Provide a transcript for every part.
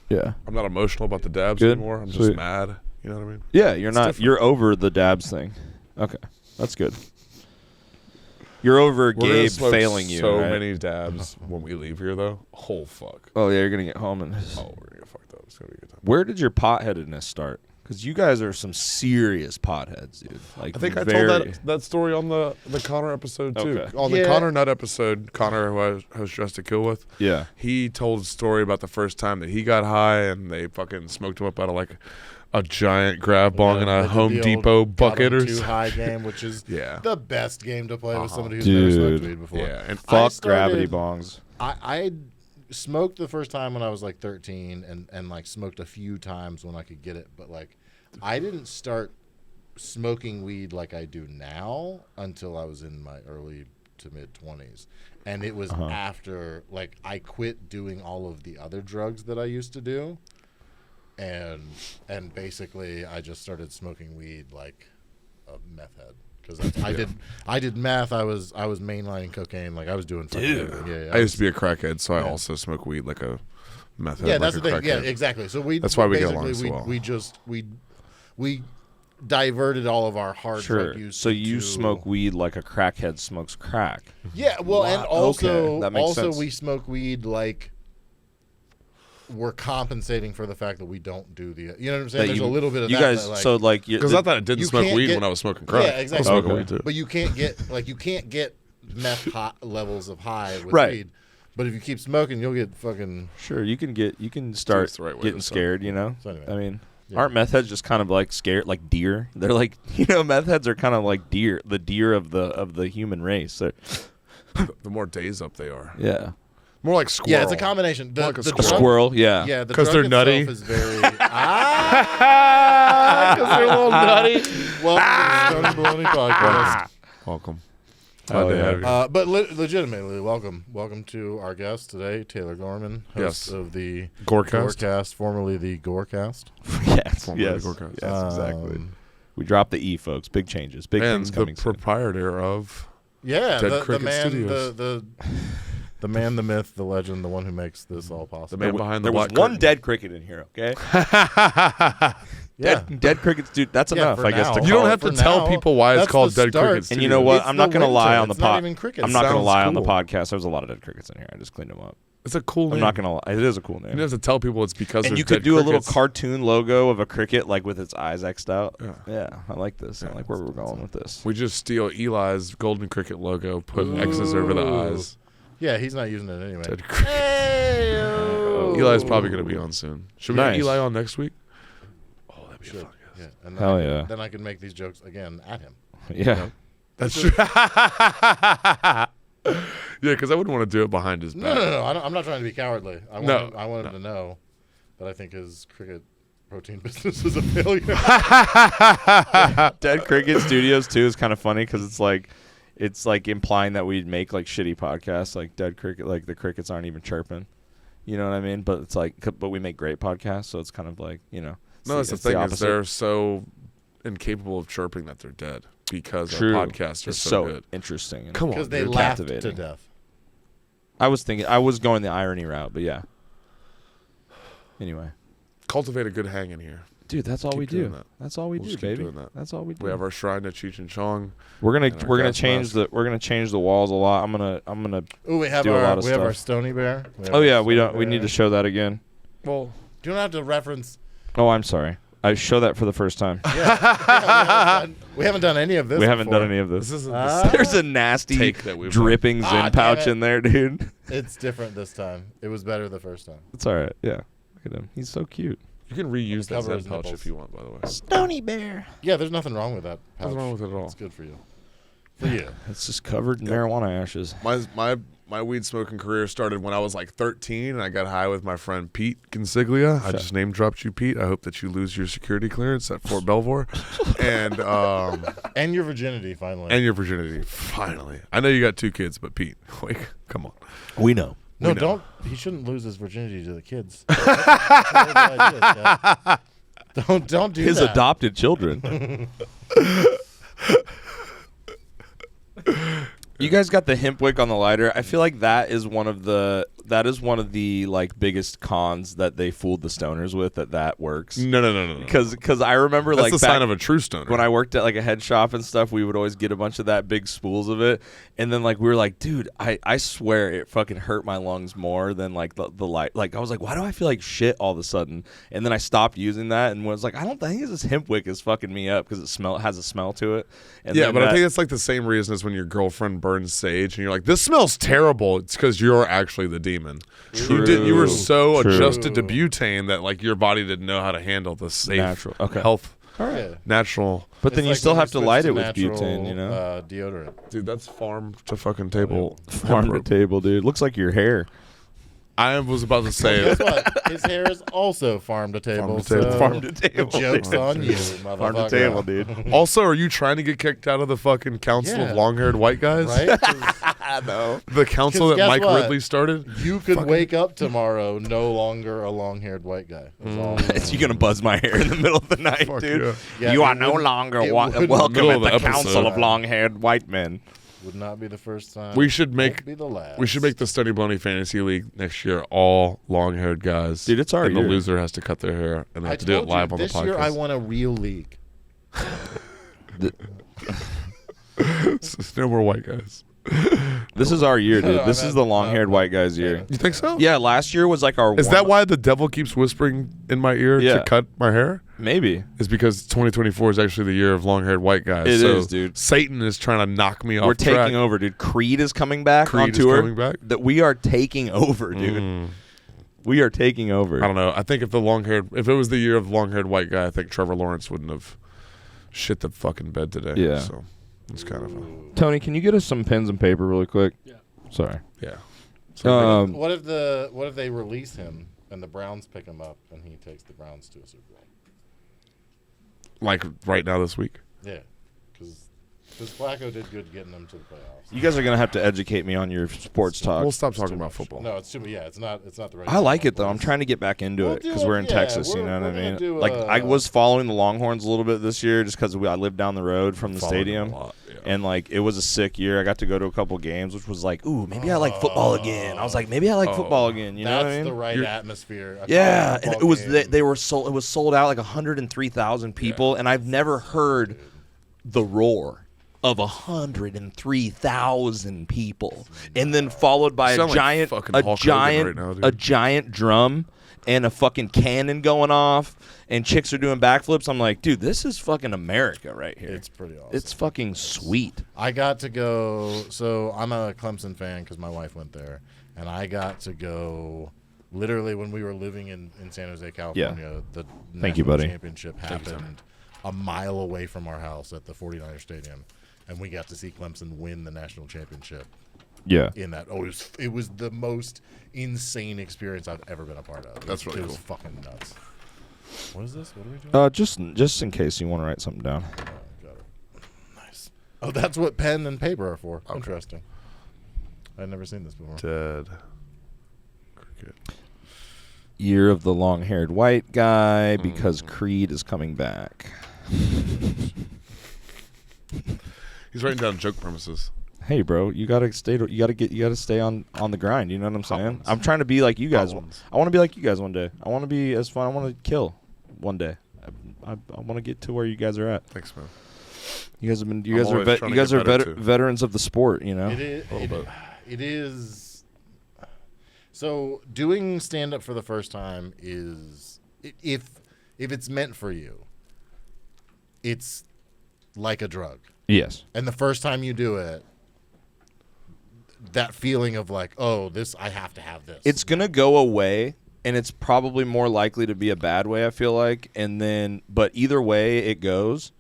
Yeah. I'm not emotional about the dabs anymore. I'm just mad. You know what I mean? Yeah, you're not. Different. You're over the dabs thing. Okay, that's good. You're over Gabe failing you. So right? many dabs when we leave here, though. Oh fuck. Oh yeah, you're gonna get home and. Oh, we're gonna get fucked up. It's gonna be a good time. Where did your potheadedness start? Because you guys are some serious potheads, dude. Like I think I told that story on the Connor episode too. Okay. On the Connor Nut episode, Connor, who I was dressed to kill with. Yeah. He told a story about the first time that he got high and they fucking smoked him up out of like a giant grab bong in a Home Depot bucket or too high game, which is the best game to play with somebody who's never smoked weed before. Yeah, and fuck gravity bongs. I smoked the first time when I was like 13 and like smoked a few times when I could get it, but like I didn't start smoking weed like I do now until I was in my early to mid 20s. And it was after like I quit doing all of the other drugs that I used to do. And basically I just started smoking weed like a meth head. Because I did meth. I was mainlining cocaine. Like I was doing fucking everything. Yeah, I used to be a crackhead, so I also smoke weed like a meth head. Yeah, that's like the thing. Crackhead. Yeah, exactly. So that's why we get along so well. We diverted all of our hard drug use. So you smoke weed like a crackhead smokes crack. Yeah, well, and also that makes sense. we smoke weed like we're compensating for the fact that we don't do the. You know what I'm saying? There's a little bit of you that. Guys, like, so like, because not that I didn't smoke weed when I was smoking crack. Yeah, exactly. I was smoking weed too. But you can't get meth levels of high with weed. But if you keep smoking, you'll get fucking. Sure, you can start getting scared. You know, so anyway, I mean. Yeah. Aren't meth heads just kind of like scared, like deer? They're like, meth heads are kind of like deer, the deer of the human race. The more days up they are. Yeah. More like squirrel. Yeah, it's a combination. Like a squirrel, yeah. Yeah, the because they're nutty. Is very because they're a little nutty. Welcome to the Stoney Baloney podcast. Welcome. Glad to have you. But legitimately, welcome to our guest today, Taylor Goreman, host of the Gorecast, formerly the Gorecast. Yes, Gorecast. Yes, exactly. We dropped the E, folks. Big changes, big things coming. And the proprietor of the Cricket man, Studios. the man, the myth, the legend, the one who makes this all possible. The man behind the There was one dead cricket in here, okay? Dead crickets, dude. That's enough, I guess. You don't have to tell people why it's called Dead Crickets. And you know what? I'm not going to lie on the podcast. I'm not going to lie on the podcast. There's a lot of dead crickets in here. I just cleaned them up. It's a cool name. I'm not going to lie. It is a cool name. You don't have to tell people it's because and you could do a little cartoon logo of a cricket, like with its eyes X'd out. Yeah, I like this. I like where we're going with this. We just steal Eli's golden cricket logo, put X's over the eyes. Yeah, he's not using it anyway. Dead cricket. Eli's probably going to be on soon. Should we have Eli on next week? Oh, that'd be fun. Yeah. And Hell then I can make these jokes again at him. Yeah. That's true. Yeah, because I wouldn't want to do it behind his back. No. I'm not trying to be cowardly. I want him to know that I think his cricket protein business is a failure. Dead Cricket Studios, too, is kind of funny because it's like implying that we'd make like shitty podcasts, like Dead Cricket, like the crickets aren't even chirping. You know what I mean? But it's like, but we make great podcasts, so it's kind of like, No, that's the thing is they're so incapable of chirping that they're dead because our podcasts are so good. Interesting. Come on, because they laughed to death. I was going the irony route, but yeah. Anyway, cultivate a good hang in here. Dude, that's all we do. That's all we do, baby. That's all we do. We have our shrine to Cheech and Chong. We're gonna change the walls a lot. I'm gonna we have our Stoney Bear. We need to show that again. Well, you don't have to reference. Oh, I'm sorry. I show that for the first time. We haven't done any of this. There's a nasty dripping Zyn pouch in there, dude. It's different this time. It was better the first time. It's all right. Yeah. Look at him. He's so cute. You can reuse that Zyn pouch if you want, by the way. Stoney Bear. Yeah, there's nothing wrong with that pouch. Nothing wrong with it at all. It's good for you. For you. It's just covered in marijuana ashes. My weed smoking career started when I was like 13, and I got high with my friend Pete Consiglia. I just name dropped you, Pete. I hope that you lose your security clearance at Fort Belvoir, and your virginity finally. I know you got 2 kids, but Pete, wait, come on. We know. No, don't. He shouldn't lose his virginity to the kids. Don't do his that. Adopted children. You guys got the hemp wick on the lighter. I feel like that is one of the that is one of the like biggest cons that they fooled the stoners with that works. No. Because I remember That's like the back sign of a true stoner. when I worked at like a head shop and stuff, we would always get a bunch of that big spools of it, and then like we were like, dude, I swear it fucking hurt my lungs more than like the light. Like I was like, why do I feel like shit all of a sudden? And then I stopped using that and was like, I think this hemp wick is fucking me up because it has a smell to it. And yeah, then but I think it's like the same reason as when your girlfriend burns sage and you're like, this smells terrible. It's because you're actually the demon. You were so adjusted to butane that like your body didn't know how to handle the safe Natural. Okay. health. all right. Yeah. Natural. But then It's you like still when have to switch light it with natural, butane, you know? Deodorant. Dude, that's farm to fucking table. Farm to table, dude. Looks like your hair. I was about to say Guess what? His hair is also farm to table. Farm to table. So Farm to table. The joke's dude. on you, Farm to motherfucker. table, dude. Also, are you trying to get kicked out of the fucking council Yeah. of long-haired white guys? Right? 'Cause No. The council 'Cause that guess Mike what? Ridley started? you could wake up tomorrow no longer a long-haired white guy. That's all. You're going to buzz my hair in the middle of the night, Fuck dude. Yeah, You it are no wouldn't- longer it welcome wouldn't- Middle at of the the episode. council of long-haired white men. Would not be the first time. We should Won't make be the last. we should make the Stoney Baloney Fantasy League next year all long-haired guys. Dude, it's our and year. the loser has to cut their hair and they I have to do it told you, live on the this year I podcast. want a real league. There's no more white guys. This is our year, dude. No, This I is meant- the long-haired white guy's year. You think so? Yeah, last year was like our Is that why the devil keeps whispering in my ear Yeah. to cut my hair? Maybe. Is because 2024 is actually the year of long-haired white guys. It so is, dude. Satan is trying to knock me off We're track. taking over, dude. Creed is coming back on Creed is tour. coming back? That we are taking over, dude. We are taking over. I don't know. I think if it was the year of the long-haired white guy, I think Trevor Lawrence wouldn't have shit the fucking bed today. Yeah. So it's kind of Tony, can you get us some pens and paper really quick? Yeah. Sorry. yeah. What if they release him and the Browns pick him up and he takes the Browns to a Super Bowl? Like right now this week. Yeah, because Flacco did good getting them to the playoffs. You guys are gonna have to educate me on your sports talk. We'll stop talking about football. No, it's too. Yeah, it's not the right. I like it though. time. I'm trying to get back into We'll it do because it, we're in yeah, Texas. You we're- know what I we're gonna mean? do, Like I was following the Longhorns a little bit this year just because I lived down the road from the Followed them stadium, a lot, yeah. and like it was a sick year. I got to go to a couple games, which was like, ooh, maybe I like football again. I was like, maybe I like football again. You know That's what I mean? the right atmosphere. A Yeah, college and it football was game. they were sold. It was sold out like 103,000 people, and I've never heard the roar of 103,000 people, and then followed by Sound a like giant, fucking Hulk Hogan right now, dude. a giant drum and a fucking cannon going off, and chicks are doing backflips. I'm like, dude, this is fucking America right here. It's pretty awesome. It's fucking sweet. I got to go. So I'm a Clemson fan because my wife went there, and I got to go. Literally, when we were living in San Jose, California, the Thank you, national buddy. championship happened a mile away from our house at the 49er Stadium, and we got to see Clemson win the national championship. Yeah. In that, it was the most insane experience I've ever been a part of. That's really it was cool. fucking nuts. What is this? What are we doing? Just in case you want to write something down. Oh, got it. Nice. Oh, that's what pen and paper are for. Okay. Interesting. I'd never seen this before. Dead cricket. Year of the long-haired white guy because Creed is coming back. He's writing down joke premises. Hey, bro, you gotta stay on the grind. You know what I'm saying? ones. I'm trying to be like you guys. ones. I want to be like you guys one day. I want to be as fun. I want to kill one day. I want to get to where you guys are at. Thanks, man. You guys have been. I'm You guys are always trying to you guys get are better, too. veterans of the sport. You know. It is. A little bit. It is. So doing stand up for the first time is if it's meant for you, it's like a drug. Yes. And the first time you do it, that feeling of like, oh, I have to have this. It's gonna go away, and it's probably more likely to be a bad way. I feel like, and then, but either way it goes,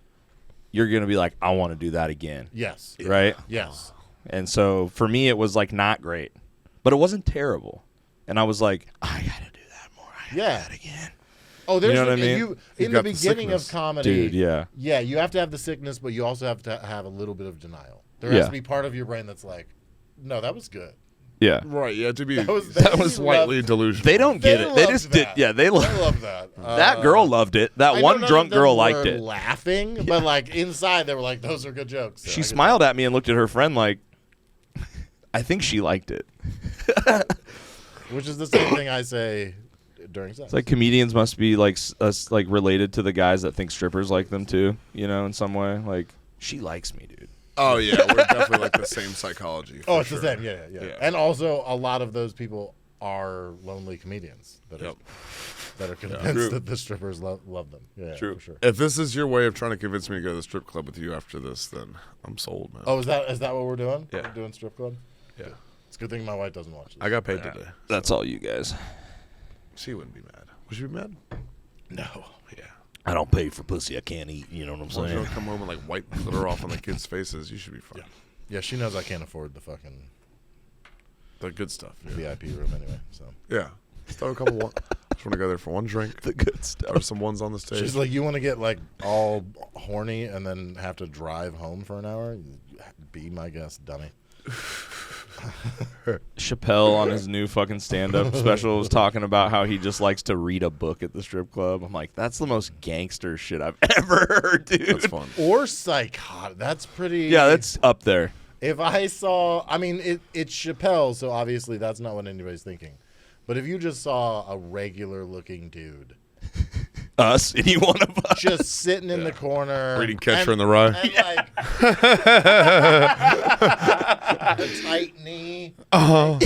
you're gonna be like, I want to do that again. Yes. Right. Yes. And so for me, it was like not great, but it wasn't terrible. And I was like, I gotta do that more. I gotta do that again. Oh, there's You know what I mean? in You've the got the beginning of sickness. comedy, Dude, yeah. Yeah, you have to have the sickness, but you also have to have a little bit of denial. There has Yeah. to be part of your brain that's like, no, that was good. Yeah. Right, yeah, to be That was- slightly delusional. They don't get it. They loved just did. that. Yeah, they I love love that. that girl loved it. That I know one none drunk of them girl were liked it. laughing, but like inside they were like, those are good jokes. So She I get smiled at me and looked at her friend like, I think she liked it. which is the same thing I say during sex. It's like comedians must be like us, like related to the guys that think strippers like them too. You know, in some way, like she likes me, dude. Oh yeah, we're definitely like the same psychology. Oh, it's the same. Yeah. And also, a lot of those people are lonely comedians that are convinced that the strippers love them. Yeah, True. For sure. If this is your way of trying to convince me to go to the strip club with you after this, then I'm sold, man. Oh, is that what we're doing? Yeah. We're doing strip club? Yeah. It's a good thing my wife doesn't watch this. I got paid today. That's all you guys. She wouldn't be mad. Would she be mad? No. Yeah. I don't pay for pussy I can't eat. You know what I'm Well, if you saying? don't come home and like wipe glitter off on the kids' faces, you should be fine. Yeah, she knows I can't afford the fucking The good stuff. VIP room anyway. So Yeah. Just throw a couple. Just want to go there for one drink. The good stuff. Throw some ones on the stage. she's like, you want to get like all horny and then have to drive home for an hour? Be my guest, dummy. Chappelle on his new fucking stand-up special was talking about how he just likes to read a book at the strip club. I'm like, that's the most gangster shit I've ever heard, dude. That's fun. Or psychotic. That's pretty. Yeah, that's up there. If I saw, I mean, it's Chappelle, so obviously that's not what anybody's thinking. But if you just saw a regular-looking dude, Us, any one of us. just sitting in the corner, Reading Catcher in the Rye. and like a tight knee. Uh-huh.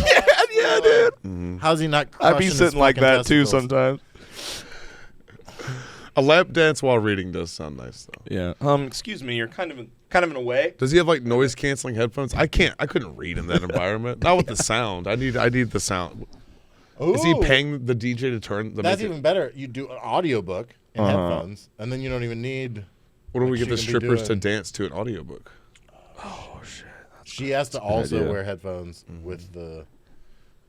Yeah, dude. How's he not? I'd be crushing his sitting like fucking that too testicles? sometimes. A lap dance while reading does sound nice though. Yeah. Excuse me, you're kind of in a way. Does he have like noise canceling headphones? I couldn't read in that environment. Not with the sound. I need the sound. Is he Ooh, paying the DJ to turn the That's music? even better. You do an audiobook in headphones, and then you don't even need. What do we Like get the she can be strippers to doing- dance to an audiobook? She has to also idea. wear headphones with the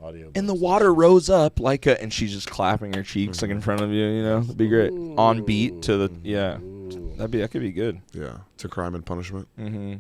audio. And the water rose up like a, and she's just clapping her cheeks like in front of you. You know, that'd be great. On beat to the that could be good. Yeah, to Crime and Punishment. Mm-hmm.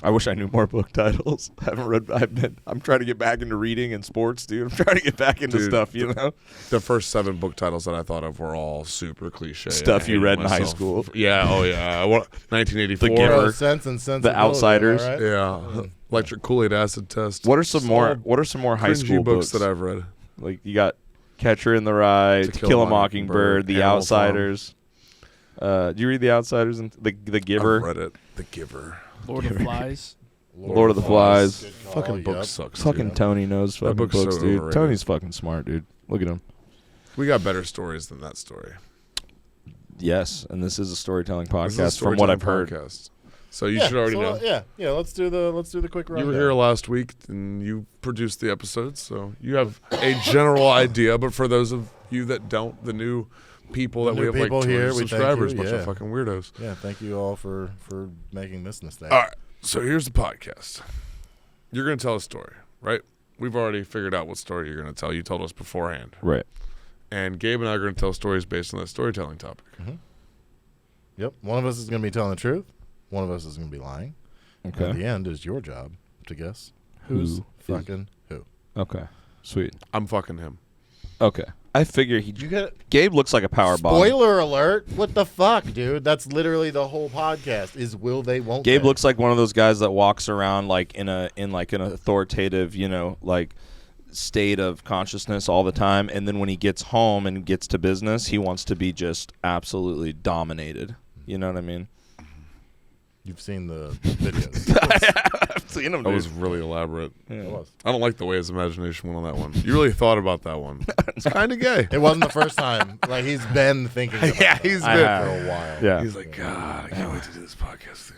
I wish I knew more book titles. I haven't read. I'm trying to get back into reading and sports, dude. I'm trying to get back into Dude, stuff. You know, The first 7 book titles that I thought of were all super cliche. Stuff I you hated read in high myself. school. Yeah. Oh yeah. 1984. The Giver. Oh, Sense and Sensibility. Outsiders. all right? Yeah. Electric Kool-Aid Acid Test. what are some more? All What are some more high cringy school books that I've read? Like you got Catcher in the Rye, To Kill a Mockingbird, The Animal Outsiders. Do you read The Outsiders and The Giver? I've read it. The Giver. Lord of Flies. Lord of the Flies. Good call, Fucking book yep. sucks. Fucking dude. Tony knows fucking book's books, so dude. overrated. Tony's fucking smart, dude. Look at him. We got better stories than that story. Yes, and this is a storytelling This is a podcast from what I've storytelling heard. podcast. So you should already know. Yeah. Let's do the quick rundown. You were here last week and you produced the episodes, so you have a general idea. But for those of you that don't, the new people that new we have like people 200 here, we thank subscribers, you, bunch yeah. of fucking weirdos. Yeah, thank you all for making this mistake. All right, so here's the podcast. You're going to tell a story, right? We've already figured out what story you're going to tell. You told us beforehand. Right. And Gabe and I are going to tell stories based on that storytelling topic. Yep. One of us is going to be telling the truth. One of us is going to be lying. Okay. At the end is your job to guess who's Who fucking who. Okay. Sweet. I'm fucking him. Okay. I figure You get Gabe looks like a power bomb. spoiler alert. What the fuck, dude? That's literally the whole podcast. Is will they? Won't Gabe they? looks like one of those guys that walks around like in an authoritative, like state of consciousness all the time, and then when he gets home and gets to business, he wants to be just absolutely dominated. You know what I mean? You've seen the videos. I've seen him. That was really elaborate. It was. I don't like the way his imagination went on that one. You really thought about that one. It's kind of gay. It wasn't the first time. Like he's been thinking. About Yeah, that he's I been. have. for a while. Yeah. He's like, God, I can't wait to do this podcast.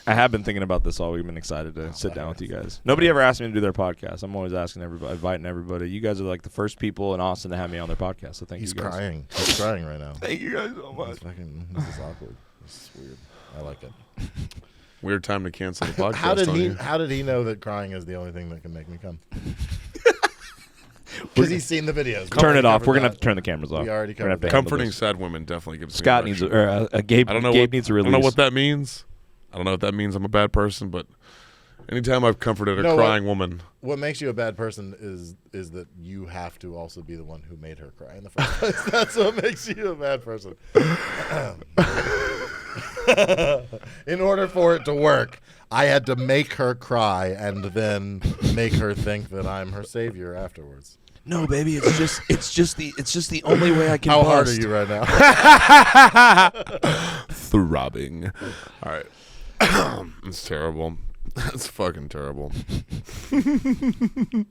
I have been thinking about this all week. I've been excited to sit down with you guys. Nobody ever asked me to do their podcast. I'm always asking everybody, inviting everybody. You guys are like the first people in Austin to have me on their podcast. So thank He's you guys. crying. He's crying right now. Thank you guys so much. This is awkward. This is weird. I like it. Weird time to cancel the podcast. How did on he? you. How did he know that crying is the only thing that can make me come? Because he's seen the videos. We Turn already it off. covered We're gonna that. have to turn the cameras off. We already We're gonna have covered to that. handle Comforting this. sad women definitely gives Scott me needs erection. a Gabe. I don't know Gabe what, needs a I release. don't know what that means. I don't know what that means. I'm a bad person, but anytime I've comforted a You know crying woman, What makes you a bad person is that you have to also be the one who made her cry in the first place. That's what makes you a bad person. In order for it to work, I had to make her cry and then make her think that I'm her savior afterwards. No, baby, it's just the only way I can. How hard bust. are you right now? Throbbing. All right. It's terrible. That's fucking terrible. When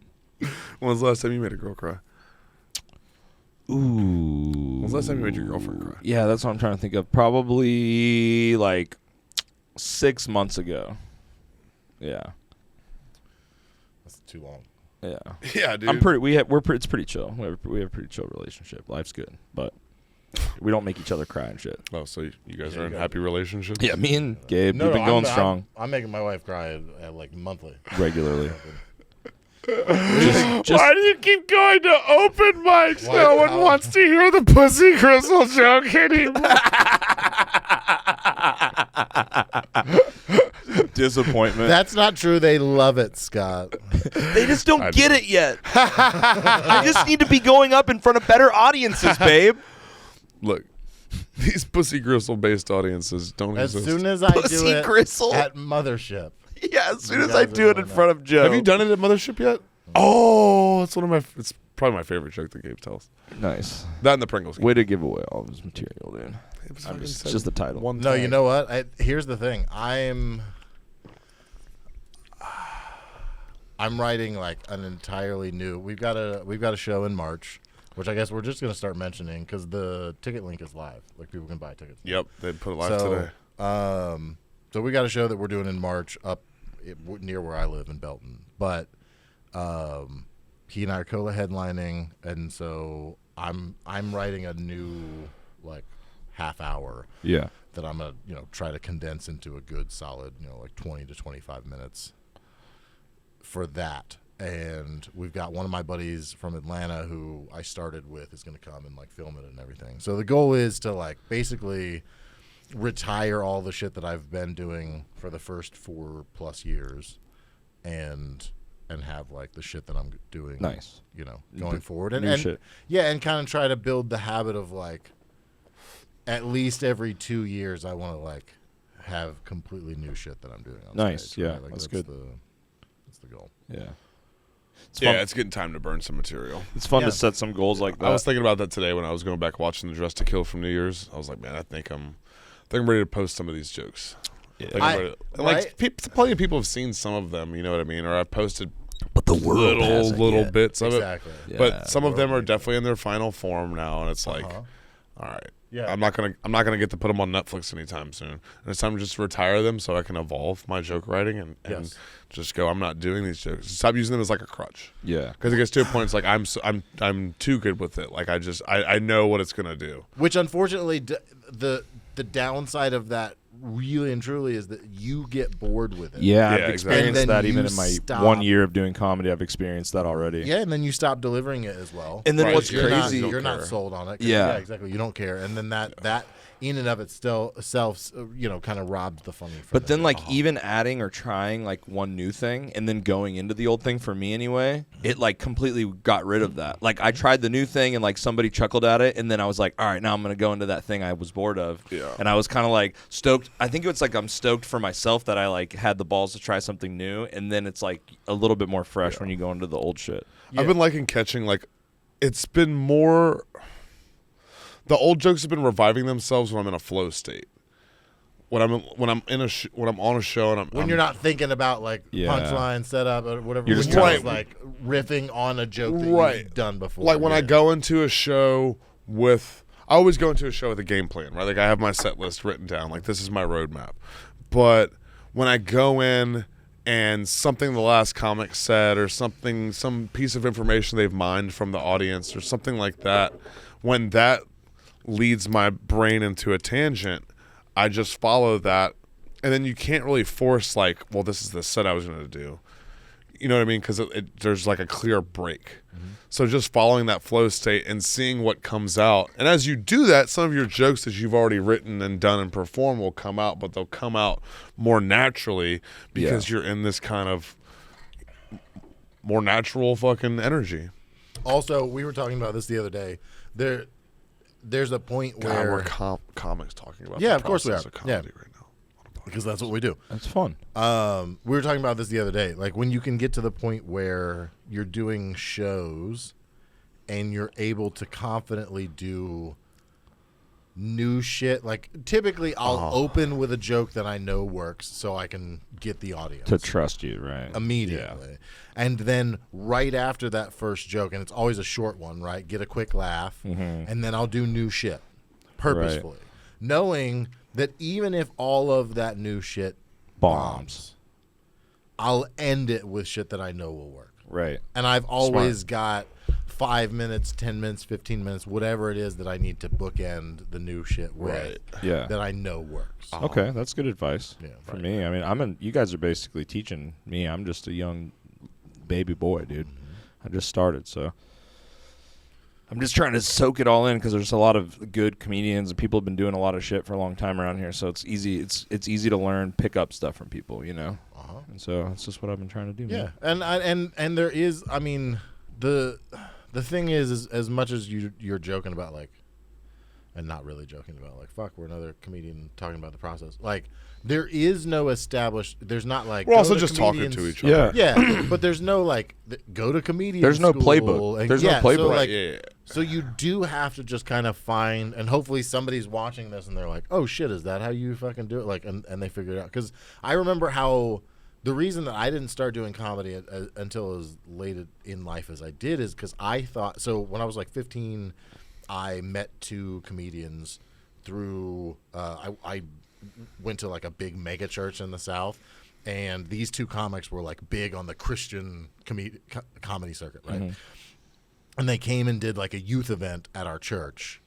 was the last time you made a girl cry? Ooh. When was the last time you made your girlfriend cry? Yeah, that's what I'm trying to think of. Probably like 6 months ago. Yeah. That's too long. Yeah. Yeah, dude. It's pretty chill. We have a pretty chill relationship. Life's good, but we don't make each other cry and shit. Oh, so you guys are in happy relationships? Yeah, me and Gabe, we've been going strong. I'm making my wife cry like monthly. Regularly. Why do you keep going to open mics? No one wants to hear the Pussy Crystal joke anymore. Disappointment. That's not true. They love it, Scott. They just don't get it yet. I just need to be going up in front of better audiences, babe. Look, these Pussy Gristle based audiences don't As exist. soon as I Pussy do it Gristle? at Mothership. Yeah, as soon You as guys I are do it in going front of Joe. Have you done it at Mothership yet? Oh, it's it's probably my favorite joke that Gabe tells. Nice. That and the Pringles. Way to give away all of his material, dude. It's just the title. No, you know what? Here's the thing. I'm writing like an entirely new. We've got a show in March, which I guess we're just gonna start mentioning because the ticket link is live. Like people can buy tickets. Yep, they put it live today. So we got a show that we're doing in March up near where I live in Belton, but he and I are co-headlining, and so I'm writing a new like half hour. Yeah. That I'm gonna try to condense into a good solid like 20 to 25 minutes for that. And we've got one of my buddies from Atlanta who I started with is going to come and like film it and everything. So the goal is to like basically retire all the shit that I've been doing for the first 4+ years and have like the shit that I'm doing Nice. Going forward New shit. Yeah, and kind of try to build the habit of like at least every 2 years I want to like have completely new shit that I'm doing on Nice. stage, Yeah, right? Like, that's good. That's the goal. Yeah. It's getting time to burn some material. It's fun Yeah. to set some goals like that. I was thinking about that today when I was going back watching the Dress to Kill from New Year's. I was like, man, I think I'm ready to post some of these jokes. Yeah. Plenty of people have seen some of them, you know what I mean? Or I've posted but the world little bits of Exactly. it. But some of them are definitely in their final form now, and it's like, all right. Yeah. I'm not gonna get to put them on Netflix anytime soon. And it's time to just retire them so I can evolve my joke writing and just go. I'm not doing these jokes. Stop using them as like a crutch. Yeah. Because it gets to a point. It's like I'm too good with it. Like I know what it's gonna do. Which unfortunately, the downside of that really and truly is that you get bored with it. Yeah, I've exactly. experienced And then that even you in my stop. 1 year of doing comedy. I've experienced that already. Yeah, and then you stop delivering it as well. And then Right, what's you're crazy? Not, you're not sold on it. Yeah. Exactly. You don't care, and then that in and of itself, kind of robs the funny. But then, like, even adding or trying, like, one new thing and then going into the old thing, for me anyway, it, like, completely got rid of that. Like, I tried the new thing and, like, somebody chuckled at it, and then I was like, all right, now I'm going to go into that thing I was bored of. Yeah. And I was kind of, like, stoked. I think it's like I'm stoked for myself that I, like, had the balls to try something new, and then it's, like, a little bit more fresh when you go into the old shit. Yeah. I've been liking catching, like, it's been more. The old jokes have been reviving themselves when I'm in a flow state. When I'm on a show and when you're not thinking about like Yeah. punchline setup or whatever, You're when just you're kinda- just like riffing on a joke that Right. you've done before. like when I Yeah. go into a show with, I always go into a show with a game plan, right? Like I have my set list written down, like this is my roadmap. But when I go in and something the last comic said or something, some piece of information they've mined from the audience or something like that, when that leads my brain into a tangent, I just follow that. And then you can't really force like, well, this is the set I was going to do. You know what I mean? Because there's like a clear break. Mm-hmm. So just following that flow state and seeing what comes out. And as you do that, some of your jokes that you've already written and done and performed will come out, but they'll come out more naturally because you're in this kind of more natural fucking energy. Also, we were talking about this the other day. there's a point God, where we're comics talking about. Yeah, the of course we process are. Of comedy right now. because that's what we do. That's fun. We were talking about this the other day. Like when you can get to the point where you're doing shows and you're able to confidently do new shit. Like typically I'll open with a joke that I know works so I can get the audience To trust you, right? immediately. Yeah. And then right after that first joke, and it's always a short one, right? Get a quick laugh. And then I'll do new shit purposefully. Knowing that even if all of that new shit bombs, I'll end it with shit that I know will work. Right. And I've always got 5 minutes, 10 minutes, 15 minutes, whatever it is that I need to bookend the new shit with Yeah. that I know works. Okay, that's good advice for right. me. I mean, you guys are basically teaching me. I'm just a young baby boy, dude. I just started, so I'm just trying to soak it all in because there's a lot of good comedians and people have been doing a lot of shit for a long time around here. So it's easy. It's easy to learn, pick up stuff from people, you know. And so that's just what I've been trying to do. Yeah, man. and there is. I mean, the thing is as much as you're joking about like, and not really joking about like, fuck, we're another comedian talking about the process. Like, there is no established. There's not like. We're also just talking to each other. Yeah, but there's no like go to comedian. There's no school playbook. and- There's no So, playbook. like, so you do have to just kind of find, and hopefully somebody's watching this and they're like, oh shit, is that how you fucking do it? Like, and they figure it out. Because I remember how. The reason that I didn't start doing comedy until as late in life as I did is because I thought, so when I was like 15, I met two comedians through, I went to like a big mega church in the South, and these two comics were like big on the Christian comedy circuit, right? And they came and did like a youth event at our church.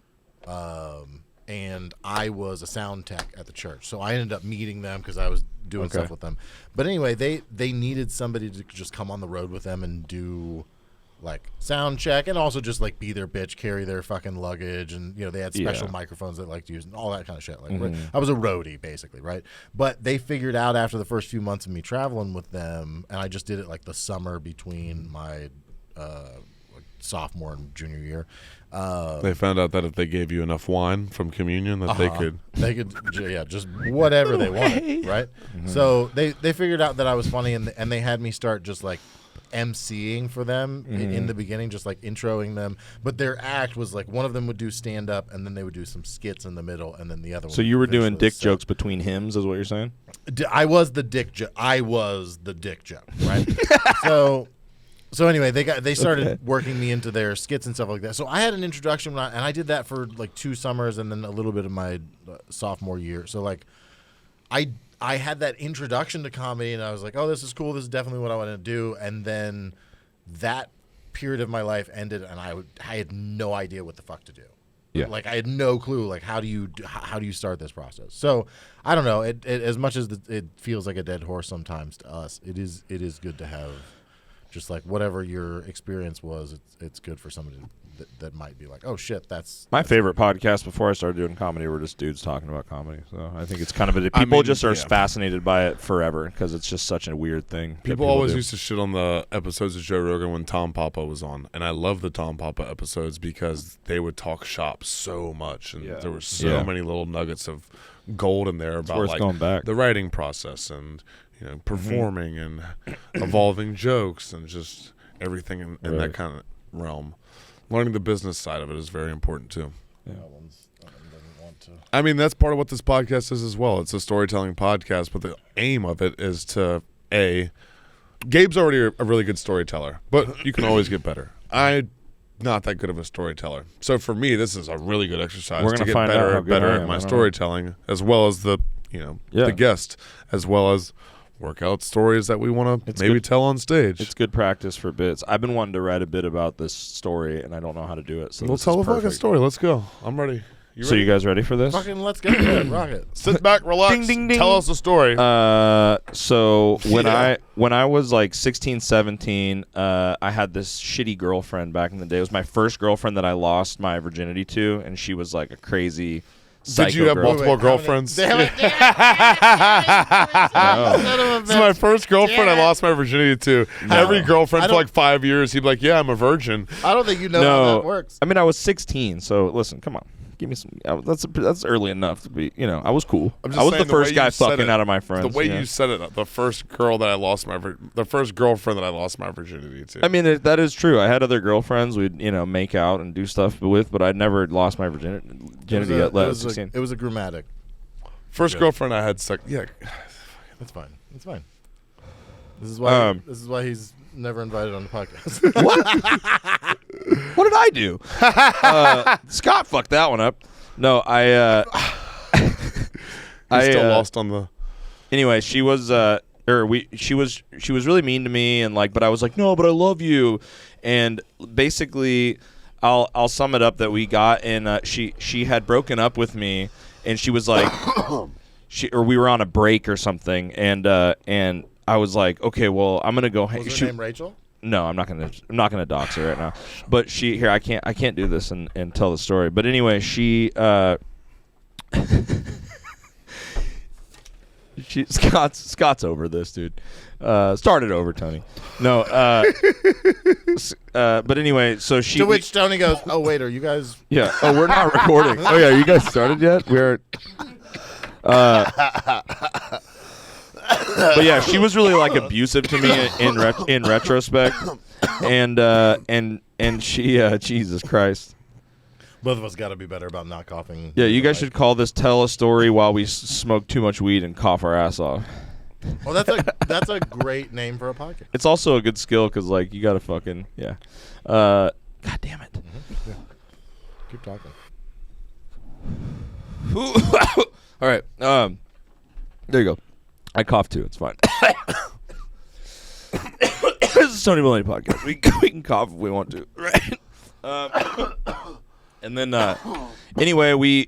And I was a sound tech at the church. So I ended up meeting them because I was doing stuff with them. But anyway, they needed somebody to just come on the road with them and do like sound check and also just like be their bitch, carry their fucking luggage. And, you know, they had special microphones they liked to use and all that kind of shit. Like I was a roadie basically, right? But they figured out after the first few months of me traveling with them, and I just did it like the summer between my sophomore and junior year. They found out that if they gave you enough wine from communion that they could just whatever they wanted, right? So they figured out that I was funny, and they had me start just like emceeing for them in the beginning, just like introing them. But their act was like one of them would do stand up, and then they would do some skits in the middle, and then the other one. So you were doing dick jokes between hymns, is what you're saying? I was the dick joke. I was the dick joke, right? So anyway, they started working me into their skits and stuff like that. So I had an introduction, and I did that for like 2 summers and then a little bit of my sophomore year. So like, I had that introduction to comedy, and I was like, oh, this is cool. This is definitely what I want to do. And then that period of my life ended, and I had no idea what the fuck to do. Yeah. Like I had no clue. Like how do you start this process? So I don't know. It as much as it feels like a dead horse sometimes to us, it is good to have. Just like whatever your experience was, it's good for somebody that might be like, oh shit, that's my favorite podcast before I started doing comedy were just dudes talking about comedy. So I think it's kind of people just are fascinated by it forever because it's just such a weird thing. People always used to shit on the episodes of Joe Rogan when Tom Papa was on, and I love the Tom Papa episodes because they would talk shop so much, and there were so many little nuggets of gold in there about like going back. The writing process and performing and evolving jokes and just everything in that kind of realm. Learning the business side of it is very important too. Yeah. I mean, that's part of what this podcast is as well. It's a storytelling podcast, but the aim of it is to Gabe's already a really good storyteller, but you can always get better. I'm not that good of a storyteller. So for me, this is a really good exercise to get better and better at my storytelling, as well as the guest, as well as work out stories that we want to maybe tell on stage. It's good practice for bits. I've been wanting to write a bit about this story, and I don't know how to do it. So we'll tell a fucking story. Let's go. I'm ready. So you guys ready for this? Fucking let's go. Rock it. Sit back, relax. Ding, ding, ding. Tell us a story. So when I was like 16, 17, I had this shitty girlfriend back in the day. It was my first girlfriend that I lost my virginity to, and she was like a crazy Did you have multiple girlfriends? Damn it. This is my first girlfriend I lost my virginity to. Every girlfriend for like 5 years, he'd be like, yeah, I'm a virgin. I don't think you know how that works. I mean, I was 16, so listen, come on. Give me some. That's early enough to be. I was cool. I'm I just was saying the first way guy you said fucking it, out of my friends. The way you said it, the first girlfriend that I lost my virginity to. I mean, that is true. I had other girlfriends we'd make out and do stuff with, but I never lost my virginity at 16. It was a grammatic. First girlfriend I had sex. Yeah, that's fine. That's fine. This is why he's never invited on the podcast. What did I do? Scott fucked that one up. No, I still lost on the. Anyway, she was she was really mean to me, and but I was like, no, but I love you, and basically, I'll sum it up that we got in. She had broken up with me, and she was like, we were on a break or something, and I was like, okay, well, I'm gonna go. Was her name Rachel? No, I'm not gonna dox her right now. But I can't do this and tell the story. But anyway, Scott's over this, dude. Start it over, Tony. No, but anyway, so she. To which Tony goes, "Oh wait, are you guys?" Yeah. Oh, we're not recording. Oh yeah, you guys started yet? We're. But yeah, she was really abusive to me in retrospect, and she Jesus Christ. Both of us got to be better about not coughing. Yeah, you guys should call this "Tell a Story While We Smoke Too Much Weed and Cough Our Ass Off." Well, that's a great name for a podcast. It's also a good skill because you gotta fucking God damn it. Mm-hmm. Yeah. Keep talking. All right. There you go. I coughed too. It's fine. This is Stoney Baloney podcast. We can cough if we want to, right? And then anyway,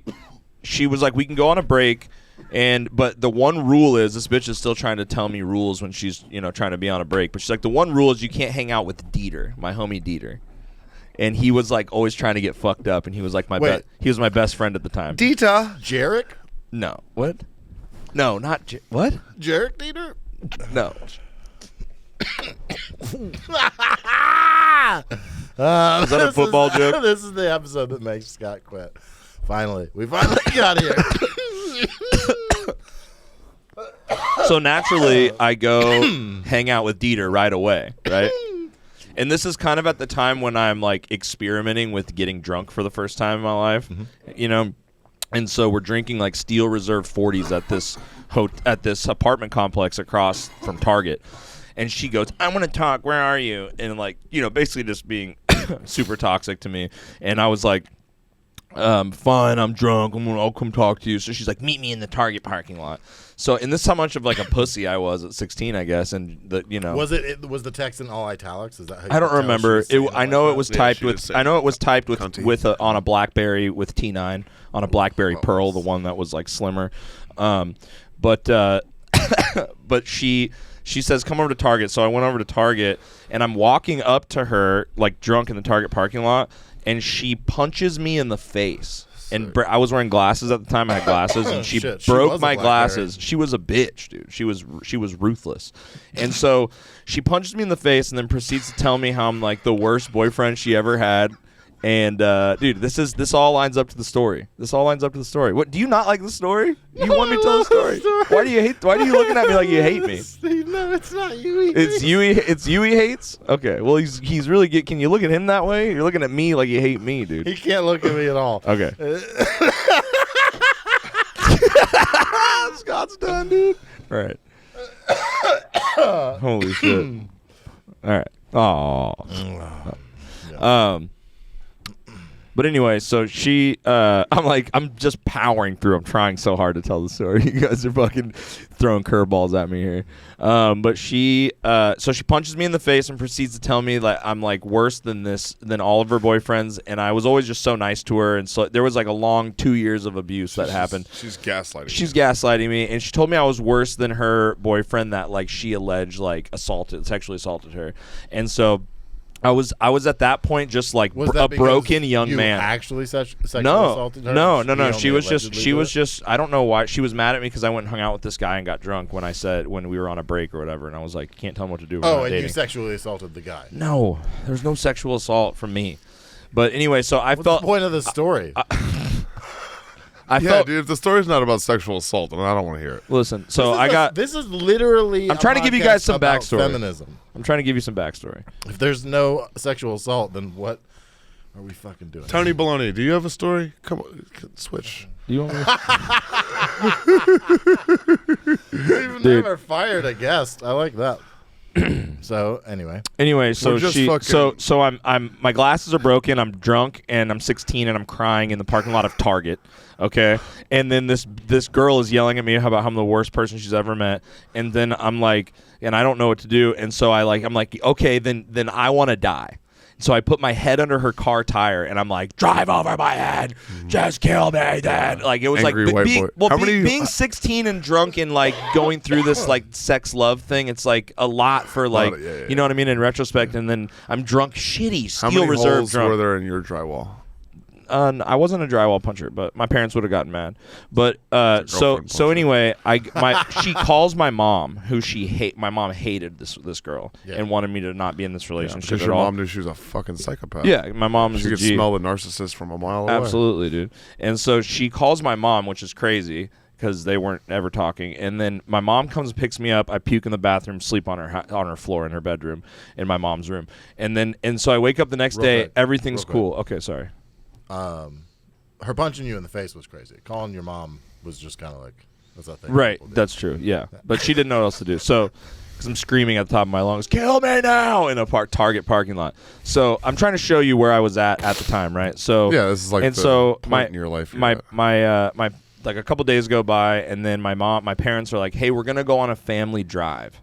she was like, we can go on a break, but the one rule is this bitch is still trying to tell me rules when she's trying to be on a break. But she's like, the one rule is you can't hang out with Dieter, my homie Dieter. And he was always trying to get fucked up, and he was he was my best friend at the time. Dieter. Jarek? No. What? No, not what? Jarek Dieter? No. Is that a football joke? This is the episode that makes Scott quit. We finally got here. So naturally, I go hang out with Dieter right away, right? And this is kind of at the time when I'm experimenting with getting drunk for the first time in my life, And so we're drinking Steel Reserve 40s at this apartment complex across from Target. And she goes, I want to talk. Where are you? And basically just being super toxic to me. And I was like, fine, I'm drunk. I'll come talk to you. So she's like, meet me in the Target parking lot. So, and this is how much of a pussy I was at 16, I guess. And was the text in all italics? Is that how you I don't remember. I know it was typed with. I know it was typed with on a BlackBerry with T9 on a BlackBerry Pearl, the one that was slimmer. But she says, come over to Target. So I went over to Target, and I'm walking up to her drunk in the Target parking lot, and she punches me in the face. And I was wearing glasses at the time. I had glasses, and she broke my glasses. She was a bitch, dude. She was ruthless. And so she punches me in the face and then proceeds to tell me how I'm the worst boyfriend she ever had. And dude, this all lines up to the story. What, do you not like the story? You want me to tell the story? Why do you looking at me like you hate me? No, it's not you. It's you he hates? Okay. Well, he's really good. Can you look at him that way? You're looking at me like you hate me, dude. He can't look at me at all. Okay. Scott's done, dude. All right. Holy shit. All right. But anyway, so I'm just powering through. I'm trying so hard to tell the story. You guys are fucking throwing curveballs at me here. But so she punches me in the face and proceeds to tell me I'm worse than all of her boyfriends. And I was always just so nice to her. And so there was a long 2 years of abuse that happened. She's gaslighting. She's gaslighting me, and she told me I was worse than her boyfriend that she alleged sexually assaulted her. And so I was at that point just a broken young man. Actually sexually assaulted her? No. She was just I don't know why she was mad at me because I went and hung out with this guy and got drunk when we were on a break or whatever, and I was like, can't tell him what to do. Oh, and you sexually assaulted the guy? No, there's no sexual assault from me. But anyway, so I felt the point of the story. I Yeah, felt. dude, if the story's not about sexual assault, then I don't want to hear it. Listen, so This is literally. I'm trying to give you guys some about backstory. Feminism. I'm trying to give you some backstory. If there's no sexual assault, then what are we fucking doing? Tony Baloney, do you have a story? Come on, switch. Do you want me? We've Dude. never fired a guest. I like that. So Anyway, so We're just she, fucking- so I'm my glasses are broken. I'm drunk and I'm 16 and I'm crying in the parking lot of Target. Okay, and then this girl is yelling at me about how I'm the worst person she's ever met, and then I'm like, and I don't know what to do, and so I'm like, okay, then I want to die. So I put my head under her car tire, and I'm like, drive over my head, just kill me, then. Like it was Angry like white being, boy. well, How being, many- being 16 and drunk and like going through this like sex love thing. It's like a lot for like yeah. you know what I mean in retrospect. And then I'm drunk, shitty, How steel many reserve holes drunk. were there in your drywall? I wasn't a drywall puncher, but my parents would have gotten mad. But so puncher. anyway, she calls my mom, who my mom hated this girl and wanted me to not be in this relationship Because at your all. mom knew she was a fucking psychopath. Yeah, my mom is She a could G. smell the narcissist from a mile away. Absolutely, dude. And so she calls my mom, which is crazy because they weren't ever talking. And then my mom comes and picks me up. I puke in the bathroom, sleep on her floor in her bedroom in my mom's room. And so I wake up the next day. quick, Everything's real cool. Okay, sorry. her punching you in the face was crazy. Calling your mom was just kind of like, that's that thing. Right, people do. that's true. Yeah, but she didn't know what else to do. So, because I'm screaming at the top of my lungs, "Kill me now!" in a Target parking lot. So I'm trying to show you where I was at the time, right? So Yeah, this is like and the so point my in your life. you're my at. my like a couple days go by, and then my parents are like, "Hey, we're gonna go on a family drive,"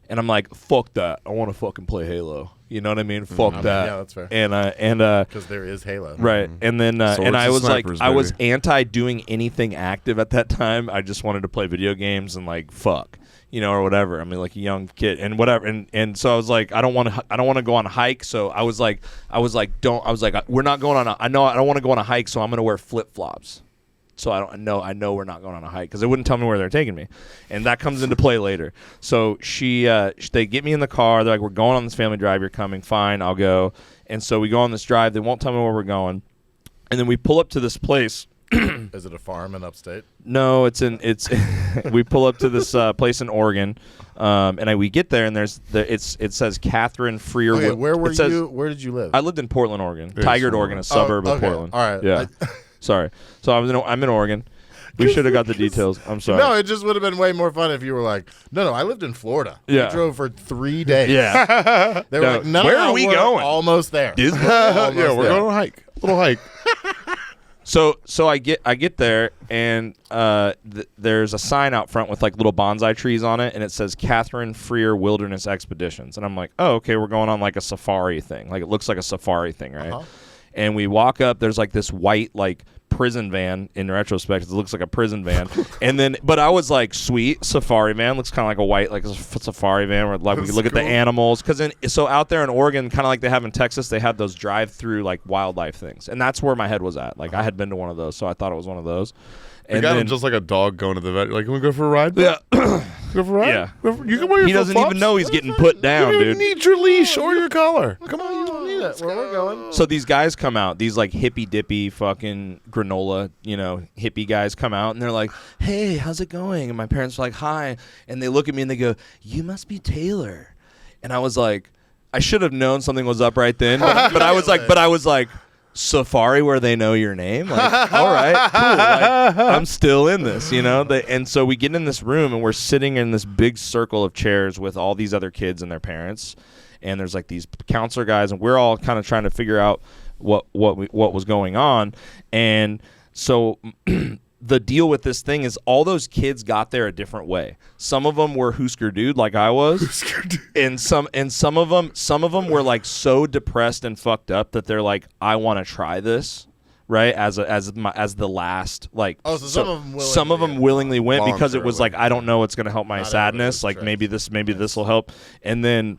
and I'm like, "Fuck that! I want to fucking play Halo." You know what I mean? Fuck I mean, that. yeah, that's fair. And Because there is Halo. right, and then Swords and I and was like, snipers, I was baby. anti doing anything active at that time. I just wanted to play video games and like fuck, you know, or whatever. I mean, like a young kid and whatever. And so I was like, I don't want to go on a hike. So I was like, we're not going on. I don't want to go on a hike. So I'm gonna wear flip flops. So I know we're not going on a hike because they wouldn't tell me where they're taking me, and that comes into play later. So they get me in the car. They're like, "We're going on this family drive. You're coming. Fine, I'll go." And so we go on this drive. They won't tell me where we're going, and then we pull up to this place. Is it a farm in upstate? No, it's we pull up to this place in Oregon, and we get there, and it says Catherine Freer. Okay, where were it says- you? Where did you live? I lived in Portland, Oregon. Yeah, Tigard, so- Oregon, a suburb of okay. Portland. All right. Yeah. Sorry. So I'm in Oregon. We should have got the details. I'm sorry. No, it just would have been way more fun if you were like, no, I lived in Florida. Yeah. We drove for 3 days. Yeah. They were No, like, no, where no, are we we're going? Almost there. Disney? Yeah, we're going on a hike. Little hike. So I get there, and there's a sign out front with like little bonsai trees on it, and it says Catherine Freer Wilderness Expeditions. And I'm like, oh, okay, we're going on like a safari thing. Like it looks like a safari thing, right? Uh-huh. And we walk up. There's like this white like prison van. In retrospect, it looks like a prison van. And then, but I was like, sweet safari van. Looks kind of like a white like a safari van where like we That's can look at the cool. animals. So out there in Oregon, kind of like they have in Texas, they have those drive-through like wildlife things, and that's where my head was at. Like I had been to one of those, so I thought it was one of those. You And got then, him just like a dog going to the vet. Like, can we go for a ride? yeah, Go for a ride? Yeah. You can wear your he doesn't even flip-flops. know he's getting put down, You don't dude. need your leash or your collar. Come on, you don't need it. Where we're going. So these guys come out, these like hippy dippy fucking granola, hippie guys come out, and they're like, "Hey, how's it going?" And my parents are like, "Hi," and they look at me and they go, "You must be Taylor," and I was like, I should have known something was up right then, but I was like. Safari where they know your name, like, all right, cool. Like, I'm still in this, and so we get in this room and we're sitting in this big circle of chairs with all these other kids and their parents, and there's like these counselor guys, and we're all kind of trying to figure out what was going on, and so. The deal with this thing is all those kids got there a different way. Some of them were Husker Dude like I was, and some of them were like so depressed and fucked up that they're like, I want to try this, right? As the last like. Oh, so some of them willingly went because it was Voluntarily. like I don't know what's gonna help my Not sadness. Like everybody's maybe this will help, and then.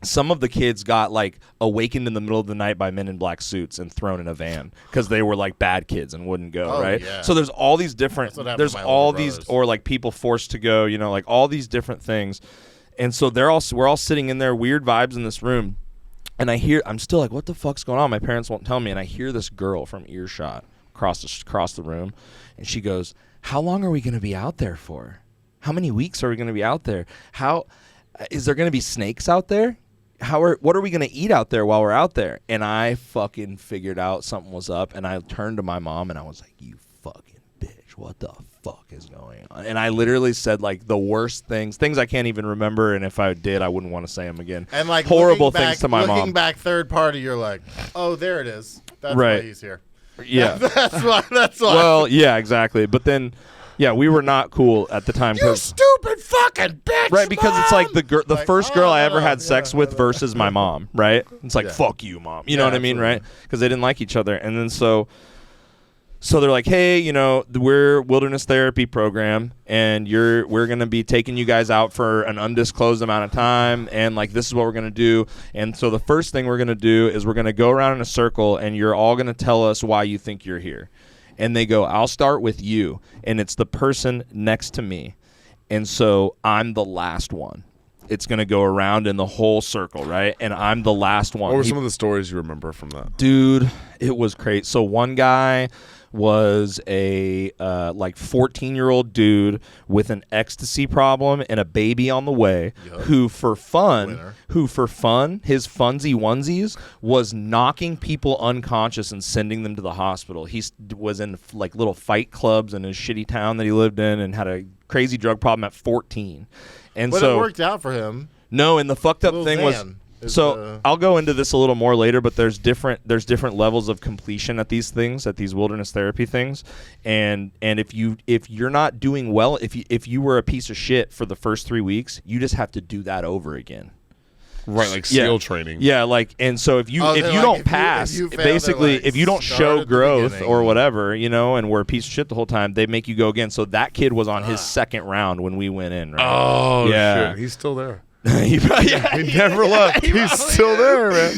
Some of the kids got like awakened in the middle of the night by men in black suits and thrown in a van because they were like bad kids and wouldn't go, Oh, right? yeah. So there's all these different, That's what happened there's to my all older these, brothers. or like people forced to go, like all these different things. And so we're all sitting in there, weird vibes in this room. And I'm still like, what the fuck's going on? My parents won't tell me. And I hear this girl from earshot across the room, and she goes, "How long are we going to be out there for? How many weeks are we going to be out there? How is there going to be snakes out there? What are we going to eat out there while we're out there?" And I fucking figured out something was up, and I turned to my mom and I was like, "You fucking bitch, what the fuck is going on?" And I literally said like the worst things I can't even remember, and if I did, I wouldn't want to say them again. And like horrible things to my mom. Looking back third party, you're like, "Oh, there it is. That's Right. why he's here." Yeah. That's why. Well, yeah, exactly. But then, yeah, we were not cool at the time. You stupid fucking bitch. Right, because it's like the Like, first girl I ever had yeah, sex with versus my mom, right? It's like, Yeah. fuck you, mom. You know Yeah, what I mean, absolutely. right? Because they didn't like each other. And then so they're like, "Hey, you know, we're wilderness therapy program, and we're going to be taking you guys out for an undisclosed amount of time, and like this is what we're going to do. And so the first thing we're going to do is we're going to go around in a circle, and you're all going to tell us why you think you're here." And they go, "I'll start with you," and it's the person next to me. And so I'm the last one. It's going to go around in the whole circle, right? And I'm the last one. What were some of the stories you remember from that? Dude, it was crazy. So one guy was a like 14-year-old dude with an ecstasy problem and a baby on the way, Yup. who for fun, Winner. his funsy onesies was knocking people unconscious and sending them to the hospital. He was in like little fight clubs in his shitty town that he lived in and had a crazy drug problem at 14. And But so it worked out for him. no, and the fucked up Little thing was, Zan is so the- I'll go into this a little more later, but there's different levels of completion at these things, at these wilderness therapy things, and if you're not doing well, if you were a piece of shit for the first 3 weeks, you just have to do that over again. Right, like Yeah. SEAL training. Yeah, like, and so if you Oh, if they're you like, don't if you pass, fail, they're basically, like, if you don't start show at the growth beginning. or whatever, you know, and we're a piece of shit the whole time, they make you go again. So that kid was on his second round when we went in. Right? Oh, Yeah. shit. He's still there. he never left. He's still there, man.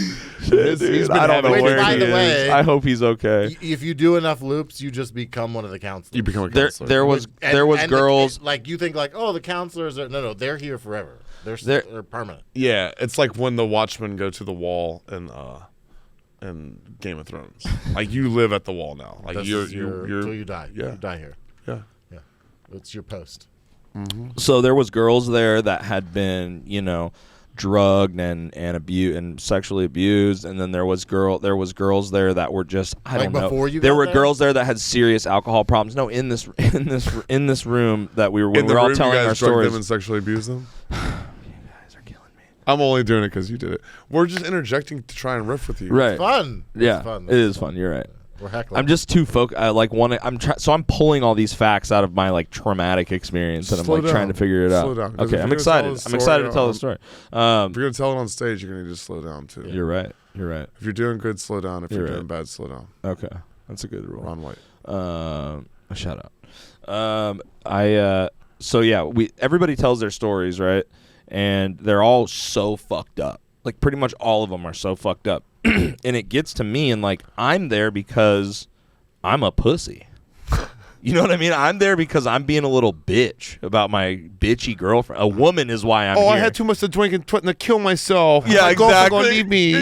Shit, dude, He's been I don't know having- where By he the is. way- I hope he's okay. If you do enough loops, you just become one of the counselors. You become a There counselor. was And girls. like you think like, oh, the counselors are no, they're here forever. They're permanent. Yeah, it's like when the Watchmen go to the wall in Game of Thrones. Like you live at the wall now. Like This you're is your until you die. Yeah. You die here. yeah. Yeah, it's your post. So there was girls there that had been, you know, drugged and abused and sexually abused, and then there was girls there that were just I Like don't know. before you there got were there? girls there that had serious alcohol problems. No, in this room that we were when In we the were all room, telling you our guys drugged stories. them and sexually abused them. You guys are killing me. I'm only doing it because you did it. We're just interjecting to try and riff with you. Right. Fun. Yeah. It's fun. It is fun. You're right. We're heckling. I'm just too focused. So I'm pulling all these facts out of my like traumatic experience, and I'm Slow like trying to down. figure it out. Slow down, 'cause Okay, if I'm you're gonna tell excited. the I'm excited to story, tell the story. If you're gonna tell it on stage, you're gonna need to slow down too. You're right. You're right. If you're doing good, slow down. If You're you're right. doing bad, slow down. Okay, that's a good rule. Ron White. Shout out. So yeah, everybody tells their stories, right? And they're all so fucked up. Like pretty much all of them are so fucked up. And it gets to me, and like I'm there because I'm a pussy. You know what I mean? I'm there because I'm being a little bitch about my bitchy girlfriend. A woman is why I'm here. I had too much to drink and threatened to kill myself. Yeah, My girlfriend exactly. gonna leave me.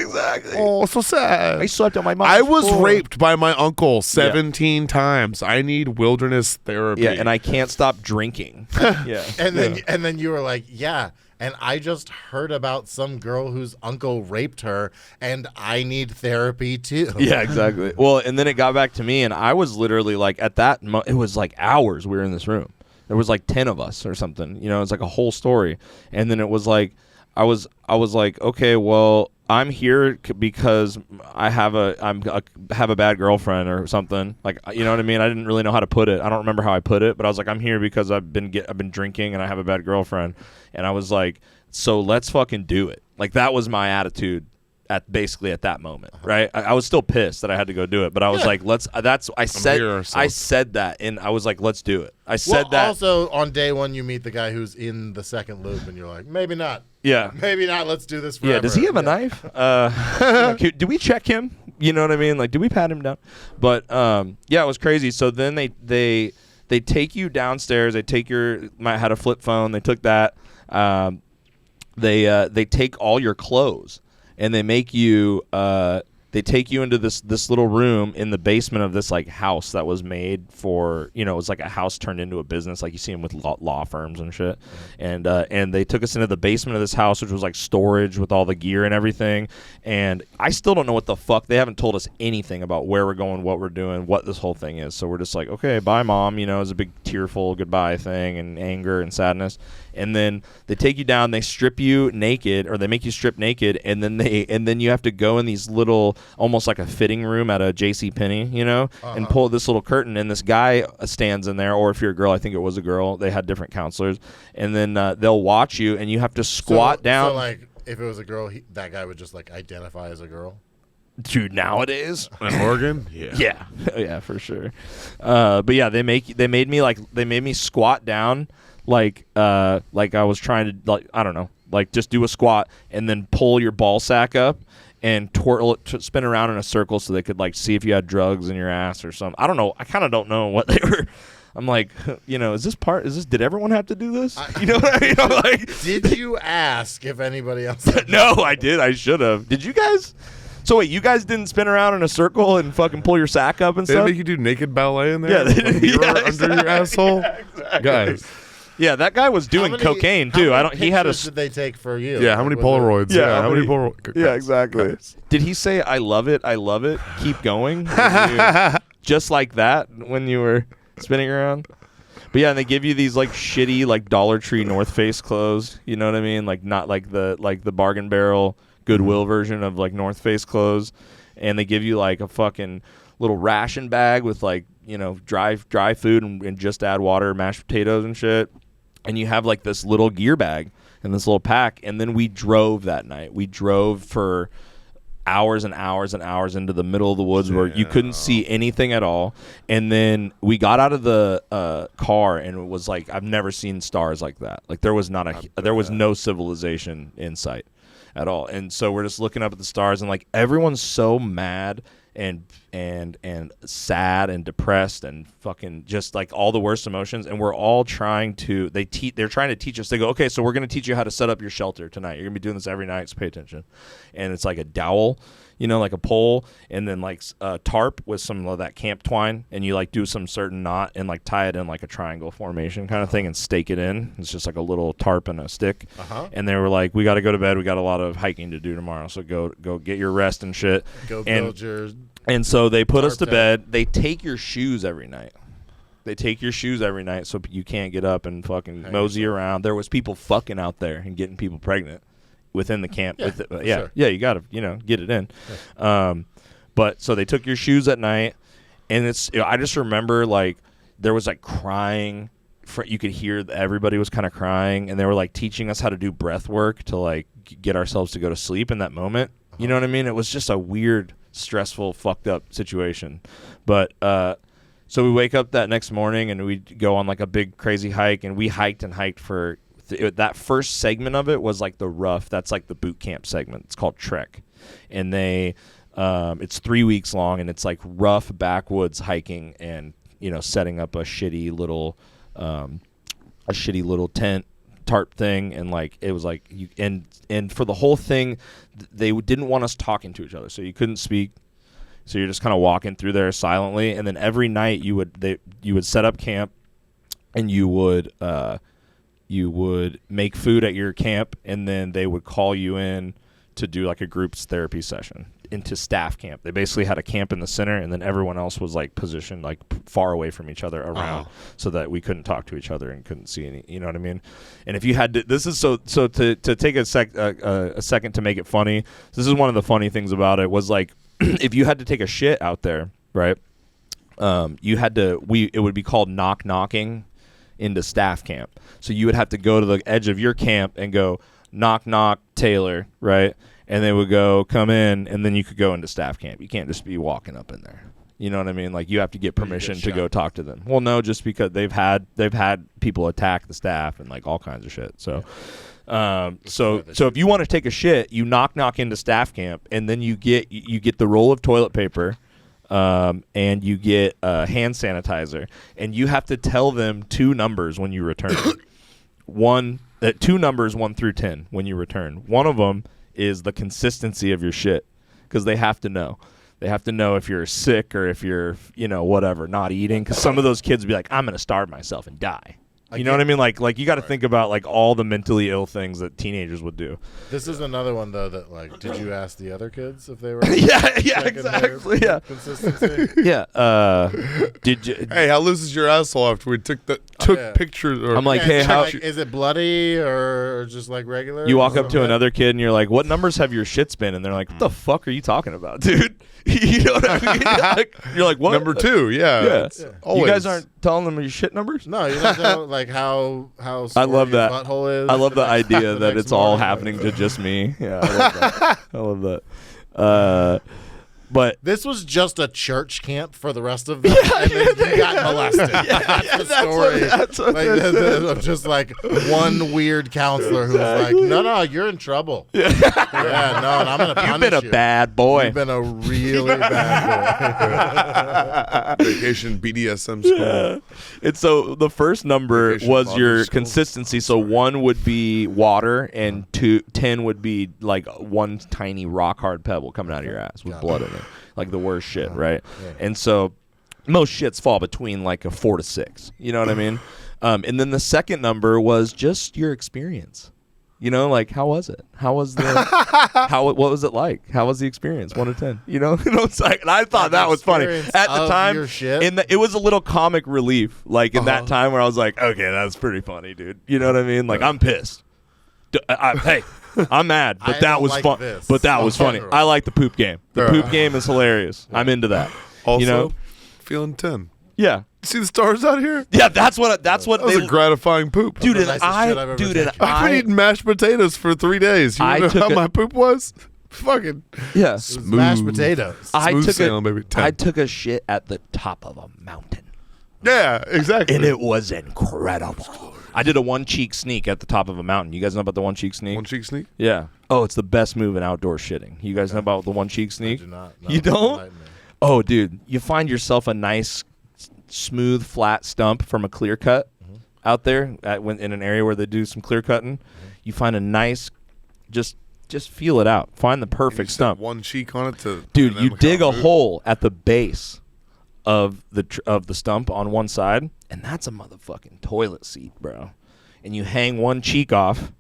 Exactly. Oh, so sad. I slept on my mom's I was floor. raped by my uncle 17 times. I need wilderness therapy. Yeah, and I can't stop drinking. Yeah. and then you were like, yeah. And I just heard about some girl whose uncle raped her, and I need therapy too. Yeah, exactly. Well, and then it got back to me, and I was literally like, at that it was like hours we were in this room. There was like 10 of us or something. You know, it's like a whole story. And then it was like, I was like, okay, well, I'm here because I have a bad girlfriend or something. Like, you know what I mean? I didn't really know how to put it. I don't remember how I put it, but I was like, I'm here because I've been drinking and I have a bad girlfriend. And I was like, so let's fucking do it. Like that was my attitude at that moment, right? I was still pissed that I had to go do it, but I was like, I said that, and I was like, let's do it. I said that. Also, on day one, you meet the guy who's in the second loop, and you're like, maybe not. Yeah. Maybe not. Let's do this forever. Yeah, does he have a knife? Do we check him? You know what I mean? Like, do we pat him down? But yeah, it was crazy. So then they take you downstairs. They take had a flip phone. They took that. They take all your clothes and they make you they take you into this little room in the basement of this like house that was made for, it was like a house turned into a business, like you see them with law firms and shit. And they took us into the basement of this house, which was like storage with all the gear and everything. And I still don't know what the fuck. They haven't told us anything about where we're going, what we're doing, what this whole thing is. So we're just like, okay, bye, Mom. It's a big tearful goodbye thing and anger and sadness. And then they take you down, they strip you naked, or they make you strip naked, and then you have to go in these little, almost like a fitting room at a JCPenney, and pull this little curtain, and this guy stands in there, or if you're a girl, I think it was a girl, they had different counselors, and then they'll watch you, and you have to squat down. So like, if it was a girl, that guy would just like identify as a girl? Dude, nowadays in Oregon, yeah, for sure. But yeah, they made me squat down like I was trying to, like, I don't know, like just do a squat and then pull your ball sack up and twirl it, spin around in a circle so they could like see if you had drugs in your ass or something. I don't know. I kind of don't know what they were. I'm like, did everyone have to do this? You know what I mean? I'm like, did you ask if anybody else? No, I did. I should have. Did you guys? So wait, you guys didn't spin around in a circle and fucking pull your sack up and they stuff? They make you do naked ballet in there? Yeah, under your asshole? Yeah, exactly. Guys. Yeah, that guy was doing cocaine too. He had a. Did they take for you? Yeah, how many Polaroids? Yeah, how many Polaroids? Yeah, exactly. Did he say, "I love it, I love it, keep going"? Just like that when you were spinning around. But yeah, and they give you these like shitty like Dollar Tree North Face clothes. You know what I mean? Like not like the Bargain Barrel Goodwill version of like North Face clothes, and they give you like a fucking little ration bag with like dry food and just add water, mashed potatoes and shit. And you have like this little gear bag and this little pack. And then we drove that night. We drove for hours and hours and hours into the middle of the woods where you couldn't see anything at all. And then we got out of the car, and it was like, I've never seen stars like that. Like there was no civilization in sight at all. And so we're just looking up at the stars, and like everyone's so mad and sad and depressed and fucking just like all the worst emotions, and we're all trying to they're trying to teach us. They go, okay, so we're going to teach you how to set up your shelter tonight. You're going to be doing this every night, so pay attention. And it's like a dowel, like a pole, and then like a tarp with some of that camp twine, and you like do some certain knot and like tie it in like a triangle formation kind of thing and stake it in. It's just like a little tarp and a stick. And they were like, we got to go to bed, we got a lot of hiking to do tomorrow, so go get your rest and shit. And so they put us to bed. They take your shoes every night. So you can't get up and fucking mosey around. There was people fucking out there and getting people pregnant within the camp. Sure. Yeah, you got to get it in. Yeah. But so they took your shoes at night, and I just remember like there was like crying. You could hear everybody was kind of crying, and they were like teaching us how to do breath work to like get ourselves to go to sleep in that moment. You know what I mean? It was just a weird, stressful, fucked up situation. But so we wake up that next morning and we go on like a big crazy hike, and we hiked for that first segment of it was like the rough. That's like the boot camp segment. It's called Trek, and it's 3 weeks long, and it's like rough backwoods hiking and setting up a shitty little tent tarp thing, and like it was like and for the whole thing they didn't want us talking to each other, so you couldn't speak, so you're just kind of walking through there silently. And then every night you would set up camp, and you would make food at your camp, and then they would call you in to do like a groups therapy session into staff camp. They basically had a camp in the center, and then everyone else was like positioned like far away from each other around, so that we couldn't talk to each other and couldn't see any. You know what I mean? And if you had to, this is so to take a second to make it funny. This is one of the funny things about it was like if you had to take a shit out there, right? You had to. It would be called knocking into staff camp. So you would have to go to the edge of your camp and go knock Taylor, right? And they would go, come in, and then you could go into staff camp. You can't just be walking up in there. You know what I mean? Like you have to get permission to go talk to them. Well, no, just because they've had people attack the staff and like all kinds of shit. So, so if you want to take a shit, you knock into staff camp, and then you get the roll of toilet paper, and you get hand sanitizer, and you have to tell them two numbers when you return. Two numbers 1 through 10 when you return. One of them is the consistency of your shit, because they have to know. They have to know if you're sick or if you're, whatever, not eating. Because some of those kids would be like, I'm going to starve myself and die. You know what I mean? Like you got to think about like all the mentally ill things that teenagers would do. This is another one though that like, did you ask the other kids if they were? yeah, exactly. Yeah, consistency. Yeah. Did you? Hey, how loose is your asshole after we took pictures? Or I'm like, hey, how? Like, is it bloody or just like regular? You walk up to another kid and you're like, what numbers have your shits been? And they're like, what the fuck are you talking about, dude? You know what I mean? You're like, what? Number 2, yeah. You guys aren't telling them your shit numbers? No, you don't know like how I love that. your butthole is. I love the idea that it's all morning. happening to just me. Yeah, I love that. I love that. But this was just a church camp for the rest of them, and then you got molested. That's the story. That's what of just like one weird counselor who's like, no, you're in trouble. Yeah, no, and I'm gonna punish you. You've been a bad boy. You've been a really bad boy. Vacation BDSM school. Yeah. And so the first number Vacation was your bondage school. consistency. So 1 would be water, and 10 would be like one tiny rock hard pebble coming out of your ass with blood in it. Like the worst shit, right? Yeah. And so most shits fall between like a 4 to 6. You know what I mean? And then the second number was just your experience. Like how was it? How was the what was it like? How was the experience? 1 to 10. It's like, and I thought that was funny at the time. It was a little comic relief, like in that time where I was like, okay, that's pretty funny, dude. You know what I mean? Like I'm pissed. Hey. I'm mad, but that was fun. But that was funny. I like the poop game. The poop game is hilarious. I'm into that. Also, feeling 10. Yeah. See the stars out here? Yeah, that's what That was a gratifying poop. Dude, That's the nicest shit I've ever taken. I've been eating mashed potatoes for 3 days. You know how my poop was? Fucking yeah, smooth. Mashed potatoes. I baby. took a shit at the top of a mountain. Yeah, exactly. And it was incredible. I did a one cheek sneak at the top of a mountain. You guys know about the one cheek sneak? One cheek sneak? Yeah. Oh, it's the best move in outdoor shitting. You guys know about the one cheek sneak? I do not. You don't? Oh, dude, you find yourself a nice, smooth, flat stump from a clear cut out there in an area where they do some clear cutting. You find a nice, just feel it out. Find the perfect stump. One cheek on it to. Dude, you dig a hole at the base of the stump on one side, and that's a motherfucking toilet seat, bro. And you hang one cheek off,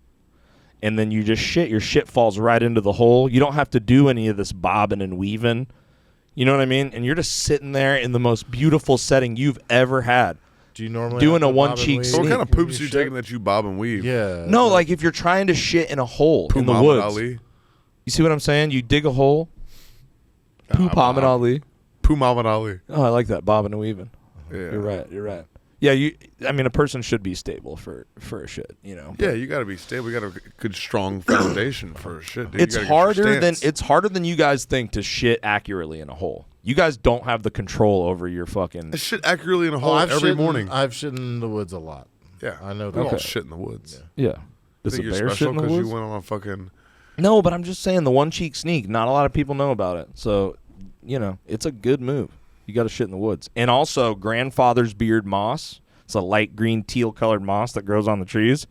and then you just shit. Your shit falls right into the hole. You don't have to do any of this bobbing and weaving. You know what I mean? And you're just sitting there in the most beautiful setting you've ever had. Do you normally doing a one cheek So what kind of poops are you taking that you bob and weave? Yeah. No, like if you're trying to shit in a hole in the woods. Ali. You see what I'm saying? You dig a hole. Poop Muhammad Ali. Poo Muhammad Ali. Oh, I like that, bobbing and weaving. Yeah. You're right. Yeah, a person should be stable for a shit, Yeah, you got to be stable. You got a good, strong foundation for a shit, dude. It's harder than you guys think to shit accurately in a hole. You guys don't have the control over your fucking. I shit accurately in a hole every morning. I've shit in the woods a lot. Yeah, I know we all that. shit in the woods. Yeah. Does Think a you're bear shit special in the because woods? you went on a fucking. No, but I'm just saying the one cheek sneak. Not a lot of people know about it, so it's a good move. You got to shit in the woods, and also grandfather's beard moss. It's a light green teal colored moss that grows on the trees.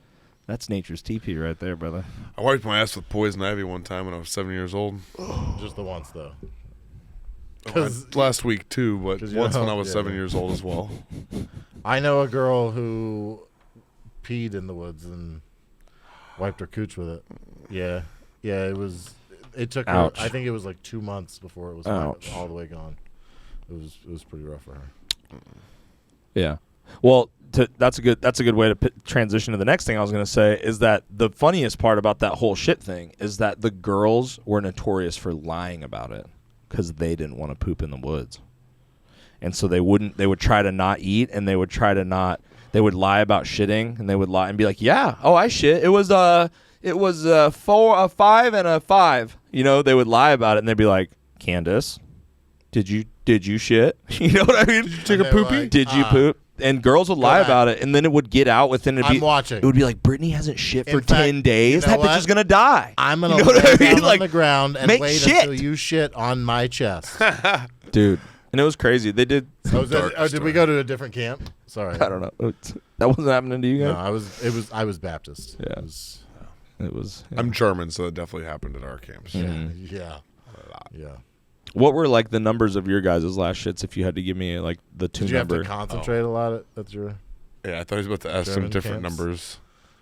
That's nature's teepee right there, brother. I wiped my ass with poison ivy one time when I was 7 years old. Just the once though. Last week too, but once when I was 7 years old as well. I know a girl who peed in the woods and wiped her cooch with it. Yeah. It took her. Ouch. I think it was like 2 months before it was all the way gone. It was pretty rough for her. Yeah. Well, that's a good way to transition to the next thing I was going to say is that the funniest part about that whole shit thing is that the girls were notorious for lying about it because they didn't want to poop in the woods, and so they would try to not eat, and they would lie about shitting, and they would lie and be like, yeah, oh, I shit. It was 4, a 5, and a 5. They would lie about it, and they'd be like, Candace, did you shit? You know what I mean? Did you take a poopy? Like, did you poop? And girls would lie about it, and then it would get out within I'm watching. It would be like, Brittany hasn't shit for 10 fact, days. That bitch is going to die. I'm going to you know lay down Like, on the ground and wait until you shit on my chest. Dude. And it was crazy. They did. Did we go to a different camp? Sorry. I don't know. That wasn't happening to you guys? No, I was Baptist. Yeah. It was. Yeah. I'm German, so it definitely happened at our camps. Mm-hmm. Yeah. lot. Yeah. What were like the numbers of your guys' last shits? If you had to give me like the two Did you number. have to concentrate a lot at your? Yeah, I thought he was about to ask some German different camps? numbers.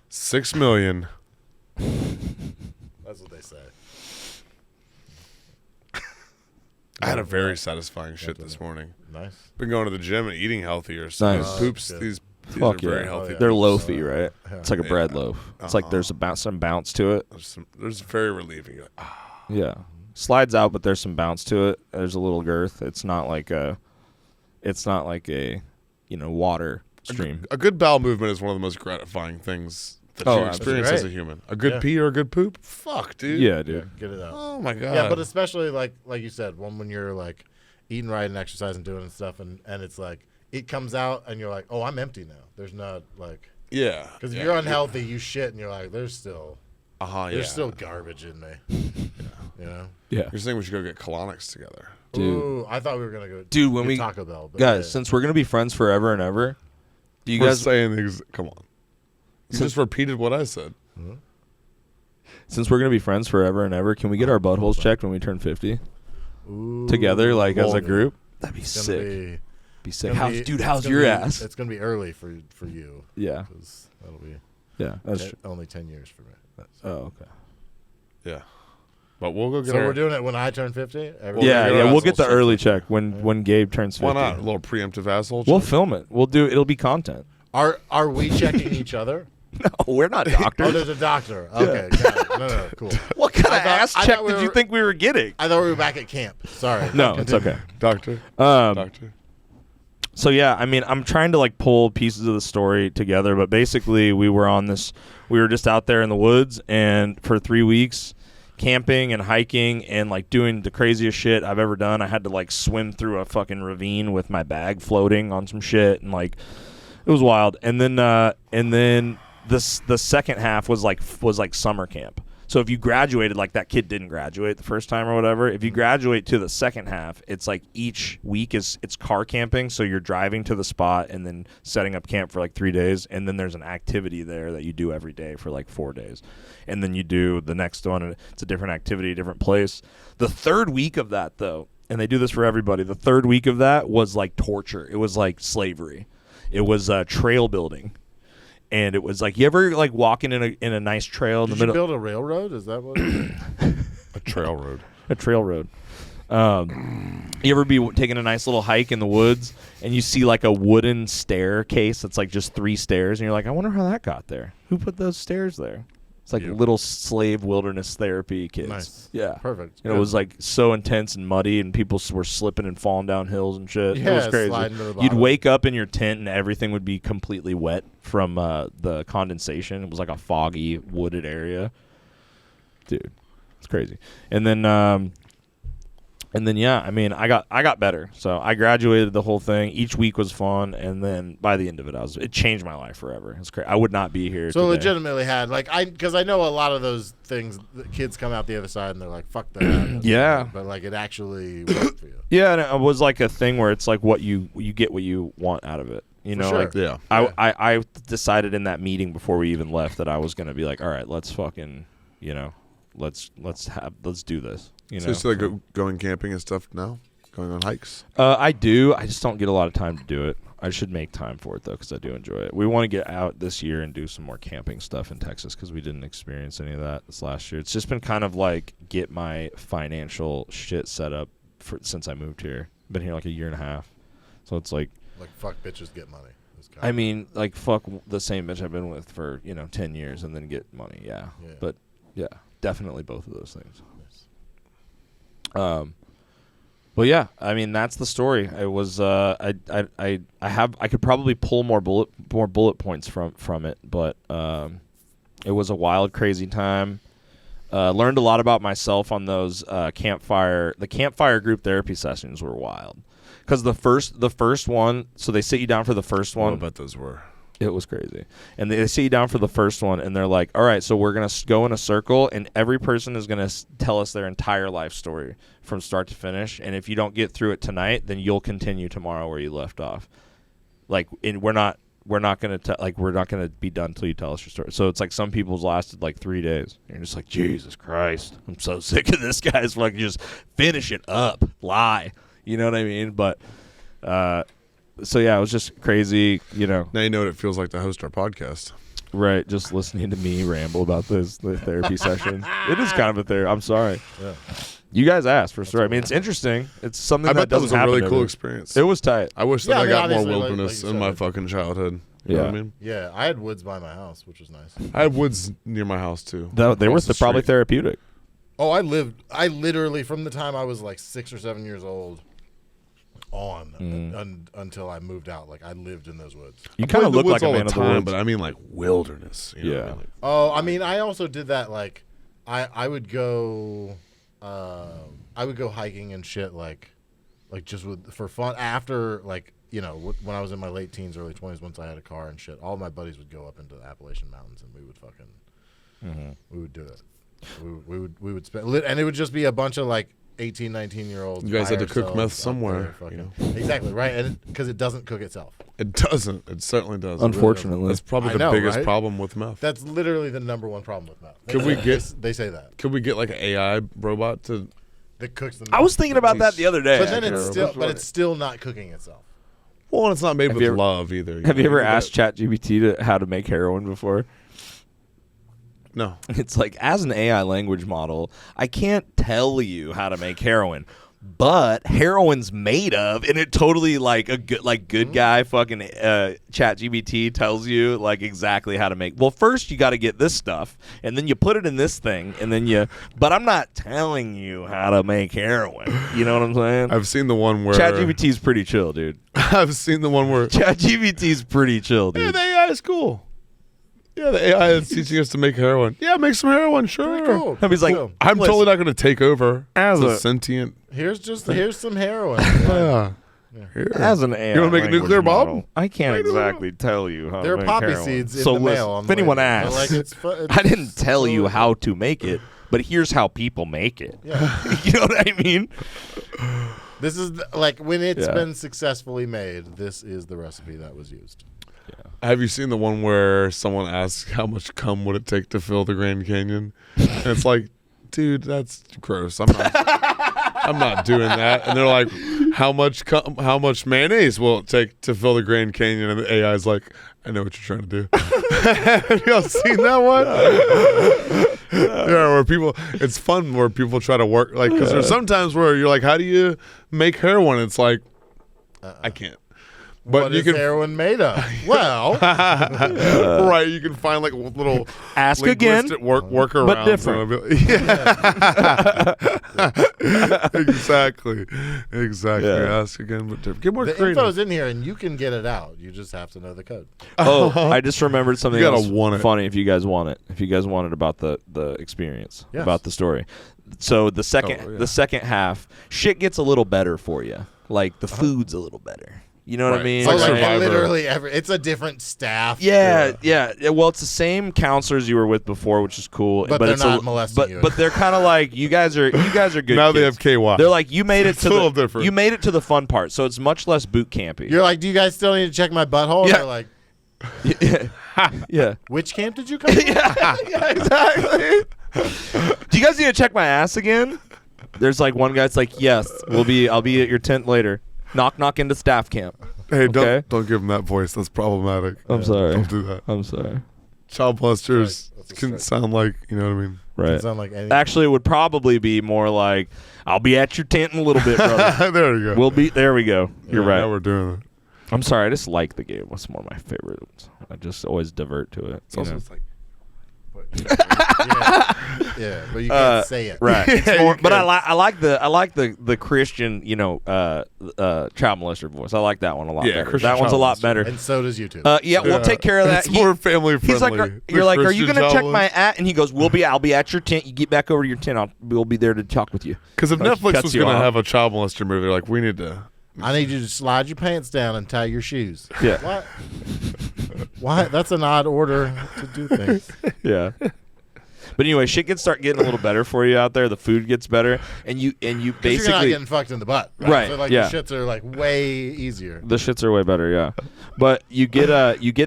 6 million. That's what they say. I had a very satisfying shit this morning. Nice. Been going to the gym and eating healthier. So Nice. these poops, Good. these Fuck are very yeah. healthy. yeah. They're Loaf. loafy, right? Yeah. It's like a bread Yeah. loaf. It's like there's some bounce to it. There's very relieving. You're like, ah. Yeah, slides out, but there's some bounce to it. There's a little girth. It's not like a water stream. A good bowel movement is one of the most gratifying things that Oh, you experience absolutely. as a human. A good Yeah. pee or a good poop? Fuck, dude. Yeah, dude. Get it out. Oh my god. Yeah, but especially like you said, when you're like eating right and exercising, doing and stuff, and it's like it comes out and you're like, oh, I'm empty now. There's not like yeah. because if yeah. you're unhealthy, you shit, and you're like, there's still Yeah. garbage in me. You know. Yeah, You're saying we should go get colonics together. dude. Ooh, I thought we were gonna go. Dude, when get we Taco Bell, but guys, yeah. since we're gonna be friends forever and ever, do you We're guys? saying things. Come on. You just repeated what I said. Since we're gonna be friends forever and ever, can we get our buttholes checked when we turn 50 Ooh, together, like as a well, group? That'd be it's gonna sick. Be sick. gonna How's be- dude? it's How's gonna your be- ass? It's gonna be early for you. Yeah, 'Cause that'll be yeah. That's true. only 10 years for me. Oh, okay. Yeah. But we'll go get So our. we're doing it when I turn 50. Well, Yeah, get our yeah. We'll assholes get the checked early first. check when Gabe turns 50. Why not? A little preemptive asshole. We'll check? film it. We'll do. It'll be content. Are we checking each other? No, we're not Oh, doctors. there's a doctor. Okay, got it. No, cool. What kind of I ass thought check we did you were- think we were getting? I thought we were back at camp. Sorry. No, it's okay. Doctor. Um, Doctor. So yeah, I mean, I'm trying to like pull pieces of the story together, but basically we were just out there in the woods and for 3 weeks camping and hiking and like doing the craziest shit I've ever done. I had to like swim through a fucking ravine with my bag floating on some shit and like it was wild. And then the second half was like summer camp. So if you graduated, like that kid didn't graduate the first time or whatever, if you graduate to the second half, it's like each week it's car camping. So you're driving to the spot and then setting up camp for like 3 days. And then there's an activity there that you do every day for like 4 days. And then you do the next one and it's a different activity, different place. The third week of that though, and they do this for everybody, the third week of that was like torture. It was like slavery. It was trail building. And it was like, you ever like walking in a nice trail in Did the middle? you build a railroad? Is that what? A trail road. A trail road. You ever be taking a nice little hike in the woods and you see like a wooden staircase that's like just 3 stairs and you're like, I wonder how that got there. Who put those stairs there? It's like You. little slave wilderness therapy kids. Nice. Yeah. Perfect. And it was like so intense and muddy and people were slipping and falling down hills and shit. It Yeah, was crazy. sliding to the You'd bottom. wake up in your tent and everything would be completely wet from the condensation. It was like a foggy, wooded area. Dude, it's crazy. And then yeah, I mean, I got better. So I graduated the whole thing. Each week was fun, and then by the end of it, it changed my life forever. It's crazy. I would not be here. So today. legitimately had because I know a lot of those things. The kids come out the other side and they're like, "Fuck that." Yeah. But like it actually worked for you. Yeah, and it was like a thing where it's like what you get what you want out of it. You For know, sure. like Yeah. I decided in that meeting before we even left that I was gonna be like, all right, let's fucking, let's do this. You know, So you still like going camping and stuff now? Going on hikes? I do. I just don't get a lot of time to do it. I should make time for it though, because I do enjoy it. We want to get out this year and do some more camping stuff in Texas because we didn't experience any of that this last year. It's just been kind of like get my financial shit set up since I moved here. Been here like a year and a half, so it's like. Like fuck bitches get money. I mean, like fuck the same bitch I've been with for 10 years and then get money. Yeah, Yeah. but yeah, definitely both of those things. Well, yeah, I mean that's the story. It was I could probably pull more bullet points from it, but it was a wild, crazy time. Learned a lot about myself on those campfire group therapy sessions were wild. Because the first one, so they sit you down for the first one. I bet those were. It was crazy. And they sit you down for the first one, and they're like, all right, so we're going to go in a circle, and every person is going to tell us their entire life story from start to finish. And if you don't get through it tonight, then you'll continue tomorrow where you left off. Like, we're not we're not gonna be done till you tell us your story. So it's like some people's lasted like 3 days. You're just like, Jesus Christ, I'm so sick of this guy's like just finish it up, lie. You know what I mean? But so yeah, it was just crazy. Now you know what it feels like to host our podcast. Right, just listening to me ramble about the therapy session. It is kind of a therapy. I'm sorry. Yeah. You guys asked for a story. I mean, it's interesting. It's something I that bet that was doesn't a happen really cool every- experience. It was tight. I wish that I got more obviously, wilderness like in you my said. fucking childhood. You know what I mean? Yeah, I had woods by my house, which was nice. I had woods near my house too. They were Across the probably street. therapeutic. Oh, I literally from the time I was like 6 or 7 years old until I moved out. Like I lived in those woods. You I kind of played in the look like woods a all man the of the time, woods. but I mean like wilderness. You know what I Yeah. mean? Like, Oh, I mean, I also did that. Like, I would go hiking and shit. Like just for fun. After when I was in my late teens, early 20s, once I had a car and shit, all my buddies would go up into the Appalachian Mountains and we would fucking we would do it. We would spend, and it would just be a bunch of like 18, 19-year-olds. You guys had to cook ourselves meth up somewhere, there, you know? Exactly right, and because it doesn't cook itself. it doesn't. It certainly doesn't. Unfortunately. That's probably I the know, biggest right? problem with meth. That's literally the number one problem with meth. Could we get- They say that like an AI robot to? that cooks the. I was thinking about that the other day. but then actually. it's still not cooking itself. Well, and it's not made Have with you ever- love either. Have you ever know? asked ChatGPT how to make heroin before? No. It's like, as an AI language model, I can't tell you how to make heroin, but heroin's made of, and it totally like a good guy fucking ChatGPT tells you like exactly how to make. Well, first you got to get this stuff, and then you put it in this thing, and then but I'm not telling you how to make heroin. You know what I'm saying? I've seen the one where ChatGPT's pretty chill, dude. I've seen the one where ChatGPT's pretty chill, yeah, dude. the AI is cool. Yeah, the AI is teaching us to make heroin. Yeah, make some heroin, sure. Cool. And he's like, Cool. I'm Listen, totally not going to take over As as a a- sentient. Here's some heroin. Yeah. Here. As an AI You wanna make a language nuclear bomb? model, I can't exactly tell you how There to are make poppy heroin. seeds in So the listen, mail. On if the anyone way. asks, Like, it's I didn't tell you how to make it, but here's how people make it. Yeah. You know what I mean? This is like when it's Yeah. been successfully made. This is the recipe that was used. Have you seen the one where someone asks how much cum would it take to fill the Grand Canyon? And it's like, dude, that's gross. I'm not doing that. And they're like, how much mayonnaise will it take to fill the Grand Canyon? And the AI's like, I know what you're trying to do. Have y'all seen that one? Yeah, where it's fun where people try to work, like, because there's sometimes where you're like, how do you make heroin? It's like, I can't. But What you is can heroin made of? Well, right, you can find like little Ask again, workarounds. but different. Yeah. Exactly. Yeah. Ask again, but different. Get more the creative. info's in here, and you can get it out. You just have to know the code. Oh, I just remembered something You gotta else want it. funny if you guys want it. If you guys want it about the experience, Yes. about the story. So the second Oh, yeah. the second half, shit gets a little better for you. Like the food's a little better. You know what I Right. mean? It's like So, Survivor. literally it's a different staff. Yeah. Well, it's the same counselors you were with before, which is cool. But they're it's not molesting you. But they're kind of like you guys are good. Now they kids. have KY. They're like you made it It's to a little the different. you made it to the fun part, so it's much less boot campy. You're like, do you guys still need to check my butthole? Yeah. They're like, yeah. which camp did you come from? Yeah, exactly. Do you guys need to check my ass again? There's like one guy's like, yes, I'll be at your tent later. Knock into staff camp. Hey, Okay. don't give him that voice. That's problematic. I'm sorry. Don't do that. I'm sorry. Child molesters That's a can strike. sound like, you know what I mean? Right. Doesn't sound like any. Actually, it would probably be more like, I'll be at your tent in a little bit, brother. There we go. There we go. You're Now right. we're doing it. I'm sorry. I just like the game. It's one of my favorites. I just always divert to it. It's also know? it's like, yeah, but you can't say it. Right. It's Yeah, more, you but can. I like the Christian, child molester voice. I like that one a lot Yeah, better. Christian That one's a child lot molester. better. And so does YouTube. We'll take care of that. It's more family friendly. He's like, The you're like, are you Christian gonna check child my at? And he goes, I'll be at your tent. You get back over to your tent. We'll be there to talk with you. Because if Like, Netflix cuts was you going to off. have a child molester movie, they're like, we need to. I need you to slide your pants down and tie your shoes. Yeah. What? Why? That's an odd order to do things. Yeah. But anyway, shit start getting a little better for you out there. The food gets better, and you you're basically not getting fucked in the butt, Right, So like yeah. the shits are like way easier. the shits are way better, yeah. But you get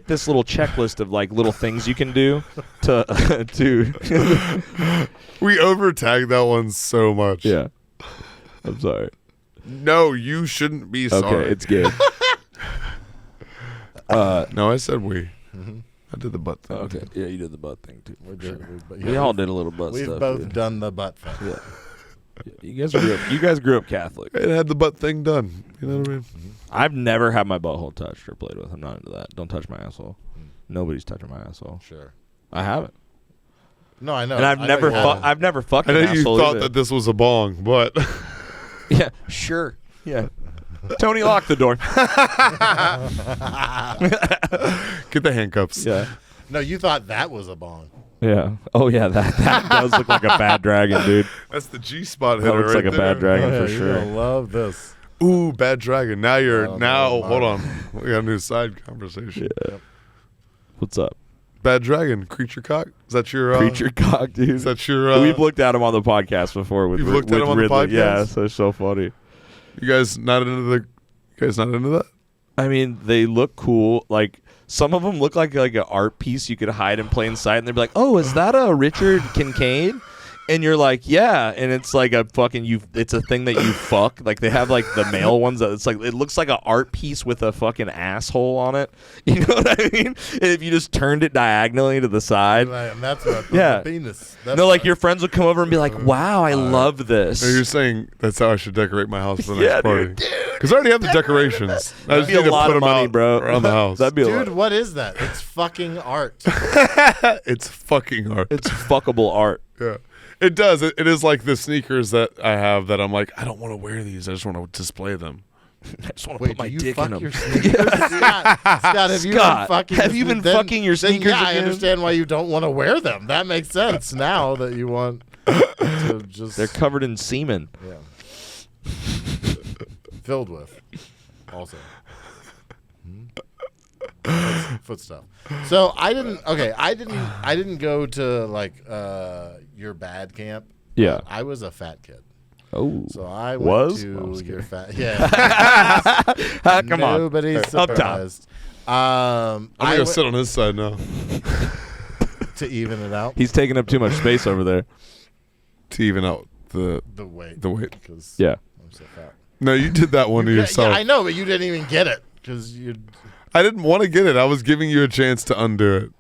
this little checklist of like little things you can do to We over-tagged that one so much. yeah. I'm sorry. No, you shouldn't be sorry. Okay, it's good. No, I said we. Mm-hmm. I did the butt thing. Okay, yeah, you did the butt thing too. We We all did a little butt We've stuff. both dude. done the butt thing. Yeah. You guys grew up Catholic. It had the butt thing done. You know what I mean? I've never had my butthole touched or played with. I'm not into that. Don't touch my asshole. Nobody's touching my asshole. Sure. I haven't. No, I know. And I've I know never you haven't. I've never fucked I an know you asshole thought either. that this was a bong, but Yeah, sure. Yeah. Tony, lock the door. get the handcuffs. Yeah. No, you thought that was a bong. Yeah. Oh yeah, that does look like a bad dragon, dude. That's the G spot That hitter. looks right like a there. bad dragon Oh, yeah, for you're sure. gonna love this. Ooh, bad dragon. Now you're Oh, now. no, Hold on, we got a new side conversation. Yeah. What's up? Bad dragon, creature cock. Is that your Creature cock, dude. Is that your? We've looked at him on the podcast before. With You've looked at with him on the Ridley. Yeah, podcast? so it's so funny. You guys not into the? You guys not into that? I mean, they look cool. Like some of them look like an art piece you could hide in plain sight, and they'd be like, "Oh, is that a Richard Kincaid?" And you're like, "Yeah," and it's like a fucking It's a thing that you fuck. Like they have like the male ones that it's like it looks like an art piece with a fucking asshole on it. You know what I mean? And if you just turned it diagonally to the side. And that's what Yeah. the penis. That's No, like your friends would come over and be like, "Wow, I love this." So you're saying that's how I should decorate my house for the Yeah, next party? dude. Because I already have the decorations. I That'd just be need a to lot put of them money, out bro. around the house. That'd be a Dude, lot. what is that? It's fucking art. It's fucking art. It's fuckable art. Yeah. It does. It is like the sneakers that I have that I'm like, I don't want to wear these. I just want to display them. I just want to Wait, put my do you dick fuck in them. your sneakers? Scott, have you Scott, been fucking? have you been fucking your then, sneakers Yeah, I again? understand why you don't want to wear them. That makes sense now that you want to just. They're covered in semen. Yeah. Filled with, also. Foot stuff. So I didn't go to like your bad camp. Yeah. I was a fat kid. Oh. So I went Was? to No, I'm just your kidding. fat. Yeah. Come on. Nobody's Up top. surprised. I'm I gonna went sit on his side now to even it out. He's taking up too much space over there. to even out the The the weight. because Yeah. I'm so fat. No, you did that one to yourself. Yeah, I know, but you didn't even get it because you. I didn't want to get it. I was giving you a chance to undo it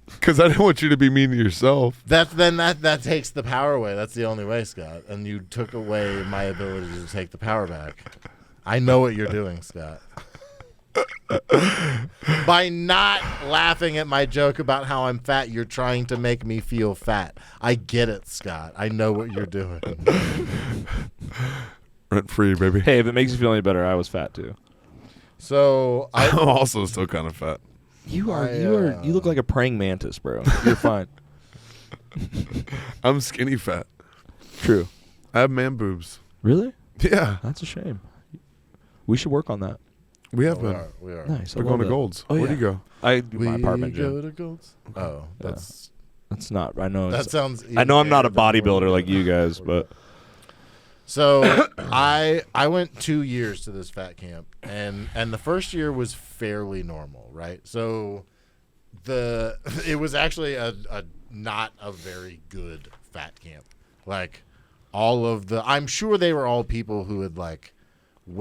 because I didn't want you to be mean to yourself. That takes the power away. That's the only way, Scott. And you took away my ability to take the power back. I know what you're doing, Scott. By not laughing at my joke about how I'm fat, you're trying to make me feel fat. I get it, Scott. I know what you're doing. Rent free, baby. Hey, if it makes you feel any better, I was fat too. So I'm also still kind of fat. You I, you look like a praying mantis, bro. You're fine. I'm skinny fat. True. I have man boobs. Really? Yeah, That's a shame. We should work on that. we have we been. are. We are. Nice. I We're going to love that. Gold's. Oh, Where'd yeah. you go? I do my apartment go gym. to Gold's. Oh, that's That's not. I know. that It's, sounds. I know I'm not a even better than bodybuilder what like we you do. guys, but So I went 2 years to this fat camp, and the first year was fairly normal, right? So it was actually a not a very good fat camp. Like I'm sure they were all people who had like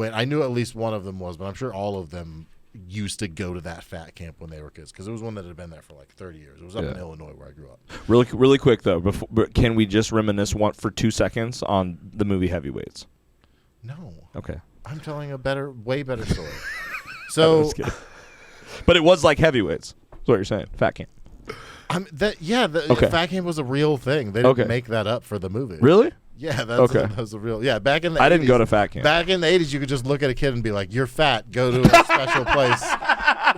I knew at least one of them was, but I'm sure all of them used to go to that fat camp when they were kids because it was one that had been there for like 30 years. It was up in Yeah. Illinois where I grew up. really quick though. But can we just reminisce for 2 seconds on the movie Heavyweights? No, Okay. I'm telling way better story. I'm So just kidding. But it was like Heavyweights. That's what you're saying. Fat camp. the Okay. fat camp was a real thing. They didn't Okay. make that up for the movie. Really? Yeah, Okay. that was a real. Yeah, back in the I didn't 80s, go to fat camp. Back in the 80s, you could just look at a kid and be like, "You're fat. Go to a special place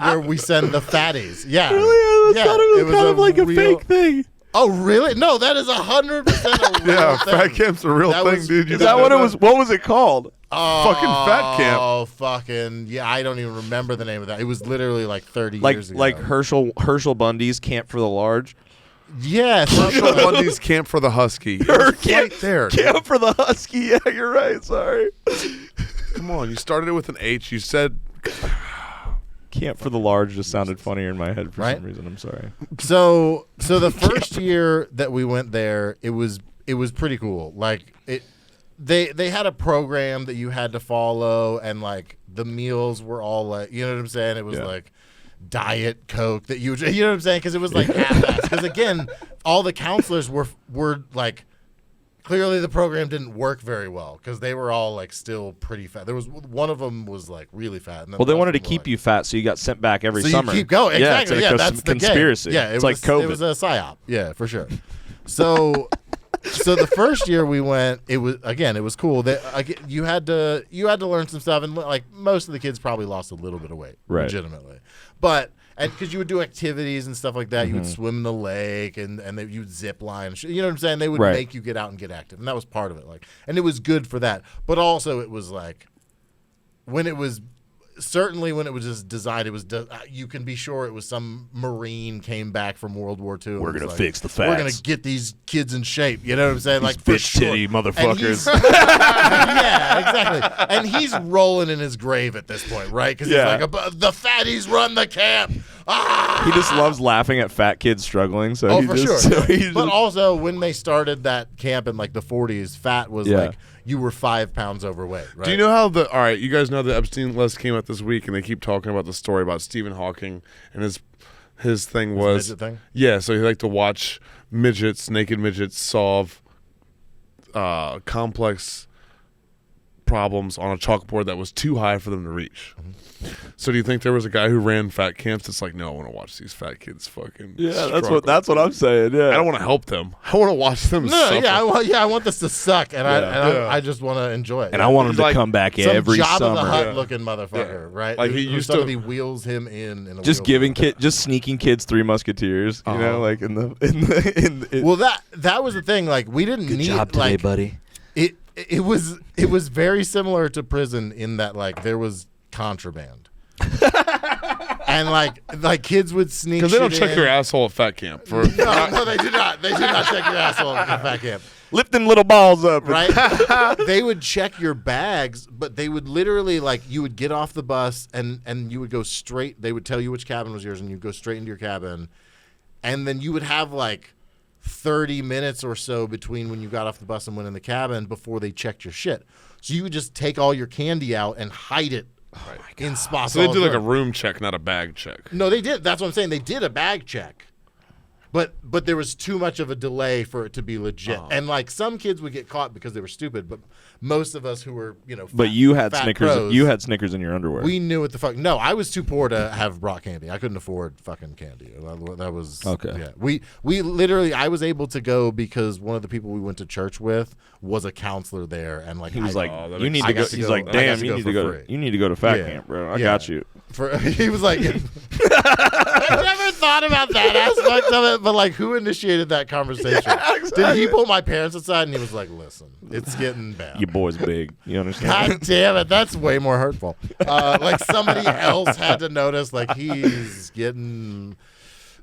where we send the fatties." Yeah, Really? I yeah, thought it was kind of like a real- fake thing. Oh, really? No, that is 100% a real Yeah, thing. fat camp's a real That thing, was- dude. You Is that don't what know it was? What was it called? Fucking fat camp. Oh, fucking yeah! I don't even remember the name of that. It was literally like 30 Like years ago. like Herschel Bundy's Camp for the Large. Yeah, Marshall Lundy's Camp for the Husky. Right there. Camp for the Husky. Yeah, you're right. Sorry. Come on, you started it with an H. You said Camp for the Large just sounded funnier in my head for Right? some reason. I'm sorry. So the first year that we went there, it was pretty cool. Like they had a program that you had to follow, and like the meals were all like, you know what I'm saying? It was like Diet Coke that you know what I'm saying? Because it was like half-assed. Because again, all the counselors were like, clearly the program didn't work very well because they were all like still pretty fat. There was one of them was like really fat. And then Well, they wanted to keep you fat, so you got sent back every summer. So you keep going. Exactly. Yeah, that's the conspiracy. Game. Yeah, it's like COVID. It was a psyop. Yeah, for sure. So the first year we went, it was cool. You had to learn some stuff, and like most of the kids probably lost a little bit of weight, legitimately. But because you would do activities and stuff like that, you would swim in the lake, and you would zip line. You know what I'm saying? They would make you get out and get active, and that was part of it. Like, and it was good for that. But also, it was like when it was just designed, it was you can be sure it was some Marine came back from World War II. We're gonna like, fix the fats. We're gonna get these kids in shape. You know what I'm saying? Like bitch titty motherfuckers. Yeah, exactly. And he's rolling in his grave at this point, right? Because he's like, the fatties run the camp. Ah! He just loves laughing at fat kids struggling. So for sure. But also, when they started that camp in like the 40s, fat was like you were 5 pounds overweight. Right? Do you know how all right, you guys know the Epstein list came out this week, and they keep talking about the story about Stephen Hawking, and his thing was midget thing? Yeah, so he liked to watch naked midgets solve complex problems on a chalkboard that was too high for them to reach. So do you think there was a guy who ran fat camps that's like, no, I want to watch these fat kids fucking struggle. that's what I'm saying. Yeah, I don't want to help them. I want to watch them suffer. I want this to suck, and I just want to enjoy it. And I want him to come back every Job summer. Of the Hut looking motherfucker, right? Like he used to somebody wheels him in a just just sneaking kids Three Musketeers. You know, like in the well, that was the thing. Like we didn't need job today, like buddy. It was very similar to prison in that like there was contraband. And like kids would sneak because they don't check in. your asshole at fat camp. No, they do not. They do not check your asshole at fat camp. Lift them little balls up, right? They would check your bags, but they would literally like you would get off the bus and you would go straight. They would tell you which cabin was yours, and you'd go straight into your cabin, and then you would have like 30 minutes or so between when you got off the bus and went in the cabin before they checked your shit. So you would just take all your candy out and hide it in spots. So they did like a room check, not a bag check. No, they did. That's what I'm saying. They did a bag check. But there was too much of a delay for it to be legit. And like some kids would get caught because they were stupid, but most of us who were, but you had fat Snickers. pros, You had Snickers in your underwear. We knew what the fuck. No, I was too poor to have brought candy. I couldn't afford fucking candy. That was okay. Yeah, we literally. I was able to go because one of the people we went to church with was a counselor there, and like he was like, you need to go. He's like, damn, you need to go. You need to go to fat camp, bro. I got you. He was like, I never thought about that aspect of it, but like, who initiated that conversation? Yeah, exactly. Did he pull my parents aside and he was like, listen, it's getting bad. Your boy's big. You understand? God damn it. That's way more hurtful. Like somebody else had to notice, like, he's getting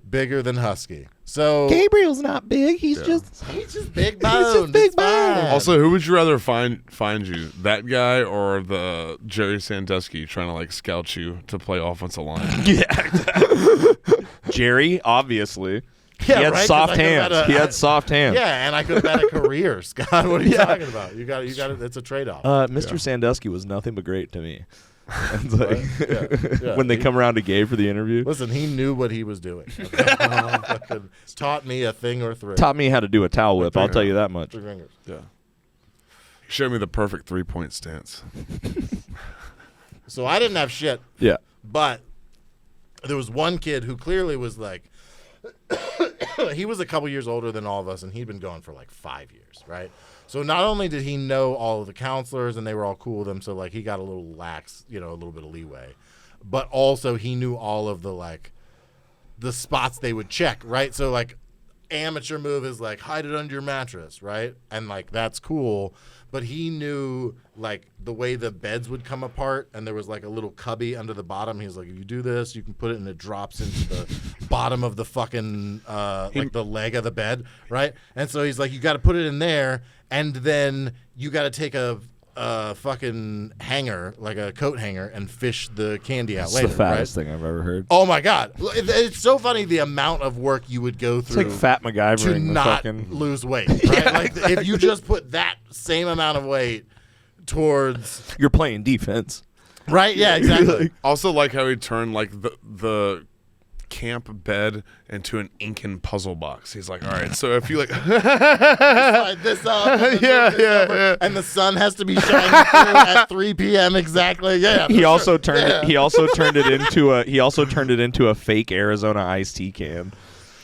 bigger than Husky. So Gabriel's not big. He's just big bone. He's just big bone. Also, who would you rather find you, that guy or the Jerry Sandusky trying to like scout you to play offensive line? Yeah, exactly. Jerry, obviously. Yeah, he had right? soft hands. He had soft hands. Yeah, and I could have had a career, Scott. What are you talking about? You got it. It's a trade-off. Mr. Sandusky was nothing but great to me. Like, when they come around to Gabe for the interview. Listen, he knew what he was doing. Okay? Taught me a thing or three. Taught me how to do a towel whip. I'll tell you that much. 3 fingers. Yeah. He showed me the perfect 3-point stance. So I didn't have shit. Yeah. But there was one kid who clearly was like, he was a couple years older than all of us, and he'd been going for like 5 years, right? So not only did he know all of the counselors, and they were all cool with him, so like he got a little lax, a little bit of leeway, but also he knew all of the spots they would check, right? So like amateur move is like hide it under your mattress, right? And like that's cool, but he knew like the way the beds would come apart, and there was like a little cubby under the bottom. He was like, if you do this, you can put it and it drops into the bottom of the fucking like the leg of the bed, right? And so he's like, you got to put it in there, and then you got to take a fucking hanger, like a coat hanger, and fish the candy out later. It's the fattest thing I've ever heard. Oh my god, it's so funny the amount of work you would go through. It's like Fat MacGyver to the not fucking... lose weight, right? Like if you just put that same amount of weight towards, You're playing defense. right? Yeah, exactly. Also, like how he turned like the camp bed into an Incan puzzle box. He's like, all right, so if you like, Slide this up, and then Yeah, move this yeah, over, yeah. and the sun has to be shining through at 3 p.m. exactly. Yeah, He for also sure. turned Yeah. it. He also turned it into a fake Arizona iced tea can.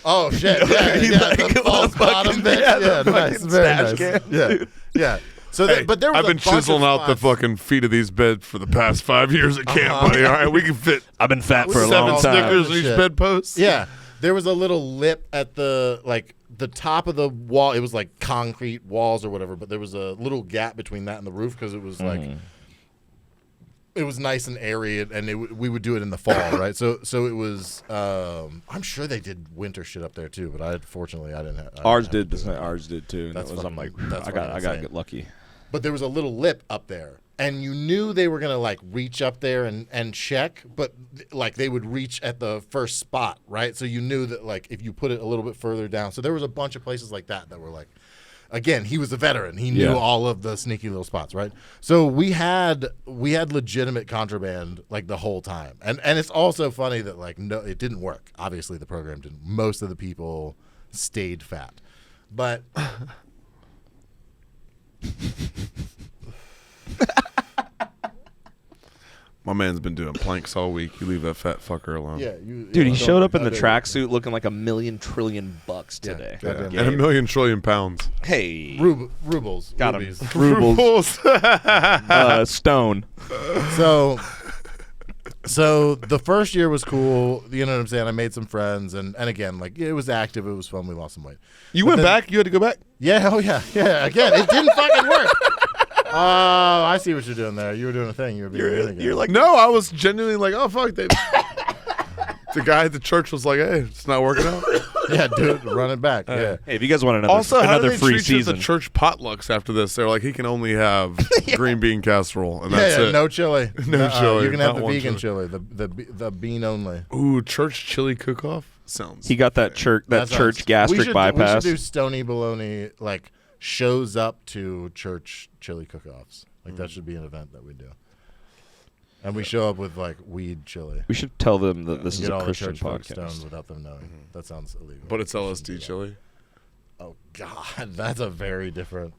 Oh shit! Yeah, He yeah, like the a false bottom fucking- bit. yeah, the Yeah, nice, fucking very stash nice. can, Yeah, dude. yeah. So, hey, but there was I've been a bunch chiseling of out the spots. fucking feet of these beds for the past 5 years at camp, buddy. All right, we can fit I've been fat for a 7 long time. Snickers in each Shit. bedpost. Yeah, there was a little lip at the top of the wall. It was like concrete walls or whatever, but there was a little gap between that and the roof because it was like it was nice and airy, and we would do it in the fall, right? So it was. I'm sure they did winter shit up there too, but fortunately I didn't have. Ours did too. And That's that was, I'm fucking- like, that's I got fucking to get lucky. But there was a little lip up there, and you knew they were gonna like reach up there and check, but like they would reach at the first spot, right? So you knew that like if you put it a little bit further down. So there was a bunch of places like that were like, again, he was a veteran. He knew Yeah. all of the sneaky little spots, right? So we had legitimate contraband like the whole time, and it's also funny that like no, it didn't work. Obviously, the program didn't. Most of the people stayed fat, but. My man's been doing planks all week. You leave that fat fucker alone. Yeah, Dude, he don't- showed up in the don't- tracksuit looking like $1 trillion Yeah, today. goddamn And right. 1 million trillion pounds. Hey, Rubles. got him. rubies. Rubles, stone. So the first year was cool. You know what I'm saying? I made some friends, and again, like it was active. It was fun. We lost some weight. You But went then- back? You had to go back? Yeah, oh yeah. Again, it didn't fucking work. Oh, I see what you're doing there. You were doing a thing. You were being a renegade. You're like, No, I was genuinely like, oh, fuck. The guy at the church was like, hey, it's not working out. yeah, dude, run it back. Yeah. hey, if you guys want Also, how do another they free treat you at season, the church potlucks after this? They're like, he can only have green bean casserole, and that's Yeah, it. no chili. No chili, You can have not the one vegan chili, the bean only. Ooh, church chili cook-off? Sounds... he got that church That sounds- church gastric we should bypass. do Stoney Baloney like shows up to church chili cook-offs. Like that should be an event that we do. And we show up with like weed chili. We should tell them that this And is get a all Christian the church folks stoned podcast. without them knowing. That sounds illegal. But it's We shouldn't do LSD that. chili. Oh God, that's a very different.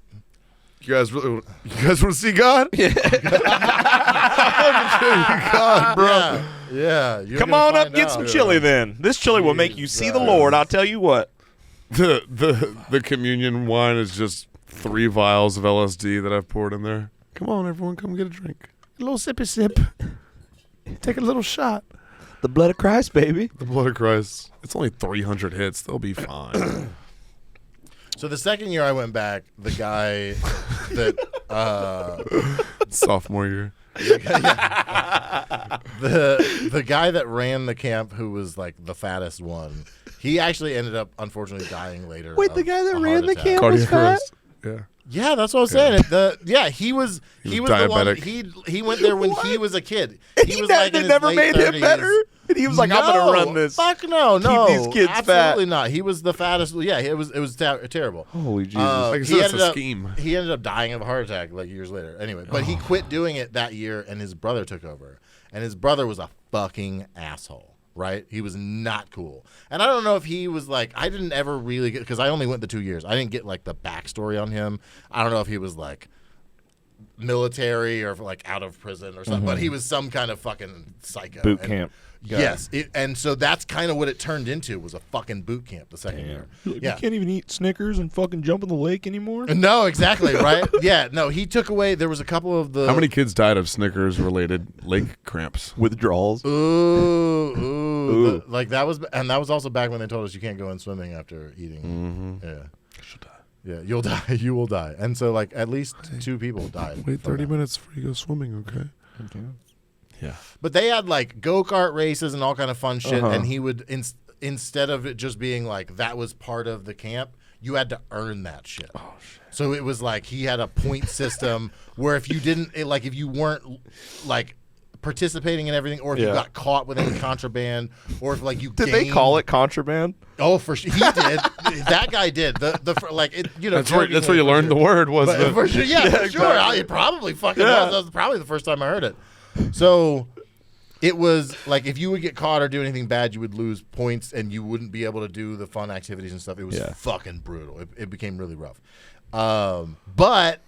You guys want to see God? Yeah. God, bro. Yeah. You're Come gonna on up, find get out. some chili then. This chili will make you see the Jesus. Lord. I'll tell you what. The communion wine is just 3 vials of LSD that I've poured in there. Come on, everyone, come get a drink. A little sippy sip. Take a little shot. The blood of Christ, baby. The blood of Christ. It's only 300 hits. They'll be fine. So the second year I went back, the guy that Sophomore year. the guy that ran the camp, who was like the fattest one, he actually ended up unfortunately dying later. Wait, the of guy that a ran heart the attack. camp was Cardiac fat? arrest. Yeah. Yeah, that's what I was saying. He was He the was one. diabetic. He went there when he was a kid. He was like in his never late made him 30s. better. And he was like, I'm No, gonna run this. Fuck no, Keep no. these kids absolutely fat. not. He was the fattest. Yeah, it was terrible. Holy Jesus. Like I said, he it's ended a up scheme. he ended up dying of a heart attack like years later. Anyway, but he quit doing it that year, and his brother took over. And his brother was a fucking asshole. Right? He was not cool. And I don't know if he was like, I didn't ever really get, because I only went the 2 years. I didn't get like the backstory on him. I don't know if he was like military or like out of prison or something, but he was some kind of fucking psycho. Boot And- camp. Got Yes. And so that's kind of what it turned into, was a fucking boot camp the second year. Yeah. You can't even eat Snickers and fucking jump in the lake anymore. No, exactly, right? Yeah, no, he took away, there was a couple of the... How many kids died of Snickers-related leg cramps? Withdrawals. Ooh. Like that was, and that was also back when they told us you can't go in swimming after eating. Yeah. Should die. Yeah, you'll die. You will die. And so, like, at least 2 people died. Wait from 30 that. minutes before you go swimming, okay? Okay. Yeah. But they had, like, go-kart races and all kind of fun shit, Uh-huh. and he would... instead of it just being like that was part of the camp, you had to earn that shit. Oh shit. So it was like he had a point system where if you didn't, like if you weren't like participating in everything, or if you got caught with any contraband, or if like you did they call it contraband? Oh, for sure he did. That guy did. The like it, you know That's where you learned the word was. But, for sure, for sure. It probably fucking was. That was probably the first time I heard it. So it was like if you would get caught or do anything bad, you would lose points and you wouldn't be able to do the fun activities and stuff. It was fucking brutal. It became really rough. But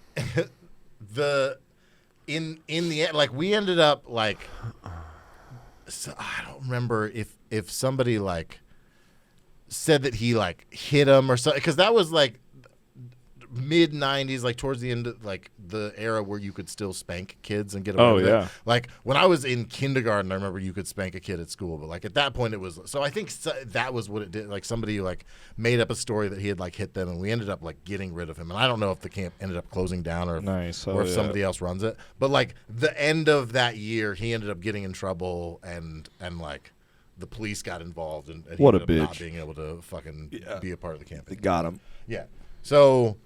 in the end, like we ended up like, so I don't remember if somebody like said that he like hit him or something, because that was like mid 90s, like towards the end of like the era where you could still spank kids and get away with it. Like when I was in kindergarten, I remember you could spank a kid at school, but like at that point it was, so I think that was what it did. Like somebody like made up a story that he had like hit them, and we ended up like getting rid of him. And I don't know if the camp ended up closing down or if somebody else runs it, but like the end of that year he ended up getting in trouble and like the police got involved and he what ended a bitch. up not being able to fucking be a part of the camp. They got him. Yeah. So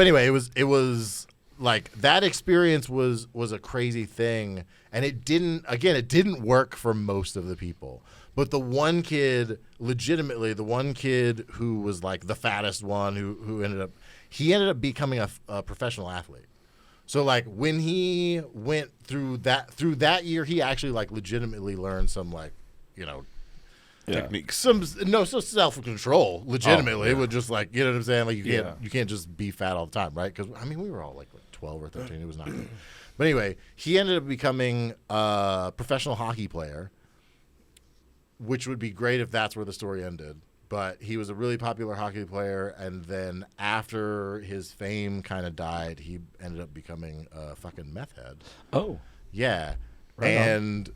anyway, it was like that experience was a crazy thing, and it didn't work for most of the people. But the one kid, legitimately, the one kid who was like the fattest one, who ended up becoming a professional athlete. So like when he went through that year, he actually like legitimately learned some like, you know, techniques. So self-control, legitimately. It would just like, you know what I'm saying? Like you can't just be fat all the time, right? Because I mean, we were all like 12 or 13. It was not good. But anyway, he ended up becoming a professional hockey player, which would be great if that's where the story ended. But he was a really popular hockey player, and then after his fame kind of died, he ended up becoming a fucking meth head. Oh. Yeah. Right and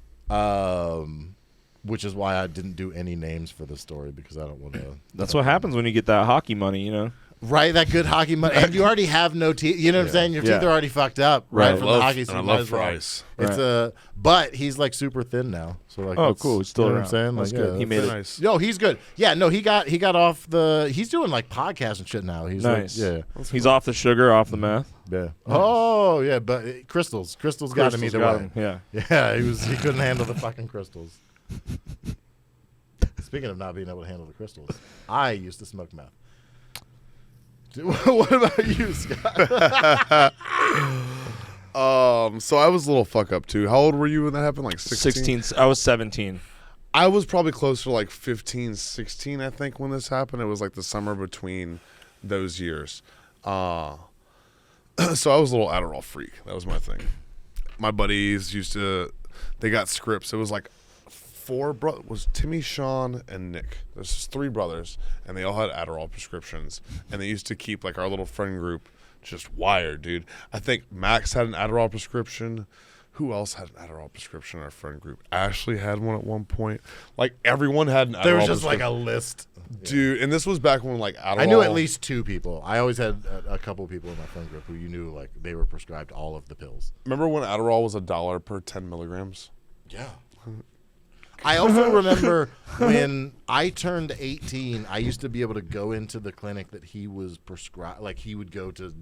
which is why I didn't do any names for the story, because I don't want to. That's what happens when you get that hockey money, you know. Right, that good hockey money, and you already have no teeth. You know what I'm saying? Your teeth are already fucked up, right? From the hockey. So I love fries. It's but he's like super thin now. So like, oh, cool. He's still you know what I'm saying? That's like, good. He made it. Nice. No, he's good. Yeah, no, he got off the. He's doing like podcasts and shit now. He's nice. Like, he's off the sugar, off the meth. Yeah. Nice. Oh yeah, but crystals got him either way. Yeah. He couldn't handle the fucking crystals. Speaking of not being able to handle the crystals, I used to smoke meth. What about you, Scott? So I was a little fuck up too. How old were you when that happened? Like 16? I was 17. I was probably closer to like 15, 16, I think, when this happened. It was like the summer between those years. So I was a little Adderall freak. That was my thing. My buddies they got scripts. It was like was Timmy, Sean, and Nick. There's just 3 brothers, and they all had Adderall prescriptions, and they used to keep like our little friend group just wired, dude. I think Max had an Adderall prescription. Who else had an Adderall prescription in our friend group? Ashley had one at one point. Like everyone had an Adderall. There was just like a list, dude. And this was back when like Adderall. I knew at least 2 people. I always had a couple of people in my friend group who you knew like they were prescribed all of the pills. Remember when Adderall was $1 per 10 milligrams? Yeah. I also remember when I turned 18, I used to be able to go into the clinic that he was prescribed. Like he would go to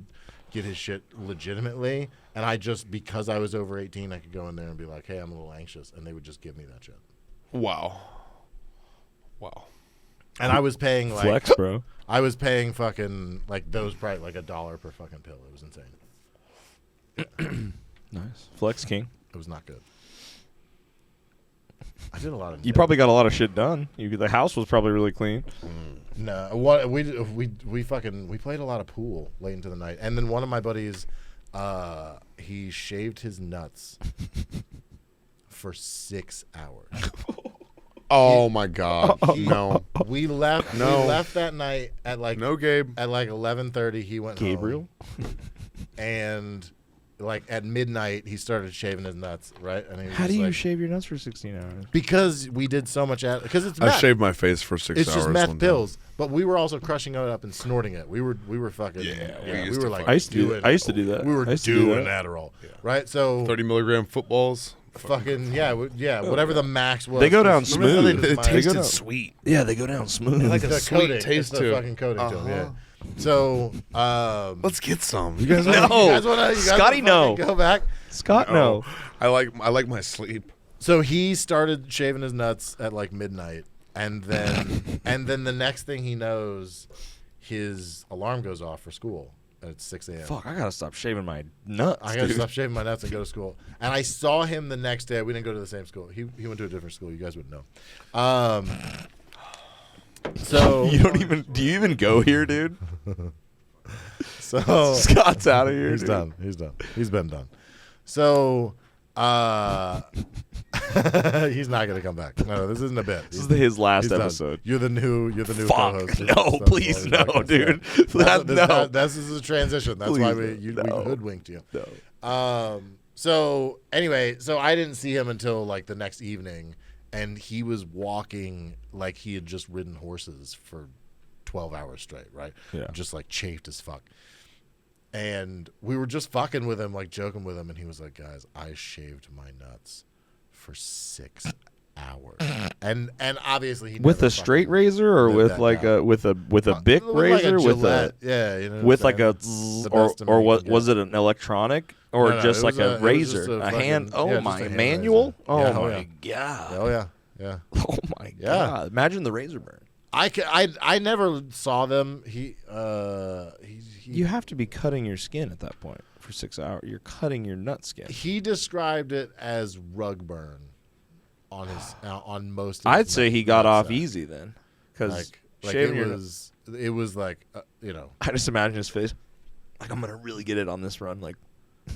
get his shit legitimately, and because I was over 18, I could go in there and be like, "Hey, I'm a little anxious," and they would just give me that shit. Wow. And I was paying like flex, bro. I was paying fucking like those price like $1 per fucking pill. It was insane. Nice flex king. It was not good. I did a lot of. You probably got a lot of shit done. The house was probably really clean. No, what we played a lot of pool late into the night, and then one of my buddies, he shaved his nuts for 6 hours. Oh my God! No, we left. No. We left that night at like Gabe. At like 11:30, he went Gabriel, home, and like at midnight he started shaving his nuts. Right? And he was how do you like, shave your nuts for 16 hours? Because we did so much because it's meth. I shaved my face for 6 hours. It's just meth pills, but we were also crushing it up and snorting it. We were fucking we were like I used to do that. We were doing Adderall, right? So 30 milligram footballs. fucking whatever the max was. They go down Remember smooth. they It just tasted mined- sweet. Yeah, they go down smooth. Like a the sweet coating. taste it's to the it. fucking coating to them. Yeah. So Let's get some. You guys No. you guys wanna Scotty, fucking no. Go back. Scott, no. I like my sleep. So he started shaving his nuts at like midnight, and then the next thing he knows, his alarm goes off for school at 6 a.m. Fuck, I gotta stop shaving my nuts. I gotta dude. stop shaving my nuts and go to school. And I saw him the next day. We didn't go to the same school. He went to a different school. You guys wouldn't know. So You don't even. Do you even go here, dude? so Scott's out of here. he's dude. done. He's done. He's been done. So he's not gonna come back. No, this isn't a bit. This is his last He's done. episode. You're the new Fuck. co-host. No, please, no, dude. No. This is a transition. That's Please, why we no. hoodwinked you. No. So anyway, so I didn't see him until like the next evening, and he was walking like he had just ridden horses for 12 hours straight, right? Yeah. Just like chafed as fuck. And we were just fucking with him, like joking with him, and he was like, "Guys, I shaved my nuts for 6 hours." And obviously he With never a straight fucking razor or lived with that like down. a with a Bic With like razor with Gillette. a yeah, you know what with I'm like a saying? zzz, The or best or you was can was get. it an electronic or No, just it like was a it was razor, just a fucking- hand? Oh yeah, just my a hand manual! razor. Oh Yeah, my yeah. god! Oh yeah. Oh my Yeah. god! Imagine the razor burn. I never saw them. He You have to be cutting your skin at that point for 6 hours. You're cutting your nut skin. he described it as rug burn on his on most. Of I'd his say he nut got off sack. easy then, because Like shaving it your. was like you know. I just imagine his face. Like, I'm gonna really get it on this run. Like,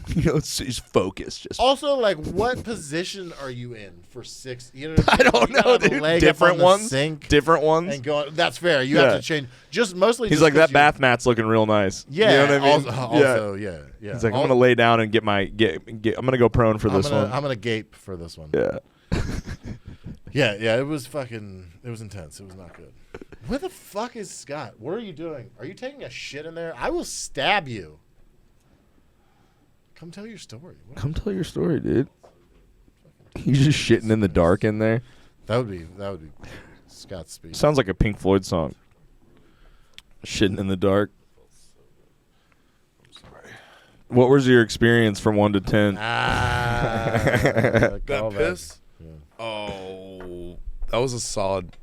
he's focused. Just Also, like, what position are you in for 6? You know, what I don't You gotta know, have a dude. leg up Different on the ones. sink Different ones. and go. That's fair. You Yeah. have to change. Just mostly. He's just like, 'cause that you- bath mat's looking real nice. Yeah. You know what I mean? Also, yeah. He's like, I'm gonna lay down and get my I'm gonna go prone for this one. I'm gonna gape for this one. Yeah. Yeah. It was intense. It was not good. Where the fuck is Scott? What are you doing? Are you taking a shit in there? I will stab you. Come tell your story. Come tell your story, dude. He's just shitting in the dark in there. That would be Scott's speech. Sounds like a Pink Floyd song. Shitting in the dark. What was your experience from 1 to 10? That callback. piss? Yeah. Oh, that was a solid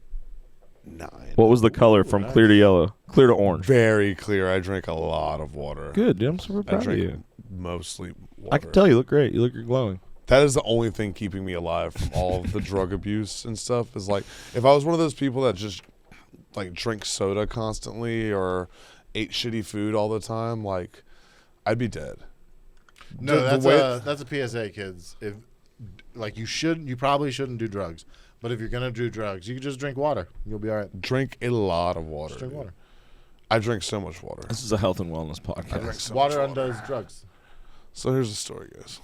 9. What was the color from clear to yellow? Clear to orange. Very clear. I drank a lot of water. Good, dude. I'm super I proud of drank you. mostly water. I can tell you look great. You look glowing. That is the only thing keeping me alive from all of the drug abuse and stuff. Is like, if I was one of those people that just like drink soda constantly or ate shitty food all the time, like I'd be dead. No, The way- that's a PSA, kids. If like you probably shouldn't do drugs. But if you're gonna do drugs, you can just drink water. You'll be all right. Drink a lot of water. Just drink water. I drink so much water. This is a health and wellness I drink podcast. so Water much undoes drugs. So here's the story, guys.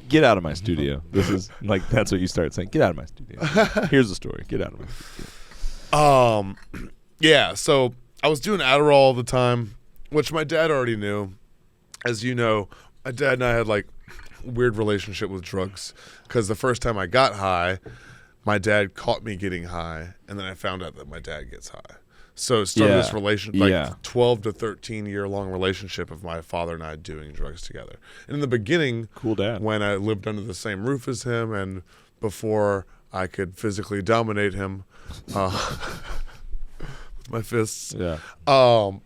Get out of my studio. This is like, that's what you start saying. Get out of my studio. Here's the story. Get out of my studio. Yeah, so I was doing Adderall all the time, which my dad already knew. As you know, my dad and I had like weird relationship with drugs because the first time I got high, my dad caught me getting high, and then I found out that my dad gets high. So it started this relationship, like 12 to 13 year long relationship of my father and I doing drugs together. And in the beginning, Cool dad. when I lived under the same roof as him, and before I could physically dominate him with my fists, Yeah. On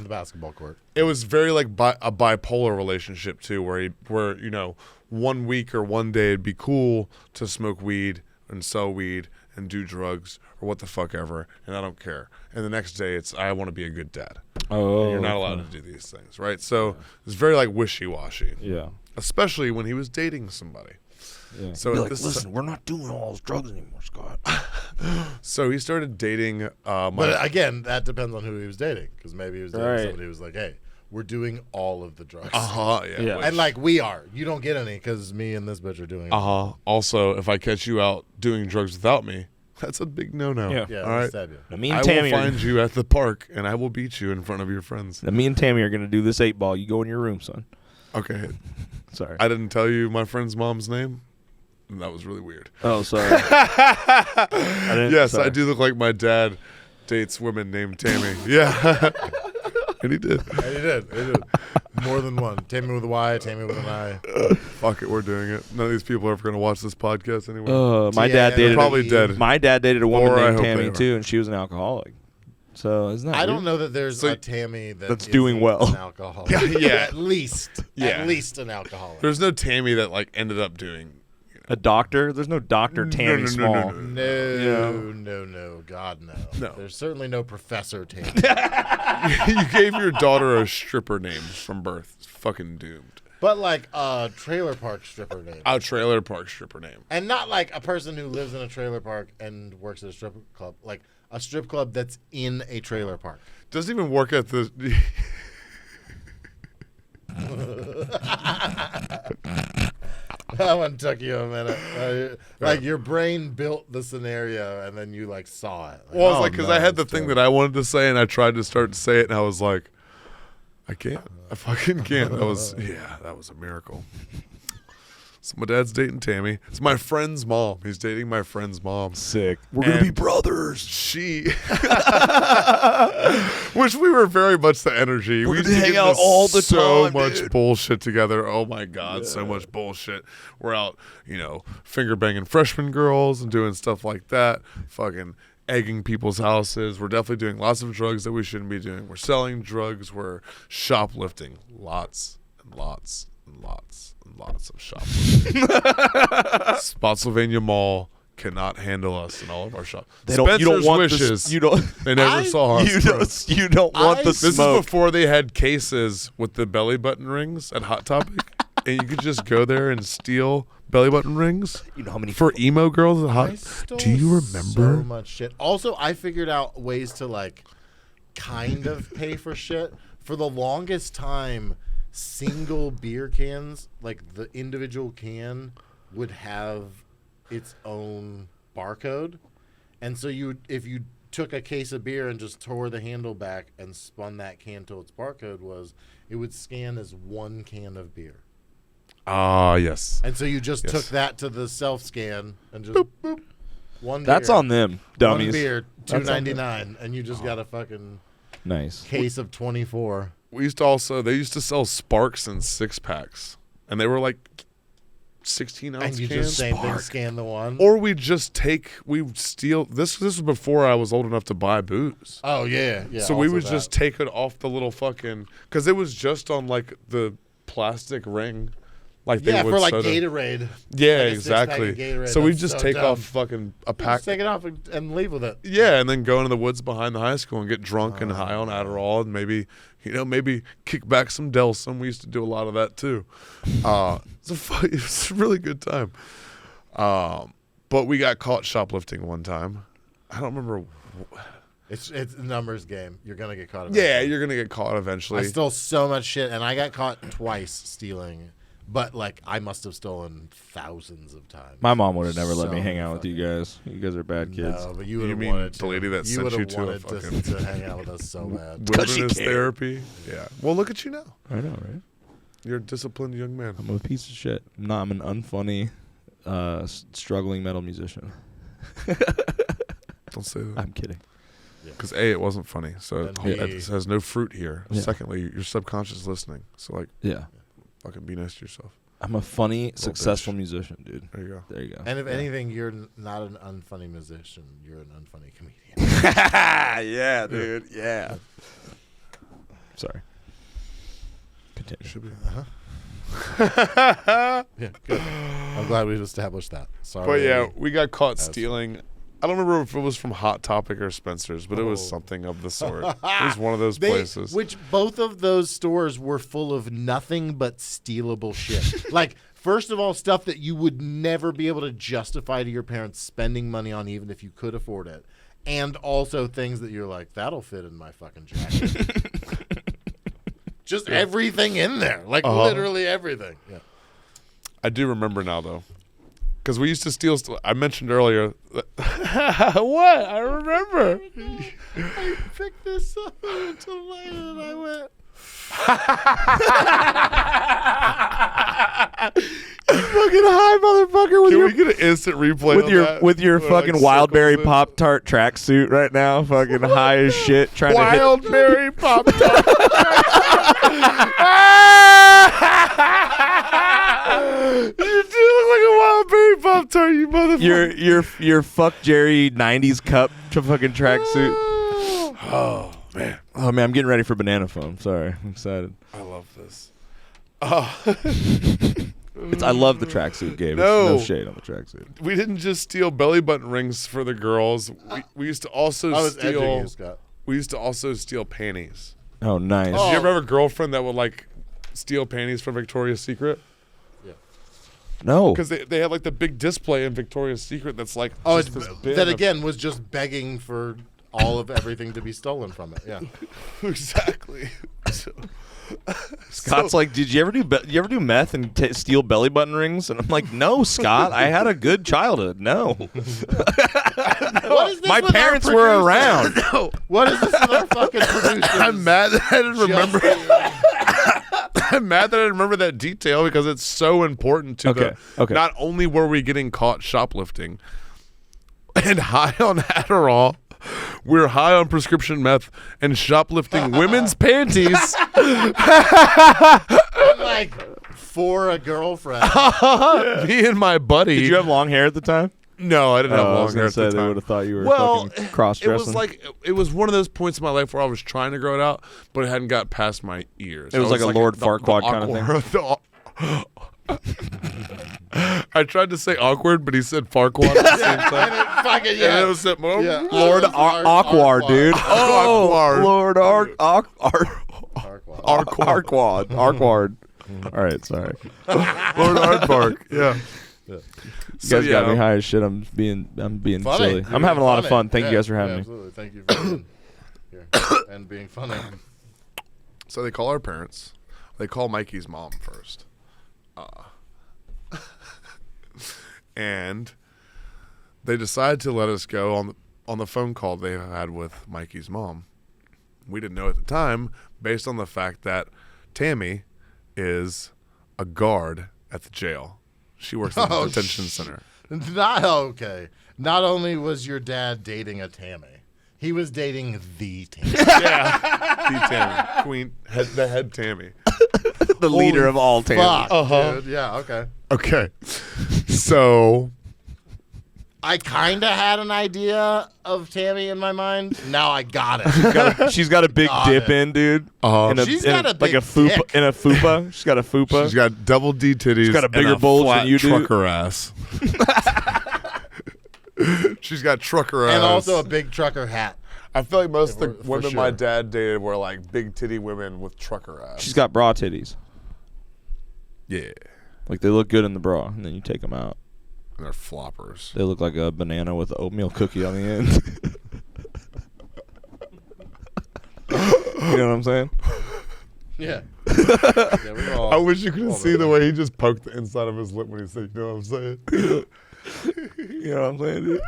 the basketball court. it was very like a bipolar relationship too, where you know, 1 week or one day it'd be cool to smoke weed and sell weed and do drugs or what the fuck ever, and I don't care. And the next day it's I want to be a good dad. Oh. And you're not allowed to do these things, right? So it's very like wishy-washy, Yeah. especially when he was dating somebody. Yeah. So Be at like, this listen, we're not doing all those drugs anymore, Scott. So he started dating But again, that depends on who he was dating. Because maybe he was dating Right. somebody who was like, "Hey, we're doing all of the drugs." Yeah. And like we are. You don't get any because me and this bitch are doing it. Also, if I catch you out doing drugs without me, that's a big no-no. Yeah. Yeah, All I'll right. stab you. Now, me I and will Tammy are, find you at the park, and I will beat you in front of your friends. now, me and Tammy are gonna do this 8 ball. You go in your room, son. Okay. Sorry. I didn't tell you my friend's mom's name. And that was really weird. Oh, sorry. Yes, sorry. I do look like my dad dates women named Tammy. Yeah. And he did. And he did. More than one. Tammy with a Y, Tammy with an I. Fuck it, we're doing it. None of these people are ever going to watch this podcast anyway. My dad dated. Probably dead. My dad dated a woman Or I named hope Tammy they are. too, and she was an alcoholic. So isn't that I weird? don't know that there's So a Tammy that's isn't doing well. An alcoholic. Yeah. At least an alcoholic. There's no Tammy that like ended up doing. A doctor? There's no Dr. Tammy Small. No, God, no. No. There's certainly no Professor Tammy. You gave your daughter a stripper name from birth. It's fucking doomed. But like a trailer park stripper name. A trailer park stripper name. And not like a person who lives in a trailer park and works at a strip club. Like a strip club that's in a trailer park. Doesn't even work at the. That one took you a minute. Like your brain built the scenario and then you like saw it. Like, Well, it's oh, like because no, I had the it's thing terrible. that I wanted to say and I tried to start to say it and I was like, I can't. I fucking can't. That was a miracle. So my dad's dating Tammy. It's my friend's mom. He's dating my friend's mom. Sick. We're gonna be And brothers. She, which we were very much the energy. We're We used gonna to hang get out into all the so time, much dude. bullshit together. Oh my god, so much bullshit. We're out, finger banging freshman girls and doing stuff like that. Fucking egging people's houses. We're definitely doing lots of drugs that we shouldn't be doing. We're selling drugs. We're shoplifting. Lots and lots and lots and lots of shoplifting. Spotsylvania Mall cannot handle us in all of our shops. You don't want wishes. This, you don't. They never saw us. You don't want the This is smoke. before they had cases with the belly button rings at Hot Topic, and you could just go there and steal belly button rings. You know how many for emo girls at I Hot. stole Do you so remember? much shit. Also, I figured out ways to like kind of pay for shit. For the longest time, single beer cans, like the individual can, would have its own barcode, and so if you took a case of beer and just tore the handle back and spun that can till its barcode was, it would scan as one can of beer. Ah, yes. And so you just Yes. took that to the self scan and just boop. One That's beer, on them, dummies. One beer, That's on $2.99, and you just got a fucking Nice. case of 24. They used to sell Sparks in 6-packs, and they were like 16-ounce And you cans. just same thing, scan the one. Or we would steal. This was before I was old enough to buy booze. Oh yeah. So we also would that. just take it off the little fucking, because it was just on like the plastic ring, like they would for like soda. Gatorade. Yeah, like a six-pack of exactly. Gatorade. So we That's just so take dumb. off fucking a pack. Just take it off and leave with it. Yeah, and then go into the woods behind the high school and get drunk and high on Adderall and maybe kick back some Delsum. We used to do a lot of that too. It's a really good time. But we got caught shoplifting one time. I don't remember. It's a numbers game. You're gonna get caught. Yeah, eventually. you're gonna get caught eventually. I stole so much shit, and I got caught twice stealing. But like, I must have stolen thousands of times. My mom would have never let me So hang out with you fucking- guys. You guys are bad kids. No, but you would have mean wanted the to. lady that you sent would you have to a wanted fucking- to hang out with us so bad. Because she Wilderness cared. therapy. Yeah. Well, look at you now. I know, right? You're a disciplined young man. I'm a piece of shit. I'm an unfunny, struggling metal musician. Don't say that. I'm kidding. Because A, it wasn't funny, so And it has no fruit here. Yeah. Secondly, your subconscious listening. So like, Yeah. fucking be nice to yourself. I'm a funny, Little successful musician, dude. There you go. There you go. And if Yeah. anything, you're not an unfunny musician. You're an unfunny comedian. Yeah, dude. Yeah. Sorry. Continue. Should be. Yeah, good. I'm glad we've established that. Sorry. But yeah, we got caught That's- stealing. I don't remember if it was from Hot Topic or Spencer's, but it was Oh. something of the sort. It was one of those places. Which both of those stores were full of nothing but stealable shit. Like, first of all, stuff that you would never be able to justify to your parents spending money on, even if you could afford it. And also things that you're like, that'll fit in my fucking jacket. Just everything in there. Like, literally everything. Yeah. I do remember now, though. Because we used to steal. I mentioned earlier. What? I remember. I picked this up until later and I went, You fucking high motherfucker Can we get an instant replay with your Where, fucking like, Wildberry circles in? Pop-Tart tracksuit right now, fucking high as shit, trying to hit. Wildberry Pop-Tart. You do look like a Wildberry Pop-Tart, you motherfucker. Your fuck Jerry 90s cup to fucking tracksuit. Oh, man. Oh man, I'm getting ready for banana foam. Sorry, I'm excited. I love this. I love the tracksuit, Gabe. No. No shade on the tracksuit. We didn't just steal belly button rings for the girls. We used to also I was edging steal. you, Scott. We used to also steal panties. Oh, nice. Did you ever have a girlfriend that would like steal panties from Victoria's Secret? Yeah. No. Because they had like the big display in Victoria's Secret that's like Oh, just this bin that of- again was just begging for all of everything to be stolen from it. Yeah. Exactly. Scott's like, did you ever do meth and steal belly button rings? And I'm like, no, Scott. I had a good childhood. No. What is this My with our parents were producer? around. No. What is this with our fucking producers? I'm mad that I didn't remember. Just- I'm mad that I didn't remember that detail because it's so important to Okay, okay. Not only were we getting caught shoplifting and high on Adderall, we're high on prescription meth and shoplifting women's panties. like for a girlfriend. Me and my buddy. Did you have long hair at the time? No, I didn't have I long was hair gonna at say the they time. would have thought you were Well, fucking cross-dressing. it was like it was one of those points in my life where I was trying to grow it out, but it hadn't got past my ears. It was like a Lord the Farquaad kind of thing. I tried to say awkward, but he said Farquaad at the same time. Fucking And yeah. it was that moment. Yeah. Lord Arquard, dude. Oh, Arquard. Lord Farquaad. Arquard. All right, sorry. Lord Aardvark. Yeah. You guys got me high as shit. I'm being Funny. silly. You're I'm having a lot of funny. fun. Thank Yeah, you guys for having me. Absolutely. Thank you for being here and being funny. So they call our parents. They call Mikey's mom first. And they decide to let us go on the phone call they had with Mikey's mom. We didn't know at the time, based on the fact that Tammy is a guard at the jail. She works at the detention center. Not okay. Not only was your dad dating a Tammy, he was dating the Tammy. Yeah, the Tammy, Queen, the head Tammy. The leader of all Fuck, Tammy. dude. Yeah, okay. Okay, so I kind of had an idea of Tammy in my mind. Now I got it. She's got a big Got dip it. in, dude. She's got a like big a fupa dick. in a fupa. She's got a fupa. she's got double D titties. She's got a bigger and bulge flat than you do. trucker ass. She's got trucker ass. And also a big trucker hat. I feel like most of the For women sure. my dad dated were like big titty women with trucker ass. She's got bra titties. yeah, Like they look good in the bra, and then you take them out. and they're floppers. They look like a banana with an oatmeal cookie on the end. You know what I'm saying? Yeah. Yeah, we all, I wish you could all see the- the way he just poked the inside of his lip when he said, "You know what I'm saying?" You know what I'm saying, dude?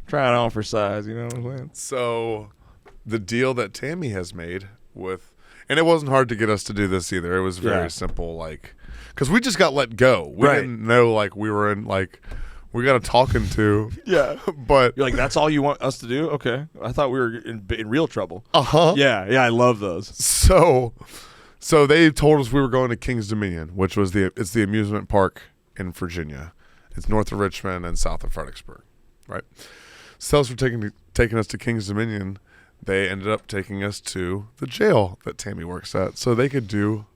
Try it on for size, you know what I'm saying? So, the deal that Tammy has made with, and it wasn't hard to get us to do this either. It was very Yeah. simple, like, because we just got let go. We Right. didn't know, like, we were in, like, we got a talking to. Yeah. But, You're like, that's all you want us to do? Okay. I thought we were in real trouble. uh-huh. Yeah, I love those. So they told us we were going to King's Dominion, which was it's the amusement park in Virginia. It's north of Richmond and south of Fredericksburg, right? So for taking us to King's Dominion, they ended up taking us to the jail that Tammy works at, so they could do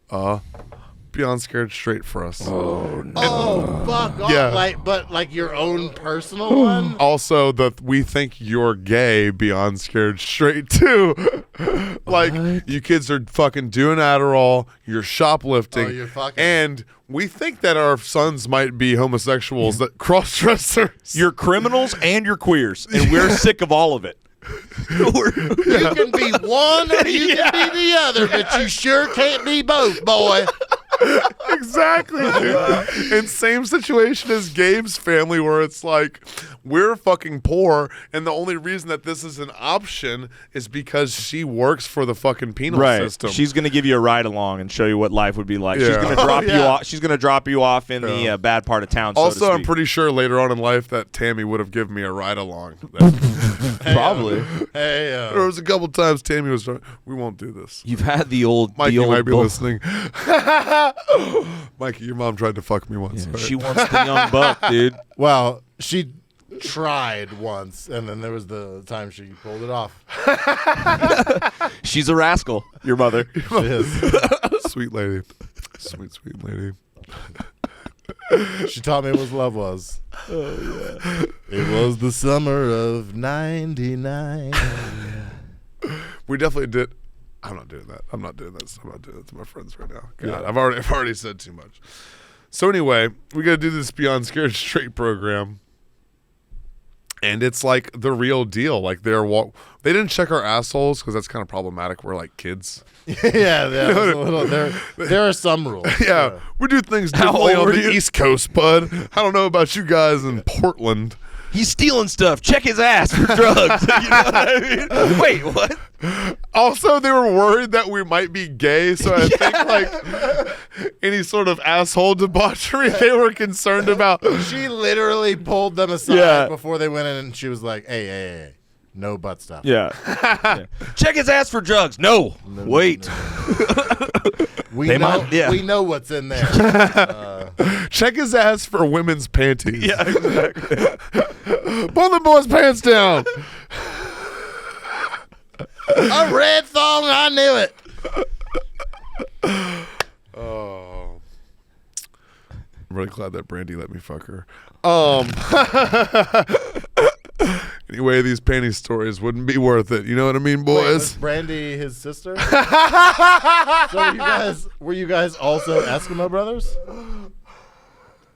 Beyond Scared Straight for us. Oh, no. Oh, fuck off. Yeah. Like your own personal one? Also, we think you're gay Beyond Scared Straight too. Like, you kids are fucking doing Adderall, you're shoplifting, Oh, you're fucking- and we think that our sons might be homosexuals that cross-dressers. You're criminals and you're queers, and we're sick of all of it. You can be one or you can be the other, but you sure can't be both, boy. Exactly, dude. And same situation as Gabe's family, where it's like, we're fucking poor, and the only reason that this is an option is because she works for the fucking penal system. She's gonna give you a ride along and show you what life would be like. Yeah. She's gonna drop you off. She's gonna drop you off in the bad part of town. Also, so to I'm speak. pretty sure later on in life that Tammy would have given me a ride along. Probably. Hey, There was a couple times Tammy was trying, we won't do this. You've had the old. Mikey the old might be bull- listening. Mikey, your mom tried to fuck me once. Yeah, right? she wants the young buck, dude. well, she tried once, and then there was the time she pulled it off. She's a rascal. Your mother. She is. Sweet lady. Sweet lady. She taught me what love was. Oh, yeah. It was the summer of 99. We definitely did. I'm not doing that. I'm not doing that to my friends right now. God, I've already said too much. So anyway, we got to do this Beyond Scared Straight program. And it's like the real deal. Like they didn't check our assholes because that's kind of problematic. We're like kids. Yeah, there are some rules. Yeah, we do things How differently old on are the you? East Coast, bud. I don't know about you guys in Portland. He's stealing stuff. Check his ass for drugs. You know what I mean? Wait, what? Also, they were worried that we might be gay, so I think like any sort of asshole debauchery they were concerned about. She literally pulled them aside Yeah. before they went in, and she was like, hey, no butt stuff. Yeah. Yeah. Check his ass for drugs. No. Wait. We They know, might- yeah. we know what's in there. Check his ass for women's panties. Yeah, exactly. Pull the boy's pants down. A red thong, I knew it. Oh, I'm really glad that Brandy let me fuck her. Anyway, these panty stories wouldn't be worth it. You know what I mean, Wait, was boys? Brandy his sister? So were you guys also Eskimo brothers?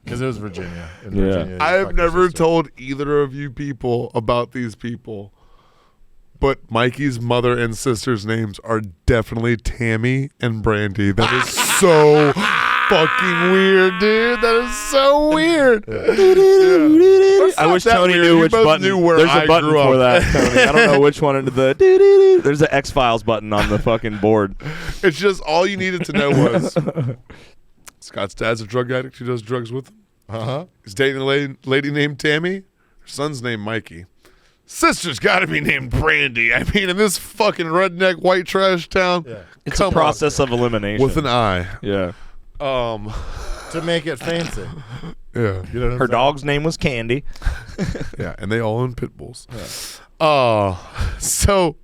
Because it was Virginia. In Yeah. Virginia, I you have fuck your never sister. told either of you people about these people, but Mikey's mother and sister's names are definitely Tammy and Brandy. That is so fucking weird, dude. That is so weird. That's I not wish that Tony weird. knew You which both button. knew where There's I a button grew for up. that, Tony. I don't know which one into the. There's an X-Files button on the fucking board. It's just all you needed to know was Scott's dad's a drug addict who does drugs with him. Uh-huh. He's dating a lady named Tammy. Her son's named Mikey. Sister's got to be named Brandy. I mean, in this fucking redneck white trash town, Yeah. It's come a process of elimination. on, with an eye. Yeah. To make it fancy. Yeah, You know what I'm Her saying? dog's name was Candy. yeah, and they all own pit bulls. So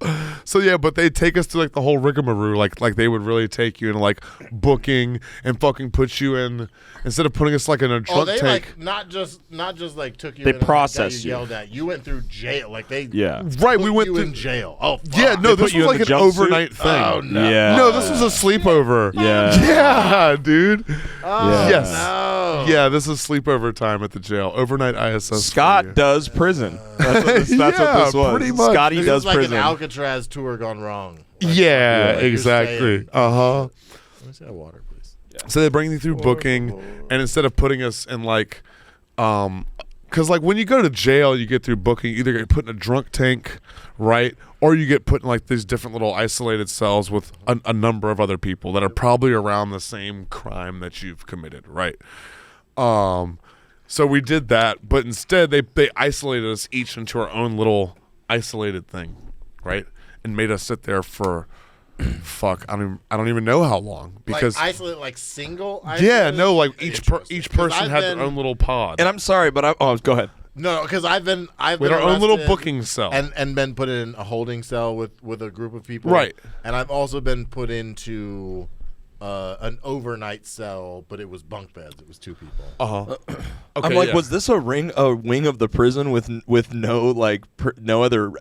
yeah, but they take us to like the whole rigmarole, like they would really take you in like booking and fucking put you in instead of putting us like in a Oh, drunk they tank. like not just like took you. They in and, like, processed got you. Yelled at. You went through jail. Like they. Yeah. Right, put we went you to in jail. Oh. Fuck. yeah, no, They this put you was in like the an jumpsuit? overnight thing. Oh no. Yeah. No, this was a sleepover. Yeah. Yeah, dude. Oh, Yes. No. Yeah, this is sleepover time at the jail. Overnight ISS. for Scott you. does prison. That's what Yeah, this was. pretty much. Scotty This does is like prison. an Alcatraz tour gone wrong. Yeah, like you're exactly. saying. Uh-huh. Let me see that water, please. So they bring you through booking, and instead of putting us in like, because like when you go to jail, you get through booking, you either get put in a drunk tank, right, or you get put in like these different little isolated cells with a number of other people that are probably around the same crime that you've committed, right? So we did that, but instead they isolated us each into our own little isolated thing, right, and made us sit there for. Fuck, I don't even know how long because like isolate, like single. yeah, Isolated? no, like each Interesting. 'Cause person I've had been- their own little pod. And I'm sorry, but go ahead. No, because I've been We had our own little arrested booking cell. and been put in a holding cell with a group of people. Right. And I've also been put into an overnight cell, but it was bunk beds. It was 2 people. Okay, I'm like, yeah. was this a wing of the prison with no like no other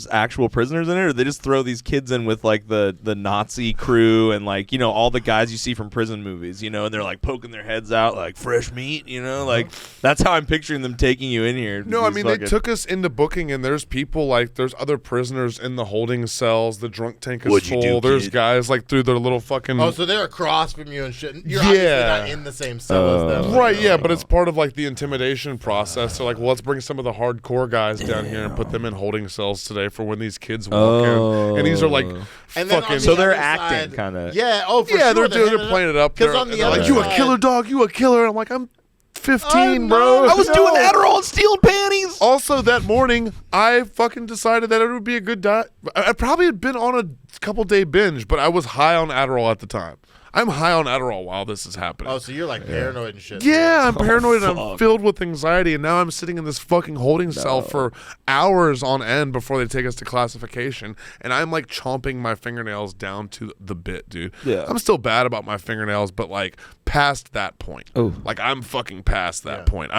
actual prisoners in it, or they just throw these kids in with like the Nazi crew and like all the guys you see from prison movies, and they're like poking their heads out like fresh meat, like that's how I'm picturing them taking you in here. No, I These mean they fucking- took us into booking, and there's people like there's other prisoners in the holding cells. The drunk tank is What'd you full. do, There's kid? guys like through their little fucking. Oh, so they're across from you and shit. You're obviously not in the same cell as them. Right, yeah, but it's part of like the intimidation process. So like, well, let's bring some of the hardcore guys down here and put them in holding cells today for when these kids walk in. And these are like fucking. So they're acting kind of. Yeah. Oh, for yeah, sure. they're playing it up. Because on the other like, you a side- killer dog, you a killer. I'm like, I'm 15, bro. I was doing Adderall and stealing panties. Also, that morning, I fucking decided that it would be a good diet. I probably had been on a couple-day binge, but I was high on Adderall at the time. I'm high on Adderall while this is happening. Oh, so you're like paranoid and shit. Yeah, I'm paranoid and I'm fuck. filled with anxiety, and now I'm sitting in this fucking holding cell for hours on end before they take us to classification, and I'm like chomping my fingernails down to the bit, dude. Yeah. I'm still bad about my fingernails, but like past that point. Oh. Like I'm fucking past that point.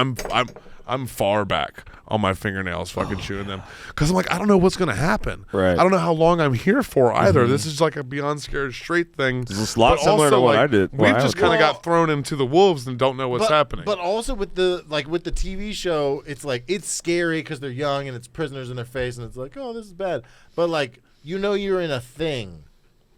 I'm far back on my fingernails fucking chewing them because I'm like, I don't know what's gonna happen. Right. I don't know how long I'm here for either. This is like a Beyond Scared Straight thing. It's a lot But similar to also, what like, I did. We've Well, just kind of got thrown into the wolves and don't know what's happening. But also with the TV show, it's like it's scary because they're young and it's prisoners in their face and it's like, oh, this is bad. But like you're in a thing,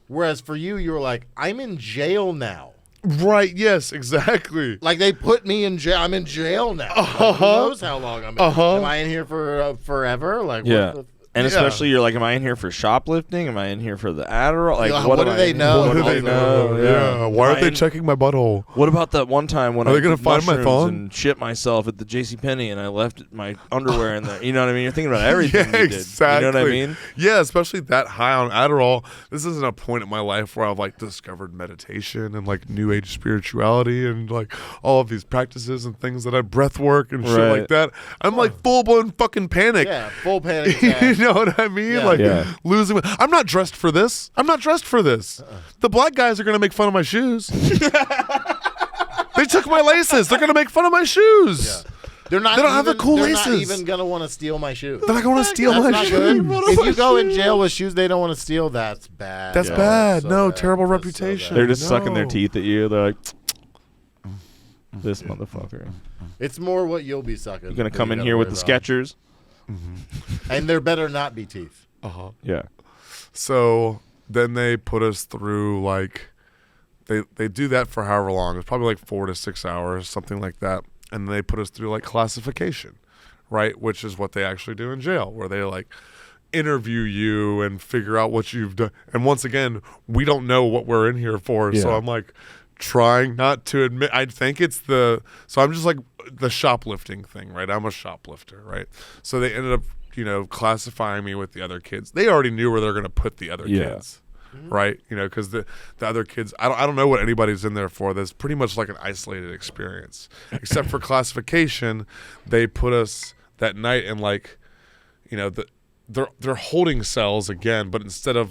whereas for you were like, I'm in jail now. Right, yes, exactly. Like they put me in jail. I'm in jail now. Like, who knows how long I'm in? Am I in here for forever? Like Yeah. what And especially you're like, am I in here for shoplifting? Am I in here for the Adderall? Like, what do they know? What do they know? Yeah. Why aren't they checking my butthole? What about that one time when Are I they gonna did find my mushrooms phone? and shit myself at the JCPenney and I left my underwear in there? You know what I mean? You're thinking about everything Yeah, you did. exactly. You know what I mean? Yeah, especially that high on Adderall. This isn't a point in my life where I've like discovered meditation and like new age spirituality and like all of these practices and things that I breath work and shit like that. I'm like full blown fucking panic. Yeah, full panic You attack. know what I mean? Yeah. Like Yeah. losing. I'm not dressed for this. I'm not dressed for this. The black guys are gonna make fun of my shoes. They took my laces. They're gonna make fun of my shoes. Yeah. They don't have the cool they're laces. not even gonna want to steal my shoes. They're not gonna steal That's my not shoes. good. If you go in jail with shoes they don't want to steal, that's bad. That's Yeah, bad. so No, bad. terrible That's so reputation. bad. They're just sucking their No. teeth at you. They're like, this motherfucker. It's more what you'll be sucking. You're going to that come you in gotta here with worry the about. Skechers? And there better not be teeth. Yeah. So then they put us through like they do that for however long. It's probably like 4 to 6 hours, something like that. And they put us through like classification, right? Which is what they actually do in jail, where they like interview you and figure out what you've done. And once again, we don't know what we're in here for. So Yeah. I'm like trying not to admit. I think it's so I'm just like the shoplifting thing, right? I'm a shoplifter, right? So they ended up, classifying me with the other kids. They already knew where they're going to put the other kids, right? Because the other kids, I don't know what anybody's in there for. That's pretty much like an isolated experience. Except for classification, they put us that night in like, they're holding cells again, but instead of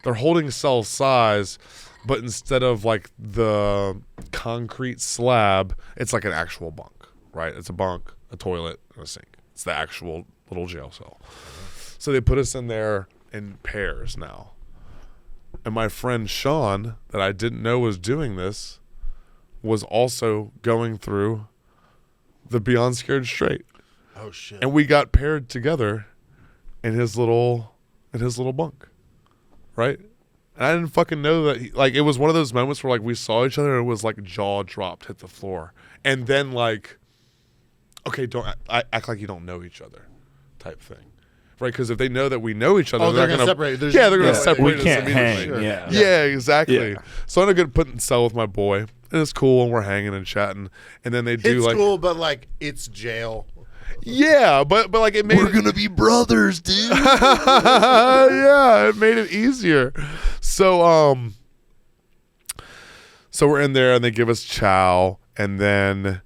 they're holding cell size, but instead of like the concrete slab, it's like an actual bunk, right? It's a bunk, a toilet, and a sink. It's the actual little jail cell. So they put us in there in pairs now. And my friend Sean, that I didn't know was doing this, was also going through the Beyond Scared Straight. Oh shit. And we got paired together in his little bunk, right? And I didn't fucking know that. It was one of those moments where like we saw each other and it was like jaw dropped, hit the floor, and then like, okay, don't act like you don't know each other, type thing, right? Because if they know that we know each other, they're not gonna separate. There's- Yeah, they're gonna yeah, separate we us can't immediately. hang. Yeah. Yeah, exactly. Yeah. So I'm gonna put in cell with my boy, and it's cool, and we're hanging and chatting, and then they do It's like, cool, but like it's jail. yeah, but like it made We're going to be brothers, dude. yeah, it made it easier. So we're in there and they give us chow, and then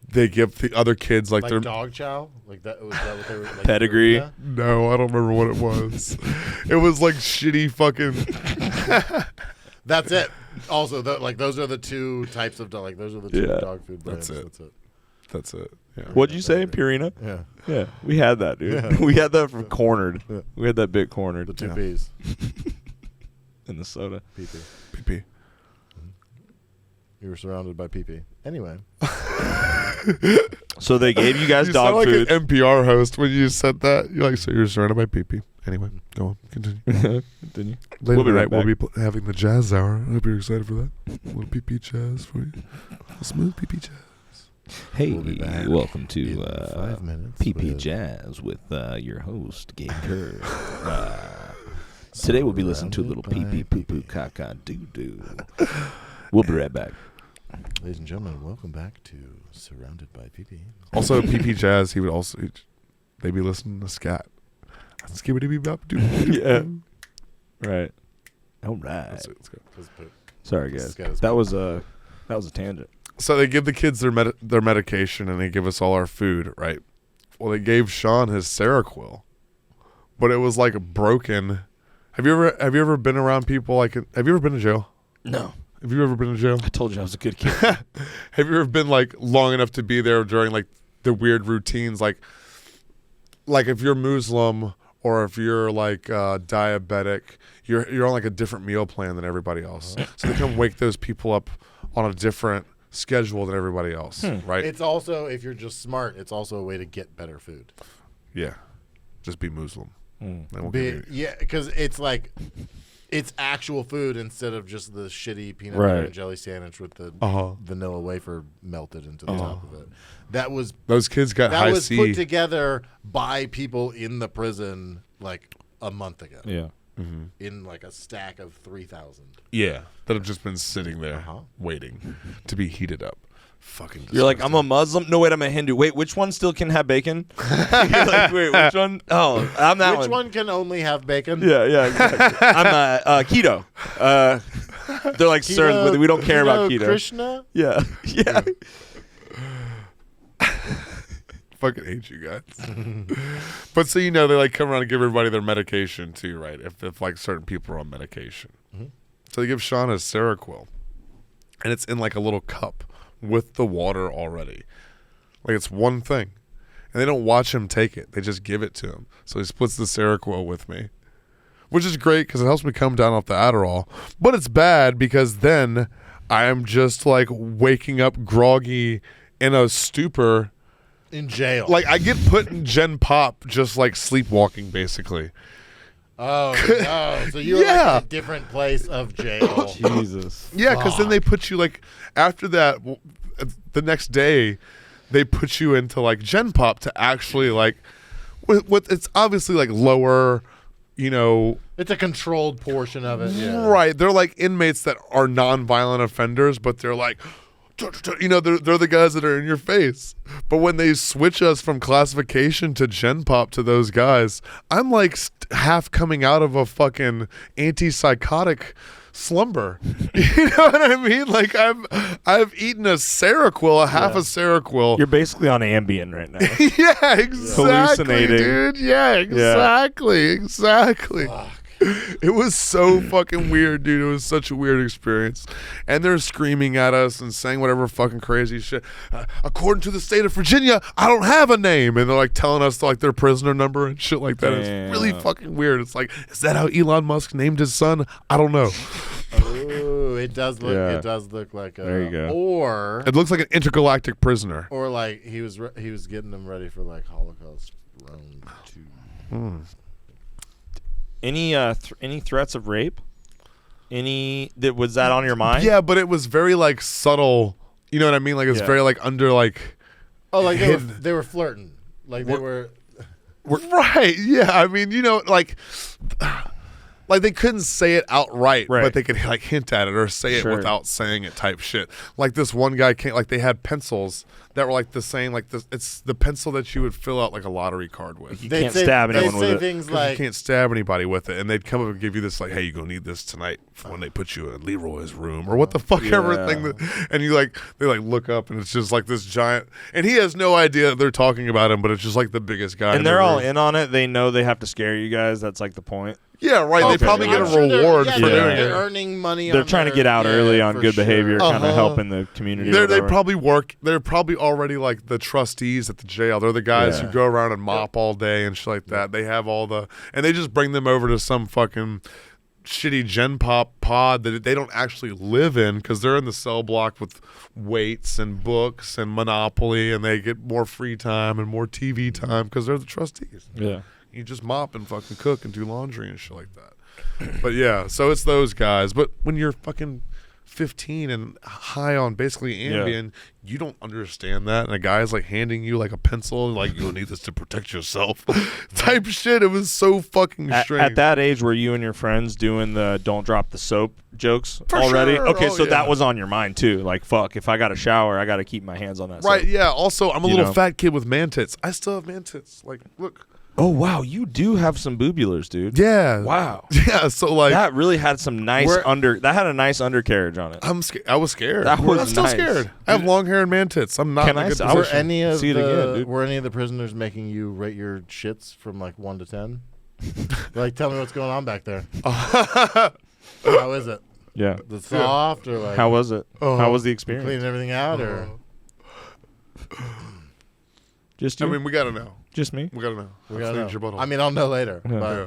they give the other kids like their dog chow, like that. Was that what they were? Like, Pedigree. Yeah? no, I don't remember what it was. It was like shitty fucking. That's it. Also, those are the two types of dog. Like those are the two Yeah. dog food brands. That's it. That's it. Yeah. What'd you say, Purina? Yeah, Yeah, we had that, dude. Yeah. We had that from cornered. Yeah. We had that bit cornered the two Yeah. P's. in the soda. PP. PP. You were surrounded by PP. Anyway, So they gave you guys You dog sound like food. an NPR host when you said that. You're like, so you're surrounded by PP. Anyway, go on. Continue. Continue. Later We'll be tonight, right we'll be having the jazz hour. I hope you're excited for that. A little pee-pee jazz for you. A smooth pee-pee jazz. Hey, We'll be back welcome to in 5 minutes PP with- Jazz with your host, Gabe Kerr. Today we'll be listening to a little Surrounded pee-pee by poo-poo caca doo-doo. We'll be right back. Ladies and gentlemen, welcome back to Surrounded by PP. Also, pee-pee jazz, they'd be listening to scat. Yeah. Right. All right. Let's go. Sorry, guys. That was a tangent. So they give the kids their medication and they give us all our food, right? Well, they gave Sean his Seroquel, but it was like broken. Have you ever been around people like? Have you ever been to jail? No. Have you ever been to jail? I told you I was a good kid. Have you ever been like long enough to be there during like the weird routines, like if you're Muslim or if you're like diabetic, you're on like a different meal plan than everybody else. So they come wake those people up on a different schedule than everybody else, right? It's also, if you're just smart, it's also a way to get better food. Yeah, just be Muslim. Yeah, because it's like it's actual food instead of just the shitty peanut Right. butter and jelly sandwich with the vanilla wafer melted into the top of it. Those kids got That high was C. put together by people in the prison like a month ago. Yeah. In like a stack of 3,000. Yeah, that have just been sitting there Uh-huh. waiting to be heated up. Fucking. You're like, I'm a Muslim? No, wait, I'm a Hindu. Wait, which one still can have bacon? You're like, wait, which one? Oh, I'm that Which one can only have bacon? Yeah, exactly. I'm keto. They're like, sir, we don't care about keto. Krishna? Yeah. Fucking hate you guys. But so they like come around and give everybody their medication too, right? If like certain people are on medication. So they give Sean his Seroquel, and it's in like a little cup with the water already. Like it's one thing, and they don't watch him take it. They just give it to him. So he splits the Seroquel with me, which is great because it helps me come down off the Adderall. But it's bad because then I am just like waking up groggy in a stupor. In jail. Like I get put in Gen Pop just like sleepwalking basically. Oh, no. So you're like in a different place of jail. Jesus. Yeah, because then they put you like after that the next day they put you into like Gen Pop to actually like with it's obviously like lower, It's a controlled portion of it. Yeah. right. They're like inmates that are non-violent offenders, but they're like they're the guys that are in your face. But when they switch us from classification to Gen Pop to those guys, I'm like half coming out of a fucking antipsychotic slumber. You know what I mean? Like I've eaten a Seroquel, half a Seroquel. You're basically on Ambien right now. Yeah, exactly, Hallucinating. dude. Yeah, exactly. It was so fucking weird, dude. It was such a weird experience. And they're screaming at us and saying whatever fucking crazy shit. According to the state of Virginia, I don't have a name. And they're like telling us like their prisoner number and shit like that. Damn. It's really fucking weird. It's like, is that how Elon Musk named his son? I don't know. Ooh, it does look. Yeah. It does look like a. There you go. Or It looks like an intergalactic prisoner. like he was getting them ready for like Holocaust round 2. Any threats of rape? Was that on your mind? Yeah, but it was very like subtle. You know what I mean? Like it's very like under like. Oh, like they were flirting. Like they were. Right. Yeah. I mean, like they couldn't say it outright, Right. but they could like hint at it or say Sure. it without saying it type shit. Like this one guy came, like they had pencils that were like the same, like this. It's the pencil that you would fill out like a lottery card with. You can't stab anyone with They say it. things 'Cause like, you can't stab anybody with it, and they'd come up and give you this like, "Hey, you're gonna need this tonight for when they put you in Leroy's room or what the fuck ever Yeah. thing." And you like, they like look up, and it's just like this giant, and he has no idea that they're talking about him, but it's just like the biggest guy. And in they're the all room. in on it. They know they have to scare you guys. That's like the point. Yeah, right. Okay. They probably get a I'm sure reward they're for doing they're it. earning money. They're on trying to their- get out early on for good behavior, sure. kind of helping the community. or They whatever. probably work. They're probably already like the trustees at the jail. They're the guys Yeah. who go around and mop all day and shit like that. They have all the, and they just bring them over to some fucking shitty Gen Pop pod that they don't actually live in because they're in the cell block with weights and books and Monopoly, and they get more free time and more TV time because they're the trustees. Yeah. You just mop and fucking cook and do laundry and shit like that. But yeah, so it's those guys. But when you're fucking 15 and high on basically Ambien, you don't understand that. And a guy's like handing you like a pencil, like, you'll need this to protect yourself type shit. It was so fucking strange. At that age, were you and your friends doing the don't drop the soap jokes already? Sure. Okay, so yeah. that was on your mind too. Like, fuck, if I got to shower, I got to keep my hands on that Right, soap. yeah. Also, I'm a little fat kid with man tits. I still have man tits. Like, look. Oh, wow, you do have some boobulars, dude. Yeah. Wow. Yeah, so like. That really had some nice that had a nice undercarriage on it. I was scared. That was I'm still nice. scared. I have long hair and man tits. I'm not Can in a I good s- I wish- position. Were any of the prisoners making you rate your shits from like 1 to 10? Like, tell me what's going on back there. How is it? Yeah. The soft or like How was it? How was the experience? cleaning everything out or? Just you? I mean, we gotta know. Just me? We gotta know. We gotta Cleaned your know. butthole. I mean, I'll know later. Yeah. But Yeah.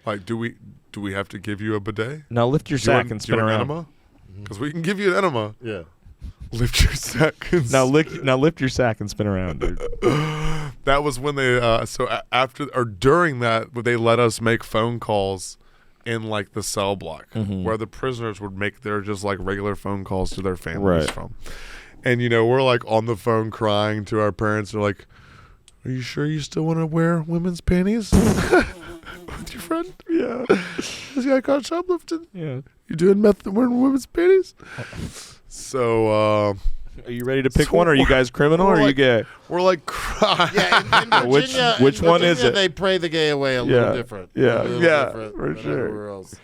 Like, do we have to give you a bidet? Now lift your sack and spin an around. enema? Because we can give you an enema. yeah. Lift your sack. And Now lift your sack and spin around, dude. That was when they after or during that they let us make phone calls in like the cell block where the prisoners would make their just like regular phone calls to their families Right. from. And we're like on the phone crying to our parents. They're like, "Are you sure you still want to wear women's panties with your friend? Yeah, this guy caught shoplifting. Yeah. You doing meth and wearing women's panties?" So Are you ready to pick So one? Are you guys criminal or are you like- gay? we're like crying. Yeah, in Which- Virginia, which in one is Virginia, it? They pray the gay away a Yeah, little different. yeah, A little yeah, different for than sure. everywhere else.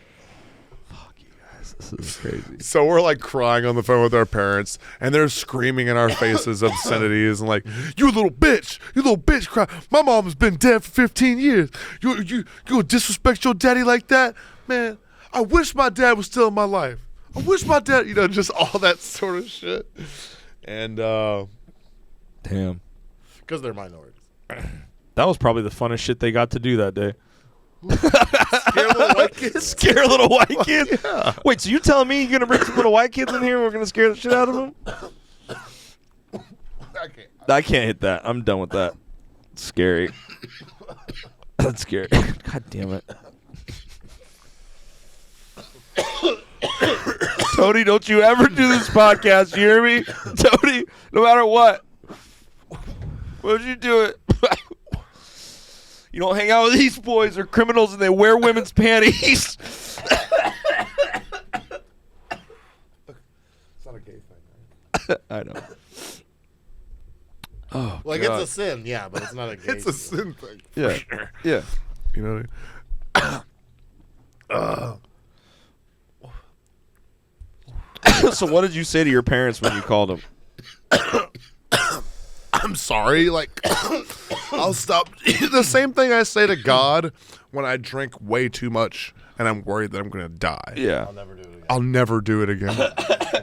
This is crazy. So we're like crying on the phone with our parents, and they're screaming in our faces obscenities and like, "You little bitch! You little bitch! Cry! My mom's been dead for 15 years. You gonna disrespect your daddy like that, man? I wish my dad was still in my life. I wish my dad, just all that sort of shit." And Damn. Because they're minorities. That was probably the funnest shit they got to do that day. scare little white kids. Scare little white kids? Yeah. Wait, so you telling me you're going to bring some little white kids in here and we're going to scare the shit out of them? I can't hit that. I'm done with that. It's scary. That's scary. God damn it. Tony, don't you ever do this podcast. You hear me? Tony, no matter what. Why'd you do it? You don't hang out with these boys. They're criminals and they wear women's panties. It's not a gay thing, right? I know. Oh, Like, God. it's a sin, yeah, but it's not a gay It's a sin thing. For Yeah. sure. Yeah. You know what I mean? So what did you say to your parents when you called them? I'm sorry. Like, I'll stop. The same thing I say to God when I drink way too much and I'm worried that I'm going to die. Yeah. I'll never do it again. I'll never do it again.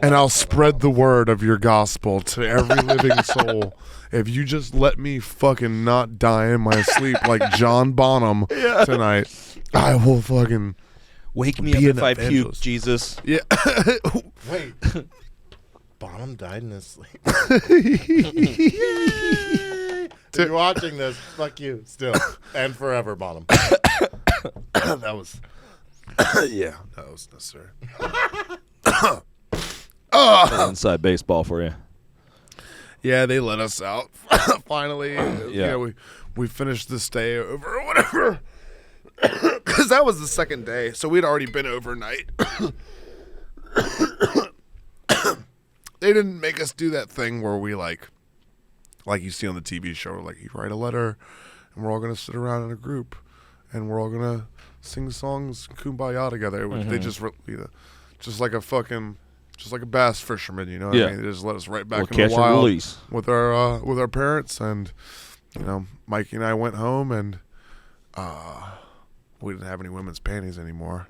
And I'll spread the word of your gospel to every living soul. If you just let me fucking not die in my sleep like John Bonham tonight, I will fucking... Wake me Be up an if I puke, evangelist. Jesus. Yeah. Wait. Bonham died in his sleep. If you're watching this, fuck you, still. And forever, Bonham. That was... yeah, that was necessary. Inside baseball for you. Yeah, they let us out. Finally. Yeah. We finished the stay over or whatever. Because that was the second day, so we'd already been overnight. They didn't make us do that thing where we like you see on the TV show, like you write a letter and we're all going to sit around in a group and we're all going to sing songs Kumbaya together. They just, just like a bass fisherman, you know what Yeah. I mean? They just let us right back Well, in catch the and wild release. with our parents, and Mikey and I went home and we didn't have any women's panties anymore.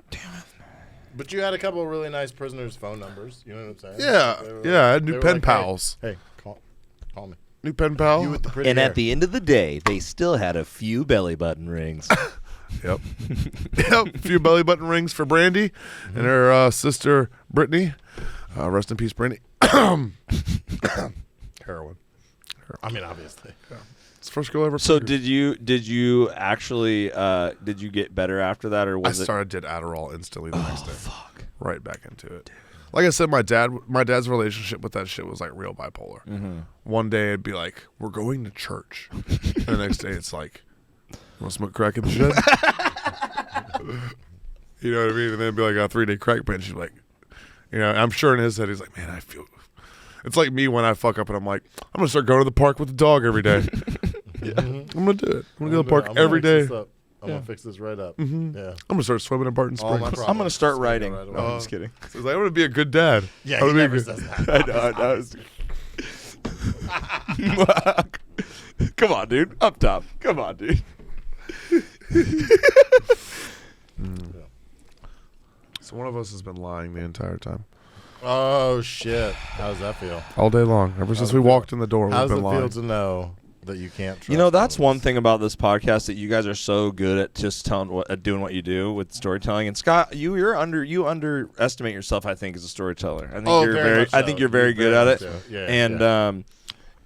But you had a couple of really nice prisoners' phone numbers. You know what I'm saying? Yeah, They were yeah, I had they new were pen like, pals. Hey, call me. New pen pal. You with the pretty And hair. at the end of the day, they still had a few belly button rings. Yep. Yep. A few belly button rings for Brandy and her sister Brittany. Rest in peace, Brandy. Heroin. I mean, obviously. Yeah. It's the first girl ever. So did you actually did you get better after that, or was I did Adderall instantly the next day. Fuck. Right back into it. Dude. Like I said, my dad's relationship with that shit was like real bipolar. Mm-hmm. One day it'd be like, we're going to church. And the next day it's like, you want to smoke crack in the shed? You know what I mean? And then it'd be like a 3-day crack binge. He's like, I'm sure in his head he's like, man, I feel. It's like me when I fuck up and I'm like, I'm going to start going to the park with the dog every day. Yeah. I'm going to do it. I'm going to go to the park every day. I'm going to fix this right up. Mm-hmm. Yeah. I'm going to start swimming in Barton Springs. I'm going to start writing. No, I'm just kidding. So I'm going to be a good dad. Yeah, he never says that. I know. Come on, dude. Up top. Come on, dude. So one of us has been lying the entire time. Oh, shit. How does that feel? All day long. Ever since we walked in the door, How we've does been it lying. feel to know that you can't trust That's others? one thing about this podcast, that you guys are so good at just doing what you do with storytelling. And Scott, you underestimate yourself, I think, as a storyteller. I think you're very good at it. Yeah,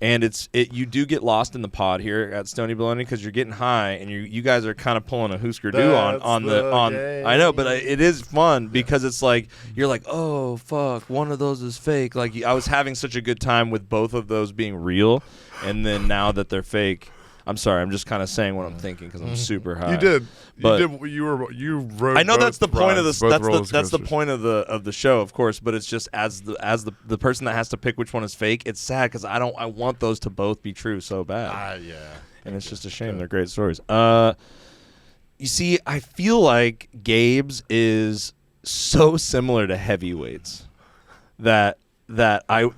and you do get lost in the pod here at Stoney Baloney because you're getting high, and you guys are kind of pulling a Husker Du on. I know, but it is fun because it's like you're like, oh fuck, one of those is fake. Like I was having such a good time with both of those being real, and then now that they're fake. I'm sorry. I'm just kind of saying what I'm thinking because I'm super high. You did. But you wrote. I know that's the point of this. That's the point point of the show, of course. But it's just as the person that has to pick which one is fake. It's sad because I want those to both be true so bad. Yeah. And it's just a shame. They're great stories. You see, I feel like Gabe's is so similar to Heavyweights that I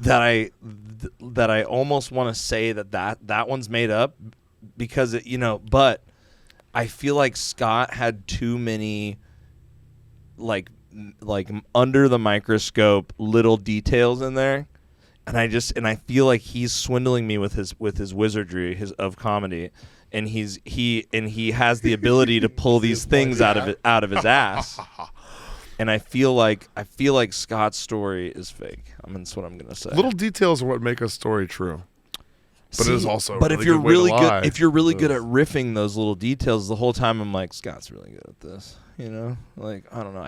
almost want to say that one's made up. Because but I feel like Scott had too many like under the microscope little details in there, and I feel like he's swindling me with his wizardry of comedy, and he has the ability to pull these things out of his ass. And I feel like Scott's story is fake. That's what I'm gonna say. Little details are what make a story true. But it is also. But really if you're good way really to good, lie. if you're really good at riffing those little details, the whole time I'm like, Scott's really good at this. Like I don't know.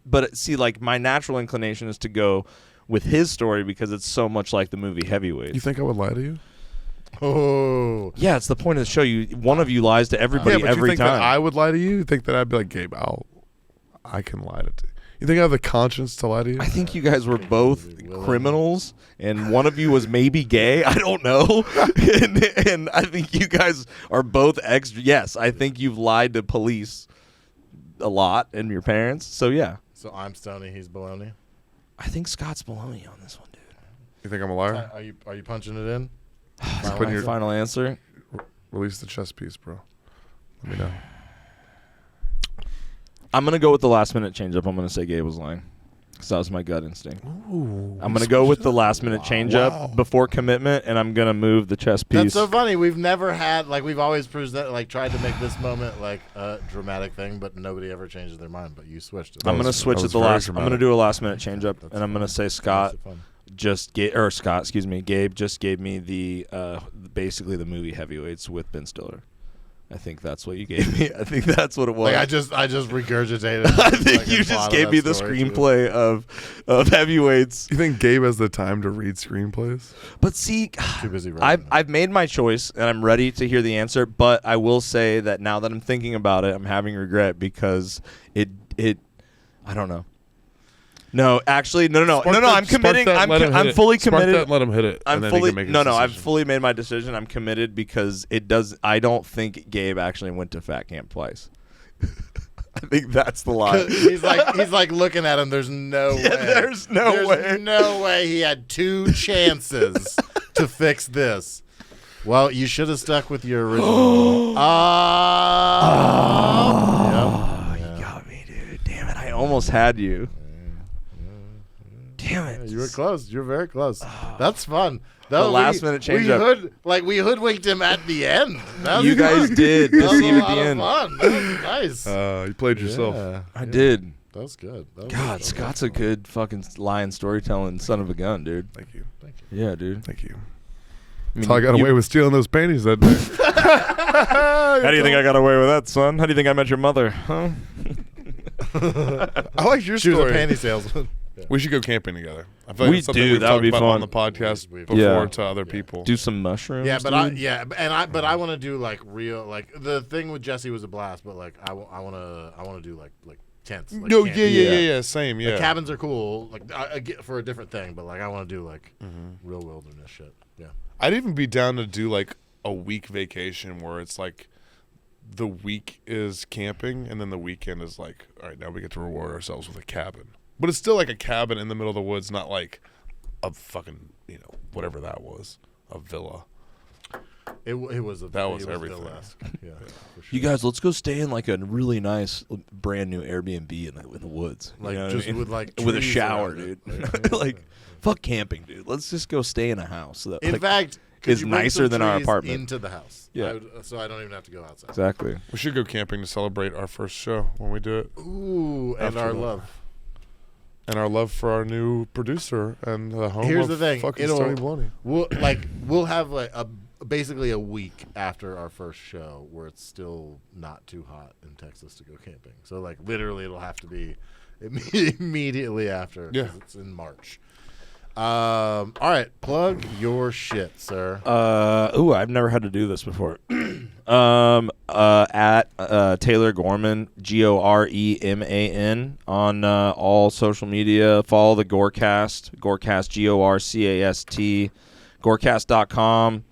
But see, like my natural inclination is to go with his story because it's so much like the movie Heavyweights. You think I would lie to you? Oh. Yeah, it's the point of the show. One of you lies to everybody but every you think time. that I would lie to you? You think that I'd be like, Gabe, I can lie to you. You think I have the conscience to lie to you? I think you guys were both criminals, and one of you was maybe gay. I don't know. and I think you guys are both Yes, I think you've lied to police a lot and your parents. So, yeah. So I'm Stoney, he's Baloney? I think Scott's Baloney on this one, dude. You think I'm a liar? Are you punching it in? Final answer? Release the chess piece, bro. Let me know. I'm going to go with the last-minute change-up. I'm going to say Gabe was lying because that was my gut instinct. Ooh, I'm going to go with the last-minute change-up before commitment, and I'm going to move the chess piece. That's so funny. We've never had, we've always tried to make this moment like a dramatic thing, but nobody ever changes their mind. But you switched it. I'm going to switch at the last. I'm going to do a last-minute change-up, and I'm going to say Gabe just gave me the basically the movie Heavyweights with Ben Stiller. I think that's what you gave me. I think that's what it was. I just regurgitated. I think you just gave me the screenplay of Heavyweights. You think Gabe has the time to read screenplays? But see, too busy I've made my choice and I'm ready to hear the answer. But I will say that now that I'm thinking about it, I'm having regret because it I don't know. No, actually, no. I'm committing. I'm fully committed. Spark that, let him hit it. I'm fully I've fully made my decision. I'm committed because it does. I don't think Gabe actually went to fat camp twice. I think that's the lie. he's like looking at him. There's no way. There's no way he had two chances to fix this. Well, you should have stuck with your original. You got me, dude. Damn it! I almost had you. Damn it! Yeah, you were close. You were very close. That's fun. The last minute change up. We hoodwinked him at the end. You guys did deceive at the end. Fun. That was nice. You played yourself. I did. That was good. God, Scott's a good fucking lying storytelling son of a gun, dude. Thank you. Yeah, dude. Thank you. That's how I got away with stealing those panties that day. How do you think I got away with that, son? How do you think I met your mother? Huh? I like your She was story. a panty salesman. We should go camping together. I feel like We it's something do. we've That would talked be about fun. on the podcast We've- before Yeah. to other people. Do some mushrooms. Yeah, but dude. I want to do like real like the thing with Jesse was a blast, but like I want to do like tents. Like No, camping. yeah, same, yeah. The cabins are cool, like I get for a different thing, but like I want to do like real wilderness shit. Yeah. I'd even be down to do like a week vacation where it's like the week is camping and then the weekend is like, all right, now we get to reward ourselves with a cabin. But it's still like a cabin in the middle of the woods, not like a fucking, whatever that was, a villa. It was a That was it everything. villa-esque. Yeah. For sure. You guys, let's go stay in like a really nice, brand new Airbnb in the woods. Like, you know what just I mean? with, like, with a trees shower, around it. dude. Like, fuck camping, dude. Let's just go stay in a house. That, In like, fact, could is you bring nicer some than our trees apartment. into the house. Yeah. So I don't even have to go outside. exactly. We should go camping to celebrate our first show when we do it. Ooh, and After our that. love. And our love for our new producer and the home Here's of the thing. fucking Stoney Baloney. We'll have like basically a week after our first show where it's still not too hot in Texas to go camping. So like literally it'll have to be immediately after. 'cause Yeah. It's in March. All right, plug your shit, sir. I've never had to do this before. At Taylor Goreman, Goreman, on all social media. Follow the Gorecast, Gorcast, Gorecast.com.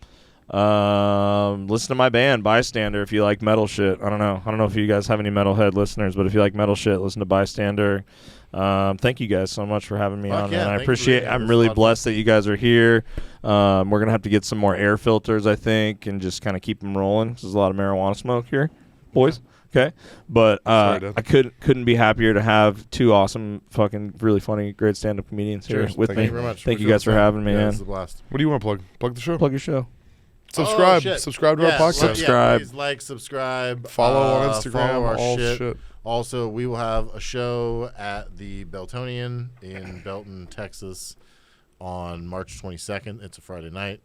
Listen to my band, Bystander, if you like metal shit. I don't know if you guys have any metalhead listeners, but if you like metal shit, listen to Bystander. Thank you guys so much for having me Fuck on, yeah, man. I thank you for appreciate being it. here. I'm This really is a lot of blessed that you guys are here. We're going to have to get some more air filters, I think, and just kind of keep them rolling. There's a lot of marijuana smoke here, boys. Okay. But Sorry, Dad. I couldn't be happier to have two awesome, fucking, really funny, great stand-up comedians here Cheers. with Thank me. you very much. Thank you guys for having me, Yeah, man. this is a blast. What do you want to plug? Plug the show. Plug your show. Subscribe. Oh, shit. Subscribe to our podcast. Subscribe. Please like, subscribe. Follow on Instagram. Follow our all shit. shit. Also, we will have a show at the Beltonian in Belton, Texas on March 22nd. It's a Friday night.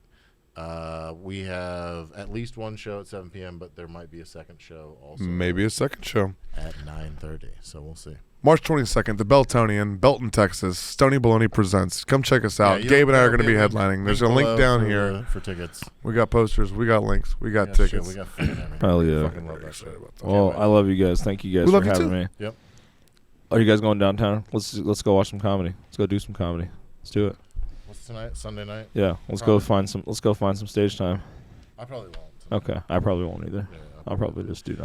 We have at least one show at 7 p.m., but there might be a second show also Maybe a second show. at 9:30. So we'll see. March 22nd, the Beltonian, Belton, Texas. Stoney Baloney presents. Come check us out. Yeah, Gabe and I are there'll going to be link- headlining. There's a link below down for here. for tickets. We got posters. We got links. We got Yeah, shit, tickets. we got fucking everything. Hell yeah. Fucking love that shit. Well, I love you guys. Thank you guys We for love you having too. me. Yep. Are you guys going downtown? Let's go watch some comedy. Let's go do some comedy. Let's do it. What's tonight? Sunday night? Yeah. Let's Probably. go find some stage time. I probably won't. Okay. I probably won't either. Yeah, I'll probably just do